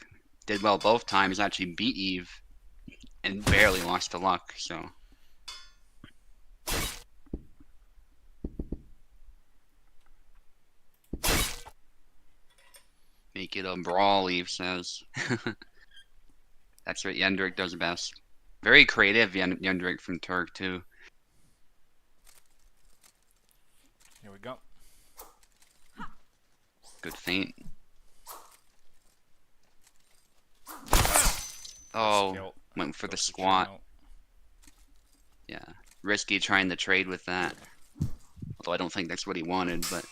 Did well both times, actually beat Eve and barely lost to Luck, so. Make it a brawl, Eve says. That's what Yendrik does best. Very creative Yendrik from Turk, too. Here we go. Good feint. Oh, went for the squat. Yeah, risky trying to trade with that. Although I don't think that's what he wanted, but...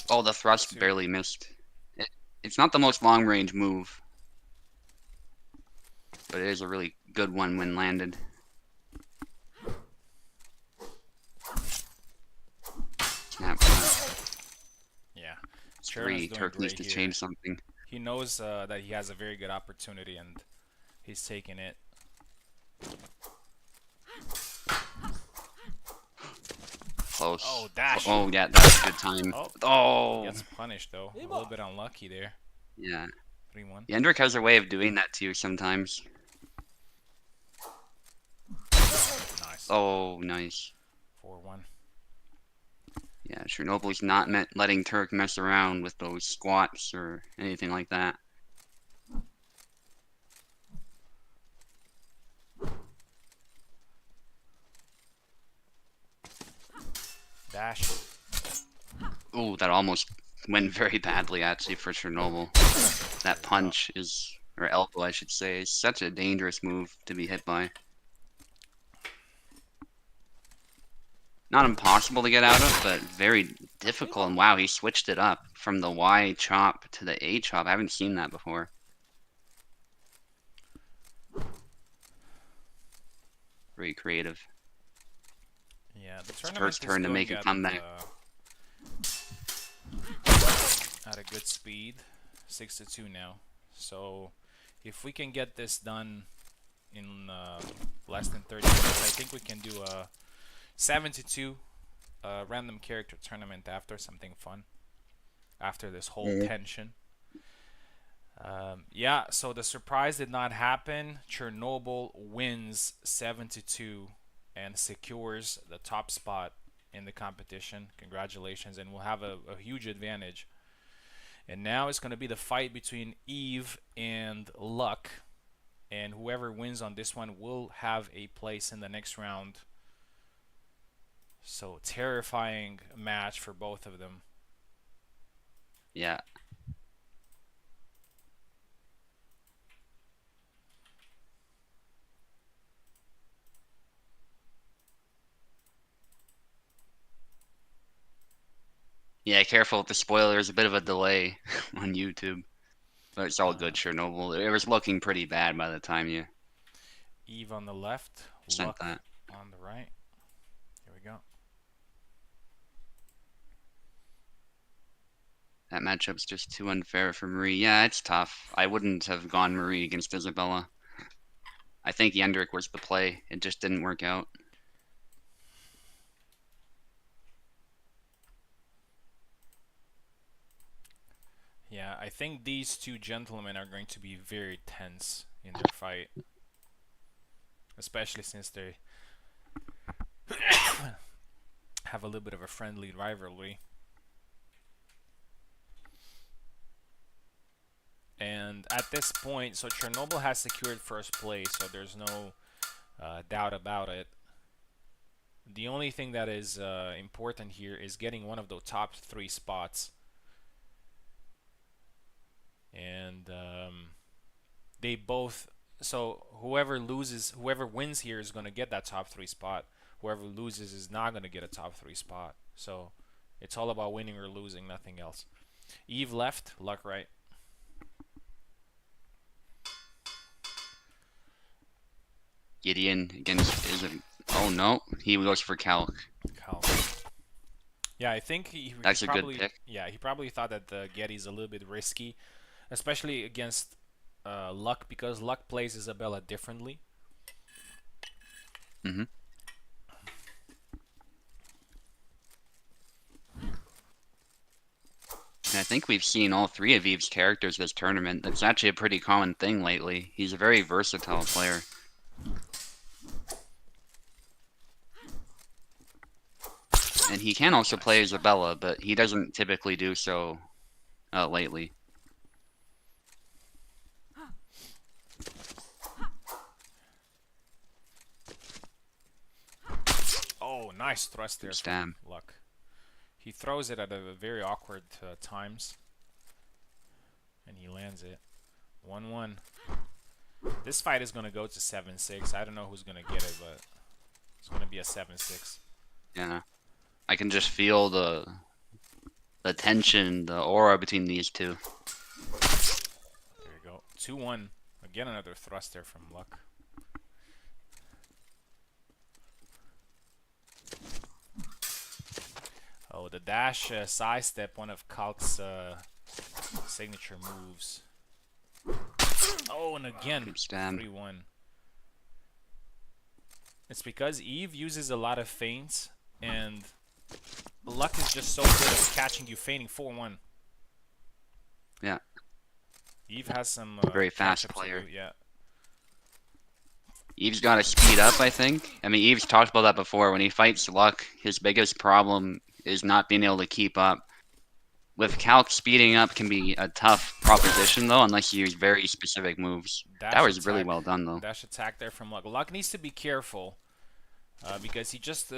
Oh, the thrust barely missed. It's not the most long-range move, but it is a really good one when landed. Snap shot. Yeah. 3. Turk needs to change something. He knows that he has a very good opportunity and he's taking it. Close. Oh, dash. Oh, yeah, that was a good time. Oh. He gets punished, though. A little bit unlucky there. Yeah. 3-1. Yendrik has a way of doing that to you sometimes. Nice. Oh, nice. 4-1. Yeah, Chernobyl's not letting Turk mess around with those squats or anything like that. Dash. Ooh, that almost went very badly actually for Chernobyl. That punch is, or elbow I should say, is such a dangerous move to be hit by. Not impossible to get out of, but very difficult. And wow, he switched it up from the Y chop to the A chop. I haven't seen that before. Very creative. Yeah, the It's Turk's turn to make a comeback. At a good speed. 6-2 now. So if we can get this done in less than 30 minutes, I think we can do a 7-2 random character tournament after, something fun after this whole Mhm. tension. Yeah, so the surprise did not happen. Chernobyl wins 7-2 and secures the top spot in the competition. Congratulations, and will have a huge advantage. And now it's going to be the fight between Eve and Luck, and whoever wins on this one will have a place in the next round. So terrifying match for both of them. Yeah. Yeah, careful with the spoilers. A bit of a delay on YouTube. But it's all good, Uh, Chernobyl. It was looking pretty bad by the time you Eve on the left, sent Luck that. on the right. Here we go. That matchup's just too unfair for Marie. Yeah, it's tough. I wouldn't have gone Marie against Isabella. I think Yendrick was the play. It just didn't work out. Yeah, I think these two gentlemen are going to be very tense in their fight, especially since they have a little bit of a friendly rivalry. And at this point, so Chernobyl has secured first place, so there's no doubt about it. The only thing that is important here is getting one of the top 3 spots. And they both, so whoever wins here is going to get that top 3 spot. Whoever loses is not going to get a top 3 spot. So it's all about winning or losing, nothing else. Eve left, Luck right. Gideon against Isabella. Oh no, he goes for Calc. Cal. Yeah, I think he That's a good probably, pick. yeah, he probably thought that the Getty's a little bit risky, especially against Luck, because Luck plays Isabella differently. hmm And I think we've seen all 3 of Eve's characters this tournament. That's actually a pretty common thing lately. He's a very versatile player. And he can also play Nice. Isabella, but he doesn't typically do so lately. Oh, nice thrust there Good from stab. Luck. He throws it at a very awkward times, and he lands it. 1-1. This fight is going to go to 7-6. I don't know who's going to get it, but it's going to be a 7-6. Yeah. I can just feel the tension, the aura between these two. There you go. 2-1. Again, another thrust there from Luck. Oh, the dash side step, one of Kalk's signature moves. Oh, and again, Good stab. 3-1. It's because Eve uses a lot of feints, and Luck is just so good at catching you feinting. 4-1. Yeah. Eve has some Very fast catch-up to player. do, yeah. Eve's got to speed up, I think. I mean, Eve's talked about that before. When he fights Luck, his biggest problem is not being able to keep up. With Calc, speeding up can be a tough proposition, though, unless you use very specific moves. That Dash was really attack. well done, though. Dash attack there from Luck. Luck needs to be careful because he just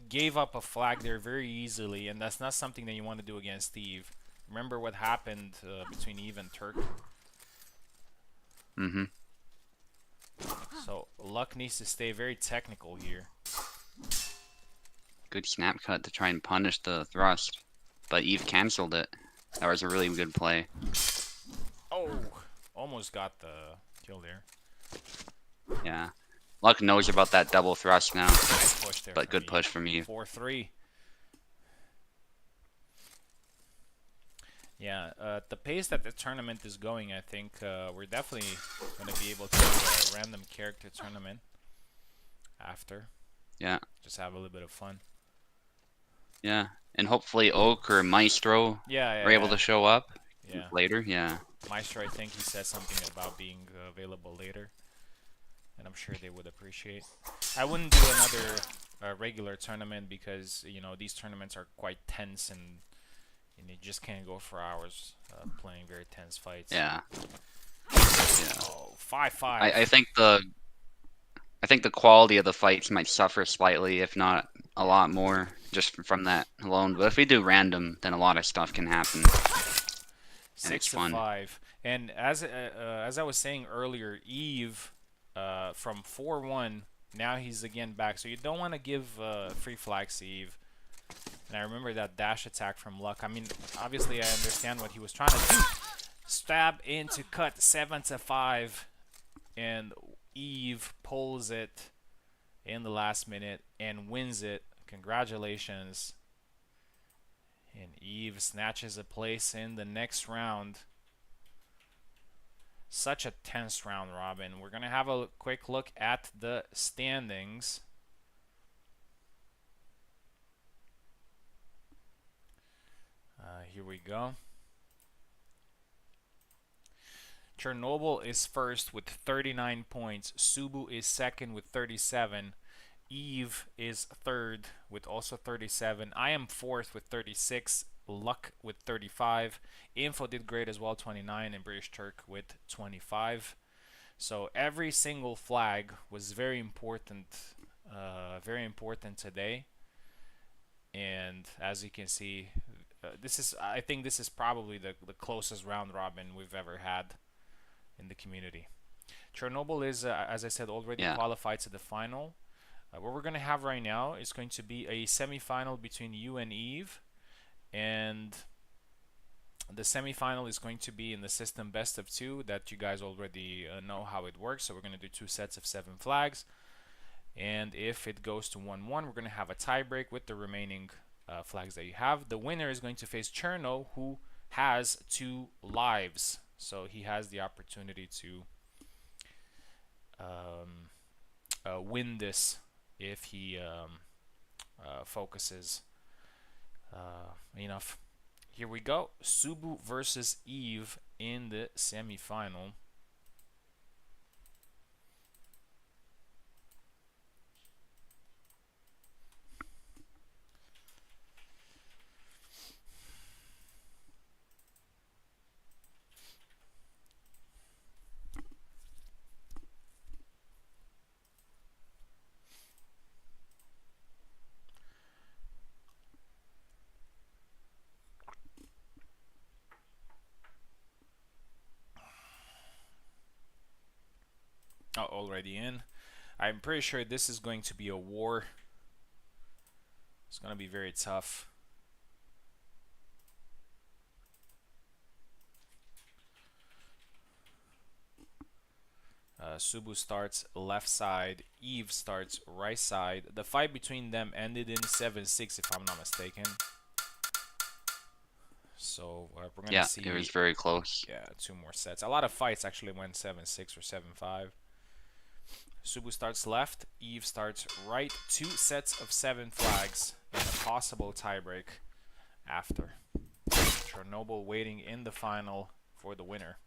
gave up a flag there very easily, and that's not something that you want to do against Eve. Remember what happened between Eve and Turk? hmm So Luck needs to stay very technical here. Good snap cut to try and punish the thrust. But Eve canceled it. That was a really good play. Oh, almost got the kill there. Yeah. Luck knows about that double thrust now. Nice push there But from good Eve. push from Eve. 4-3. Yeah, the pace that the tournament is going, I think we're definitely going to be able to do a random character tournament after. Yeah. Just have a little bit of fun. Yeah. And hopefully Oak or Maestro Yeah, are able yeah, to show up yeah. later. Yeah. Maestro, I think he said something about being available later, and I'm sure they would appreciate. I wouldn't do another regular tournament because you know these tournaments are quite tense and you just can't go for hours playing very tense fights. Yeah. Yeah. Oh, 5-5. I think the quality of the fights might suffer slightly, if not a Yeah. lot more, just from that alone. But if we do random, then a lot of stuff can happen, and it's Six to fun. five. And as I was saying earlier, Eve from 4-1. Now he's again back, so you don't want to give free flags to Eve. And I remember that dash attack from Luck. I mean, obviously I understand what he was trying to do. Stab into cut 7-5, and Eve pulls it in the last minute and wins it. Congratulations. And Eve snatches a place in the next round. Such a tense round robin. We're going to have a quick look at the standings. Here we go. Chernobyl is first with 39 points. Subu is second with 37. Eve is third with also 37. I am fourth with 36. Luck with 35. Info did great as well, 29, and British Turk with 25. So every single flag was very important today. And as you can see, I think this is probably the closest round robin we've ever had in the community. Chernobyl is, as I said, already Yeah. qualified to the final. What we're going to have right now is going to be a semi-final between you and Eve, and the semi-final is going to be in the system best of two that you guys already know how it works. So we're going to do 2 sets of 7 flags, and if it goes to 1-1, we're going to have a tiebreak with the remaining flags that you have. The winner is going to face Cherno, who has 2 lives, so he has the opportunity to win this if he focuses enough. Here we go. Subu versus Eve in the semi-final. Oh, already in. I'm pretty sure this is going to be a war. It's going to be very tough. Subu starts left side, Eve starts right side. The fight between them ended in 7-6 if I'm not mistaken. So we're going to Yeah, it see, was very close. yeah, 2 more sets. A lot of fights actually went 7-6 or 7-5. Subu starts left, Eve starts right. 2 sets of 7 flags and a possible tiebreak after. Chernobyl waiting in the final for the winner.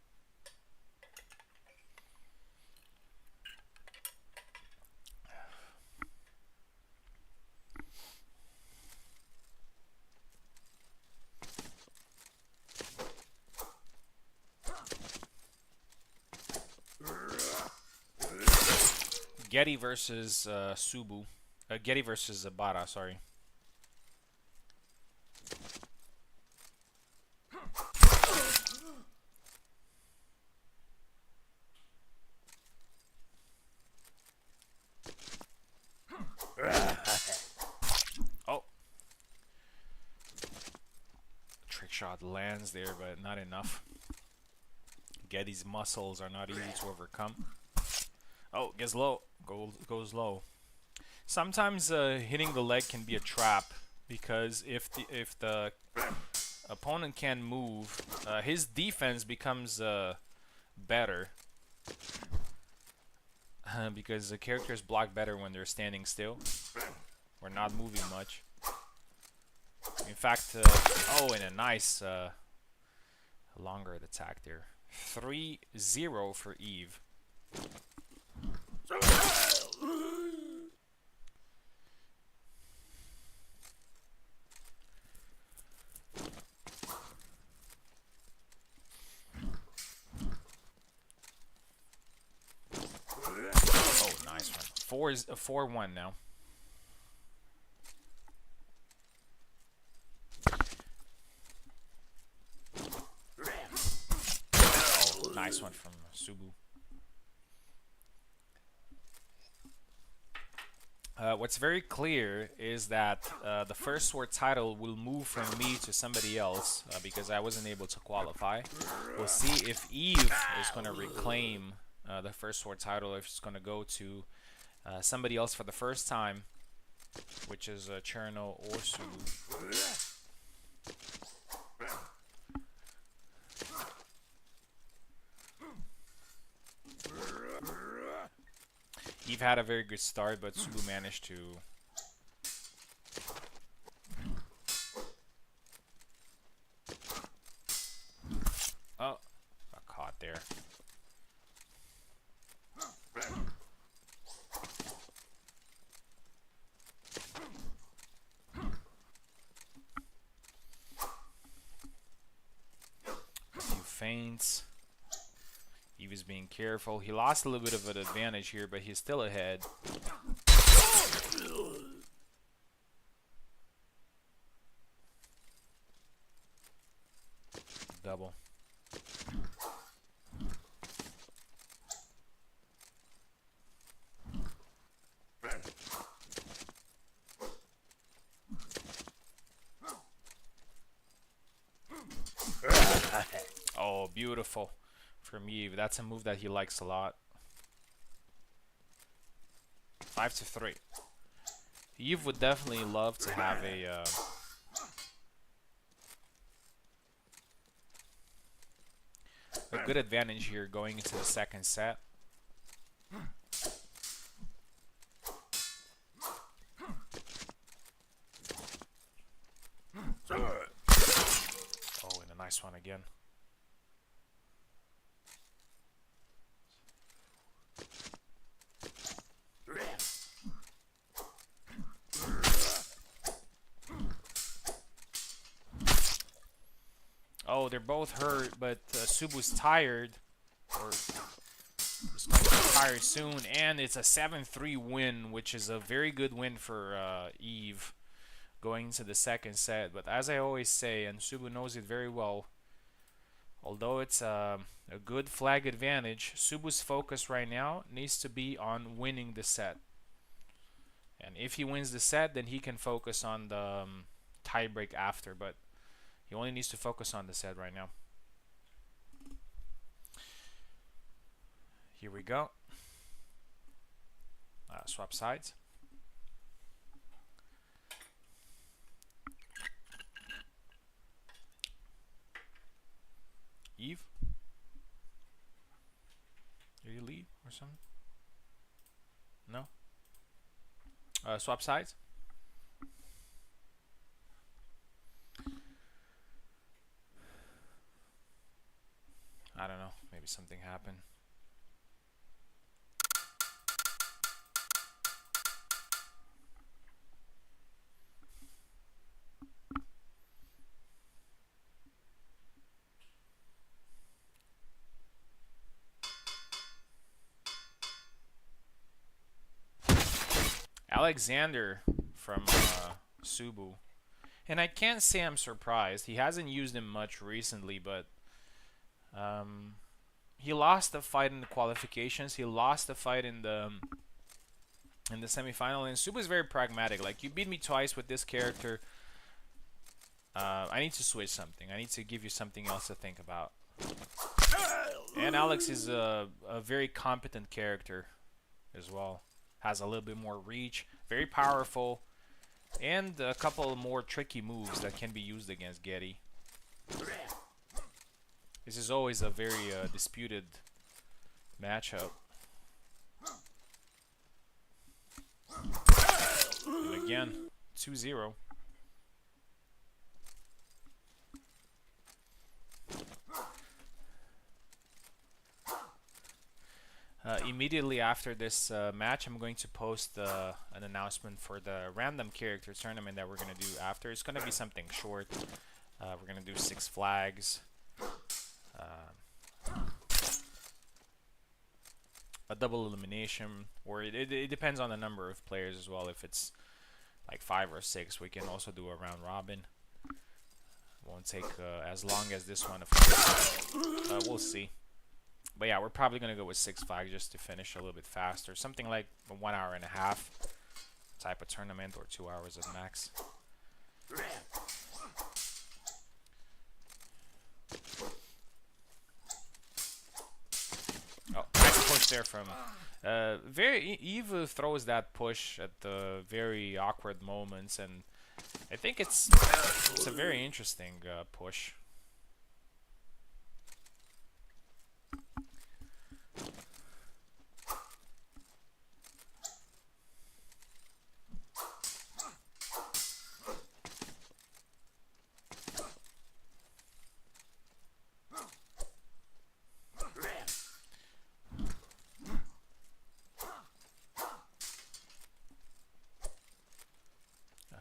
Getty versus Subu. Getty versus Bara, sorry. Oh. Trick shot lands there, but not enough. Getty's muscles are not easy to overcome. Oh, gets low. Goes low. Sometimes hitting the leg can be a trap because if the opponent can move, his defense becomes better. because the characters block better when they're standing still or not moving much. In fact, oh, and a nice longer attack there. 3-0 for Eve. Oh, nice one. 4-1 now. Oh, nice one from Subu. What's very clear is that the first sword title will move from me to somebody else because I wasn't able to qualify. We'll see if Eve is going to reclaim the first sword title, if it's going to go to somebody else for the first time, which is Cherno or Subu. Eve had a very good start, but Subu managed to got caught there. A few feints. He was being careful. He lost a little bit of an advantage here, but he's still ahead. Double. Oh, beautiful. From Eve. That's a move that he likes a lot. 5-3. Eve would definitely love to have a good advantage here going into the second set. Oh, and a nice one again. Oh, they're both hurt, but Subu's tired, or is going to be tired soon, and it's a 7-3 win, which is a very good win for Eve going into the second set. But as I always say, and Subu knows it very well, although it's a good flag advantage, Subu's focus right now needs to be on winning the set. And if he wins the set, then he can focus on the tiebreak after, but he only needs to focus on the set right now. Here we go. Swap sides. Eve? Did you leave or something? No? Swap sides? I don't know. Maybe something happened. Alexander from Subu. And I can't say I'm surprised. He hasn't used him much recently, but he lost the fight in the qualifications. He lost the fight in the semifinal. And Subu is very pragmatic. Like, you beat me twice with this character. I need to switch something. I need to give you something else to think about. And Alex is a very competent character as well. Has a little bit more reach. Very powerful. And a couple more tricky moves that can be used against Getty. This is always a very disputed matchup. And again, 2-0. Immediately after this match, I'm going to post an announcement for the random character tournament that we're going to do after. It's going to be something short. We're going to do 6 flags. A double elimination, or it depends on the number of players as well. If it's like 5 or 6, we can also do a round robin. Won't take as long as this one, of course. We'll see. But yeah, we're probably going to go with 6 flags just to finish a little bit faster. Something like a 1 hour and a half type of tournament, or 2 hours at max. Oh, nice push there from... Eve throws that push at the very awkward moments, and I think it's a very interesting push.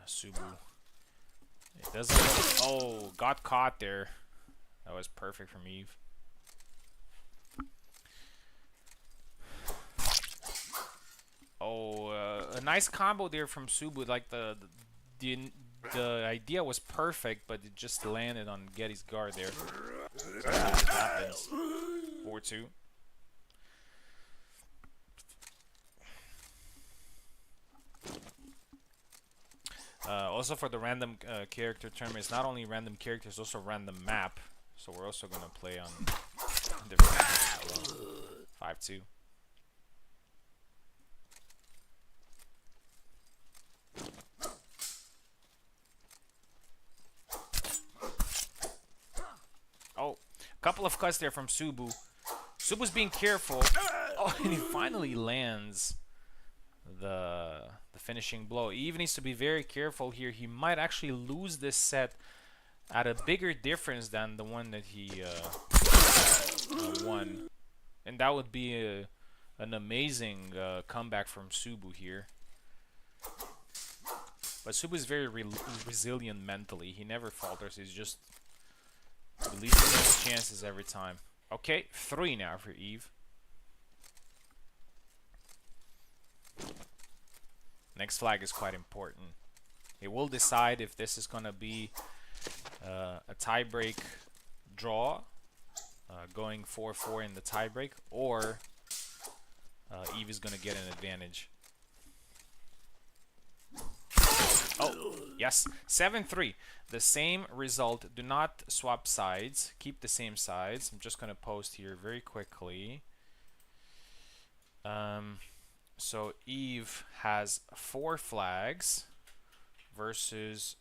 Subu. It doesn't look... Oh, got caught there. That was perfect from Eve. Oh, a nice combo there from Subu. Like the idea was perfect, but it just landed on Getty's guard there. Sometimes it happens. 4-2. Also for the random character tournament, it's not only random characters, also random map. So we're also gonna play on different maps as well. 5-2. Oh, a couple of cuts there from Subu. Subu's being careful. Oh, and he finally lands the finishing blow. He even needs to be very careful here. He might actually lose this set at a bigger difference than the one that he won. And that would be an amazing comeback from Subu here. But Subu is very resilient mentally. He never falters. He's just believes in his chances every time. Okay, 3 now for Eve. Next flag is quite important. It will decide if this is going to be a tiebreak draw, going 4-4 in the tiebreak, or Eve is going to get an advantage. Oh, yes, 7-3. The same result. Do not swap sides. Keep the same sides. I'm just going to post here very quickly. So Eve has 4 flags versus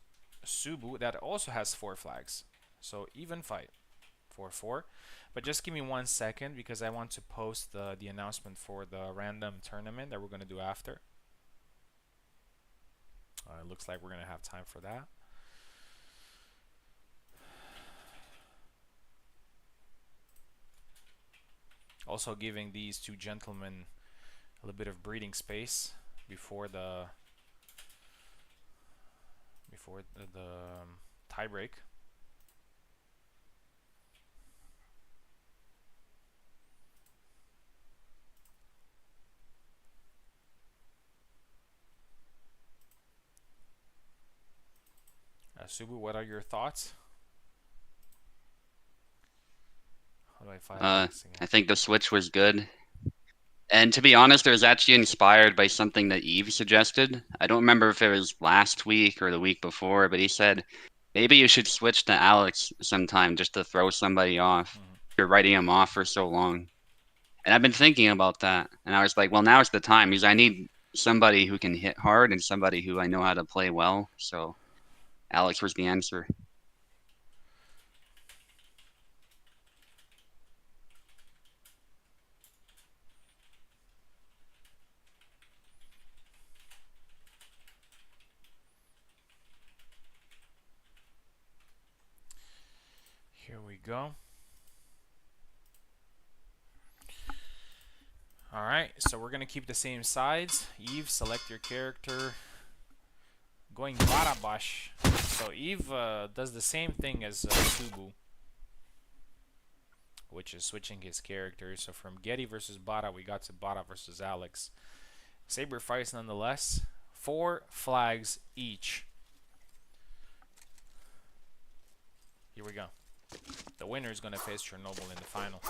Subu that also has 4 flags. So even fight. 4-4. But just give me 1 second because I want to post the announcement for the random tournament that we're going to do after. It looks like we're going to have time for that. Also giving these 2 gentlemen a little bit of breathing space before the tie break. Subu, what are your thoughts? How do I find I think the switch was good. And to be honest, it was actually inspired by something that Eve suggested. I don't remember if it was last week or the week before, but he said, maybe you should switch to Alex sometime just to throw somebody off. You're writing him off for so long. And I've been thinking about that. And I was like, well, now's the time because I need somebody who can hit hard and somebody who I know how to play well. So Alex was the answer. go. Alright, so we're gonna keep the same sides. Eve, select your character. Going Barabash. So Eve does the same thing as Subu, which is switching his character. So from Getty versus Bara, we got to Bara versus Alex. Saber fights nonetheless. 4 flags each. Here we go. The winner is going to face Chernobyl in the final.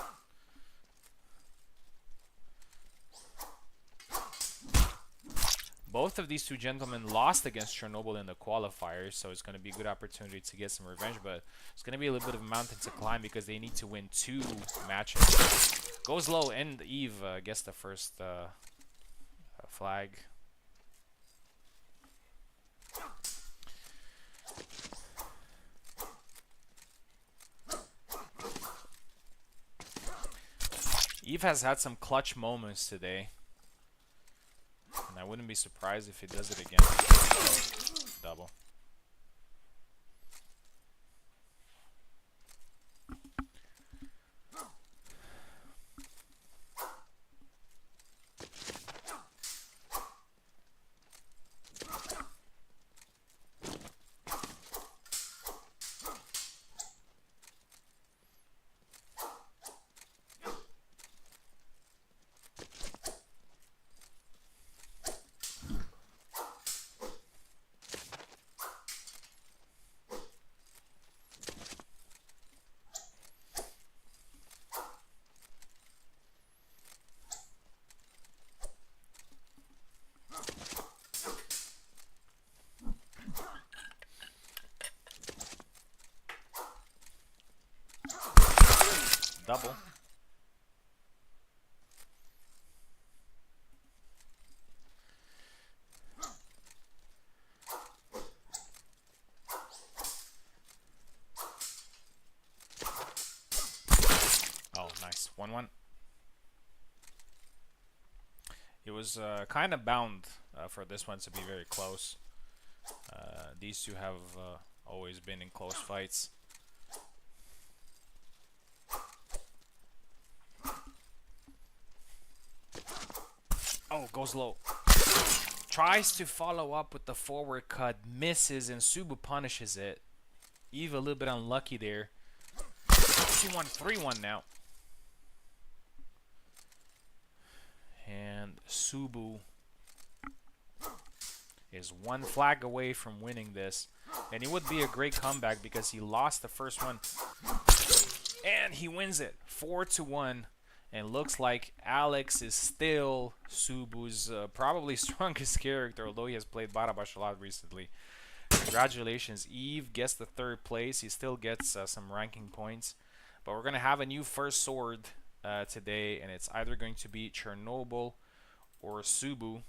Both of these two gentlemen lost against Chernobyl in the qualifiers, so it's going to be a good opportunity to get some revenge, but it's going to be a little bit of a mountain to climb because they need to win 2 matches. Goes low, and Eve gets the first flag. Eve has had some clutch moments today, and I wouldn't be surprised if he does it again. Double. Double. Oh, nice. 1-1. It was kind of bound for this one to be very close. These two have always been in close fights. Oh, goes low. Tries to follow up with the forward cut, misses, and Subu punishes it. Eve a little bit unlucky there. 2-1, 3-1 now. And Subu is 1 flag away from winning this. And it would be a great comeback because he lost the first one. And he wins it 4-1. And looks like Alex is still Subu's probably strongest character, although he has played Barabash a lot recently. Congratulations, Eve gets the 3rd place. He still gets some ranking points. But we're going to have a new first sword today, and it's either going to be Chernobyl or Subu.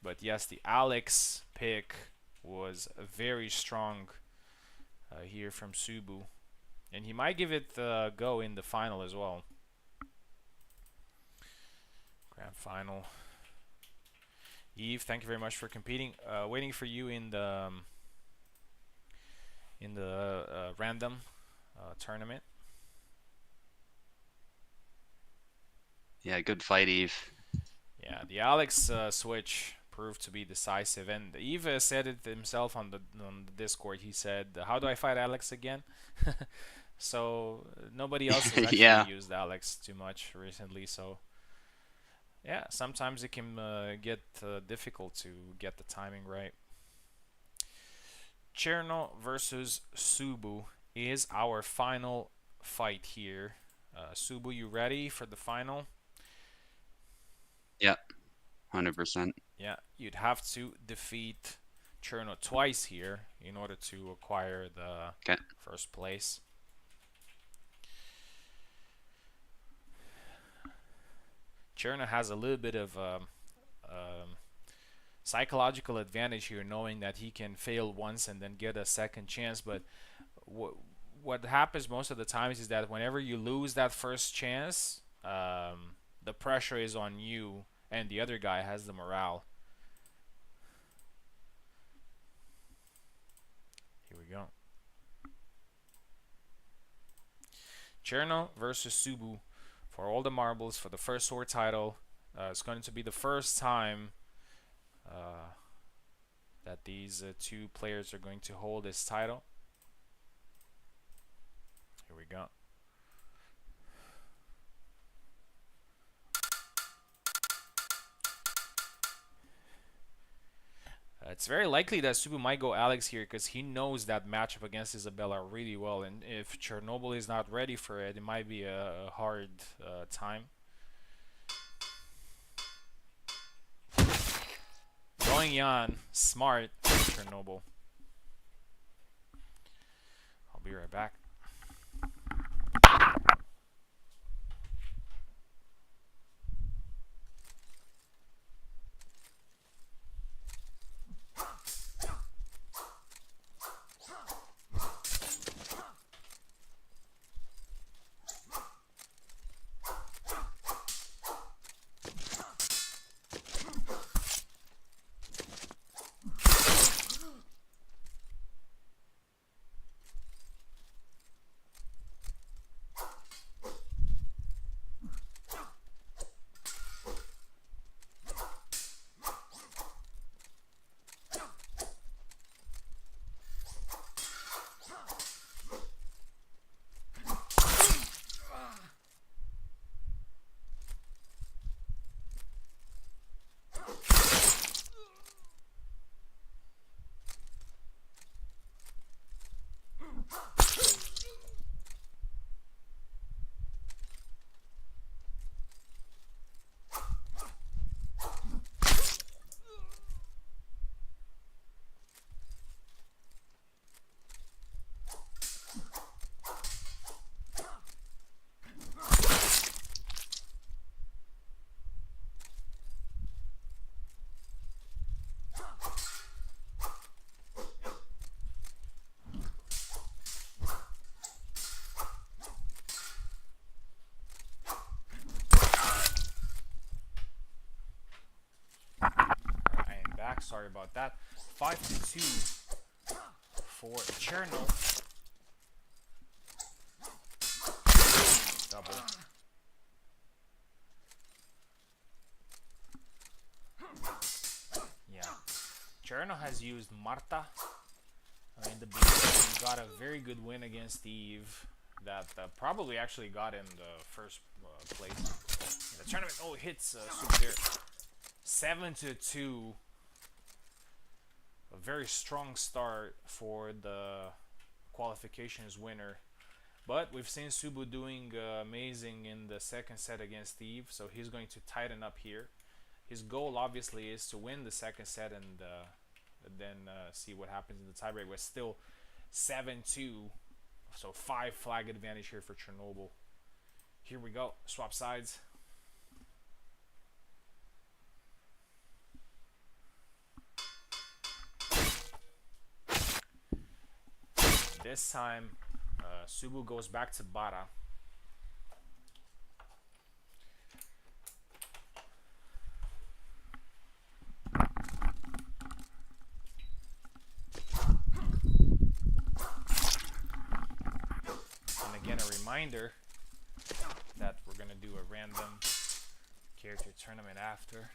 But yes, the Alex pick was very strong here from Subu. And he might give it a go in the final as well. Grand final. Eve, thank you very much for competing. Waiting for you in the random tournament. Yeah, good fight, Eve. Yeah, the Alex switch proved to be decisive, and Eve said it himself on the Discord. He said, "How do I fight Alex again?" So nobody else has actually Yeah. used Alex too much recently. So yeah, sometimes it can get difficult to get the timing right. Cherno versus Subu is our final fight here. Subu, you ready for the final? Yeah, 100%. Yeah, you'd have to defeat Cherno twice here in order to acquire the first place. Cherno has a little bit of psychological advantage here, knowing that he can fail once and then get a second chance. But what happens most of the times is that whenever you lose that first chance, the pressure is on you, and the other guy has the morale. Here we go. Cherno versus Subu for all the marbles for the first sword title. It's going to be the first time uh, that these two players are going to hold this title. Here we go. It's very likely that Subu might go Alex here because he knows that matchup against Isabella really well, and if Chernobyl is not ready for it, it might be a hard time. Going Yan, smart Chernobyl. I'll be right back. Sorry about that. 5-2 for Cherno. Double. Yeah. Cherno has used Marta in the beginning. Got a very good win against Eve that probably actually got him the first place in the tournament. Oh, hits Super there. 7-2. A very strong start for the qualifications winner, but we've seen Subu doing amazing in the second set against Steve, so he's going to tighten up here. His goal obviously is to win the second set and then see what happens in the tiebreak. But still 7-2, so 5 flag advantage here for Chernobyl. Here we go, swap sides. This time, Subu goes back to Bara. And again, a reminder that we're going to do a random character tournament after.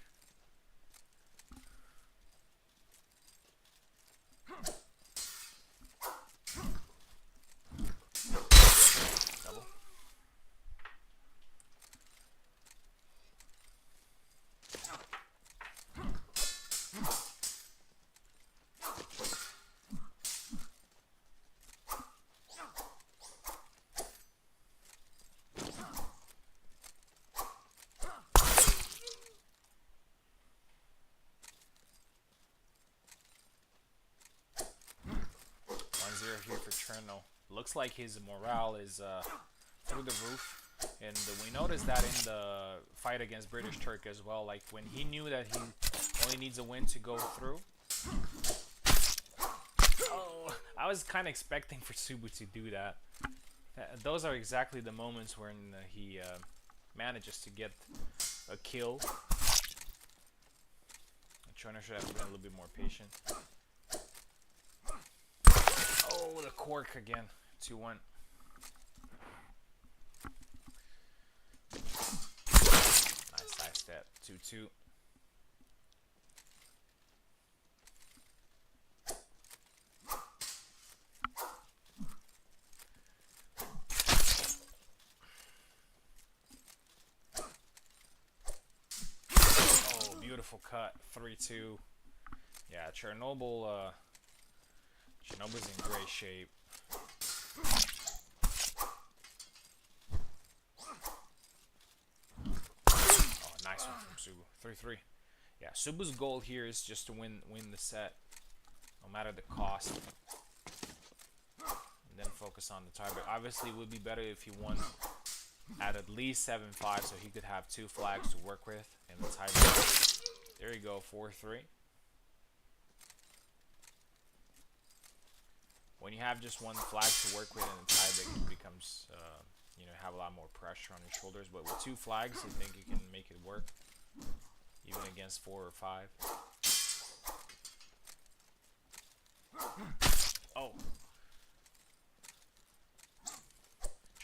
Here for Cherno. Looks like his morale is through the roof, and we noticed that in the fight against British Turk as well. Like when he knew that he only needs a win to go through. Oh, I was kind of expecting for Subu to do that. Those are exactly the moments when he manages to get a kill. Cherno should have been a little bit more patient. Oh, the cork again. 2-1. 2-2. Oh, beautiful cut. 3-2. Yeah, Chernobyl's in great shape. Oh, nice one from Subu. 3-3. Yeah, Subu's goal here is just to win the set, no matter the cost, and then focus on the tiebreak. Obviously, it would be better if he won at least 7-5, so he could have 2 flags to work with in the tiebreak. There you go, 4-3. When you have just 1 flag to work with in the tiebreak, it becomes, you have a lot more pressure on your shoulders. But with 2 flags, I think you can make it work, even against 4 or 5. Oh.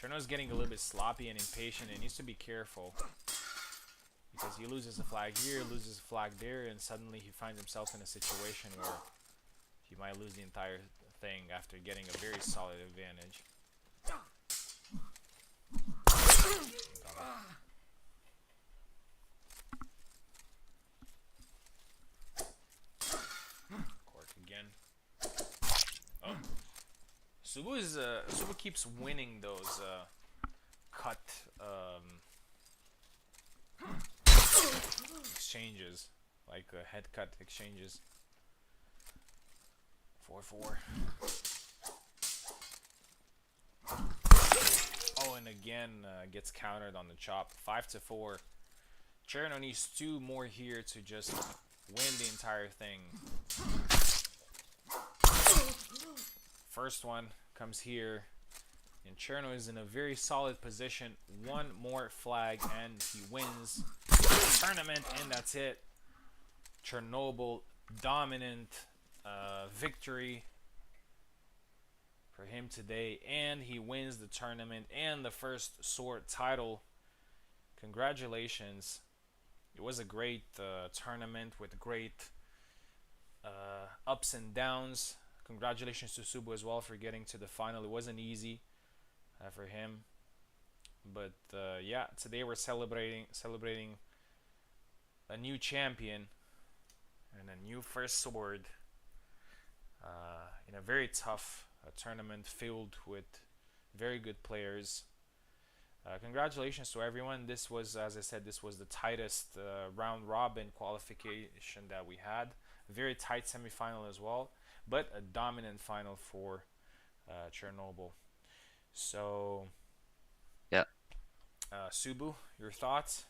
Cherno's getting a little bit sloppy and impatient and needs to be careful, because he loses a flag here, loses a flag there, and suddenly he finds himself in a situation where he might lose the entire thing after getting a very solid advantage. Cork again. Oh. Subu keeps winning those cut exchanges, like head cut exchanges. 4-4. Oh, and again gets countered on the chop. 5-4. Cherno needs 2 more here to just win the entire thing. First one comes here, and Cherno is in a very solid position. 1 more flag and he wins the tournament, and that's it. Chernobyl dominant victory for him today, and he wins the tournament and the first sword title. Congratulations. It was a great tournament with great ups and downs. Congratulations to Subu as well for getting to the final. It wasn't easy for him, but yeah, today we're celebrating a new champion and a new first sword in a very tough tournament filled with very good players. Congratulations to everyone. This was, as I said, this was the tightest round robin qualification that we had. A very tight semifinal as well, but a dominant final for Chernobyl. So, Yeah. Subu, your thoughts?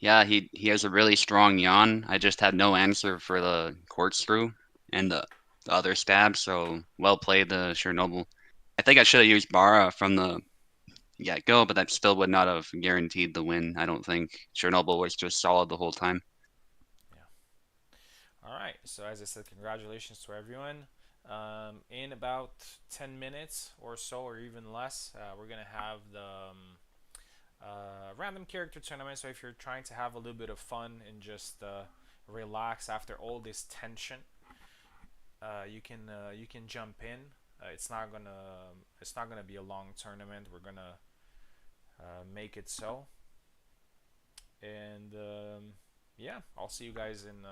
Yeah, he has a really strong yawn. I just had no answer for the corkscrew and the other stab, so well played, the Chernobyl. I think I should have used Bara from the get-go, but that still would not have guaranteed the win, I don't think. Chernobyl was just solid the whole time. Yeah. All right. So as I said, congratulations to everyone. In about 10 minutes or so, or even less, we're gonna have the random character tournament. So if you're trying to have a little bit of fun and just relax after all this tension, you can jump in. It's not gonna be a long tournament. We're gonna make it so, and yeah, I'll see you guys in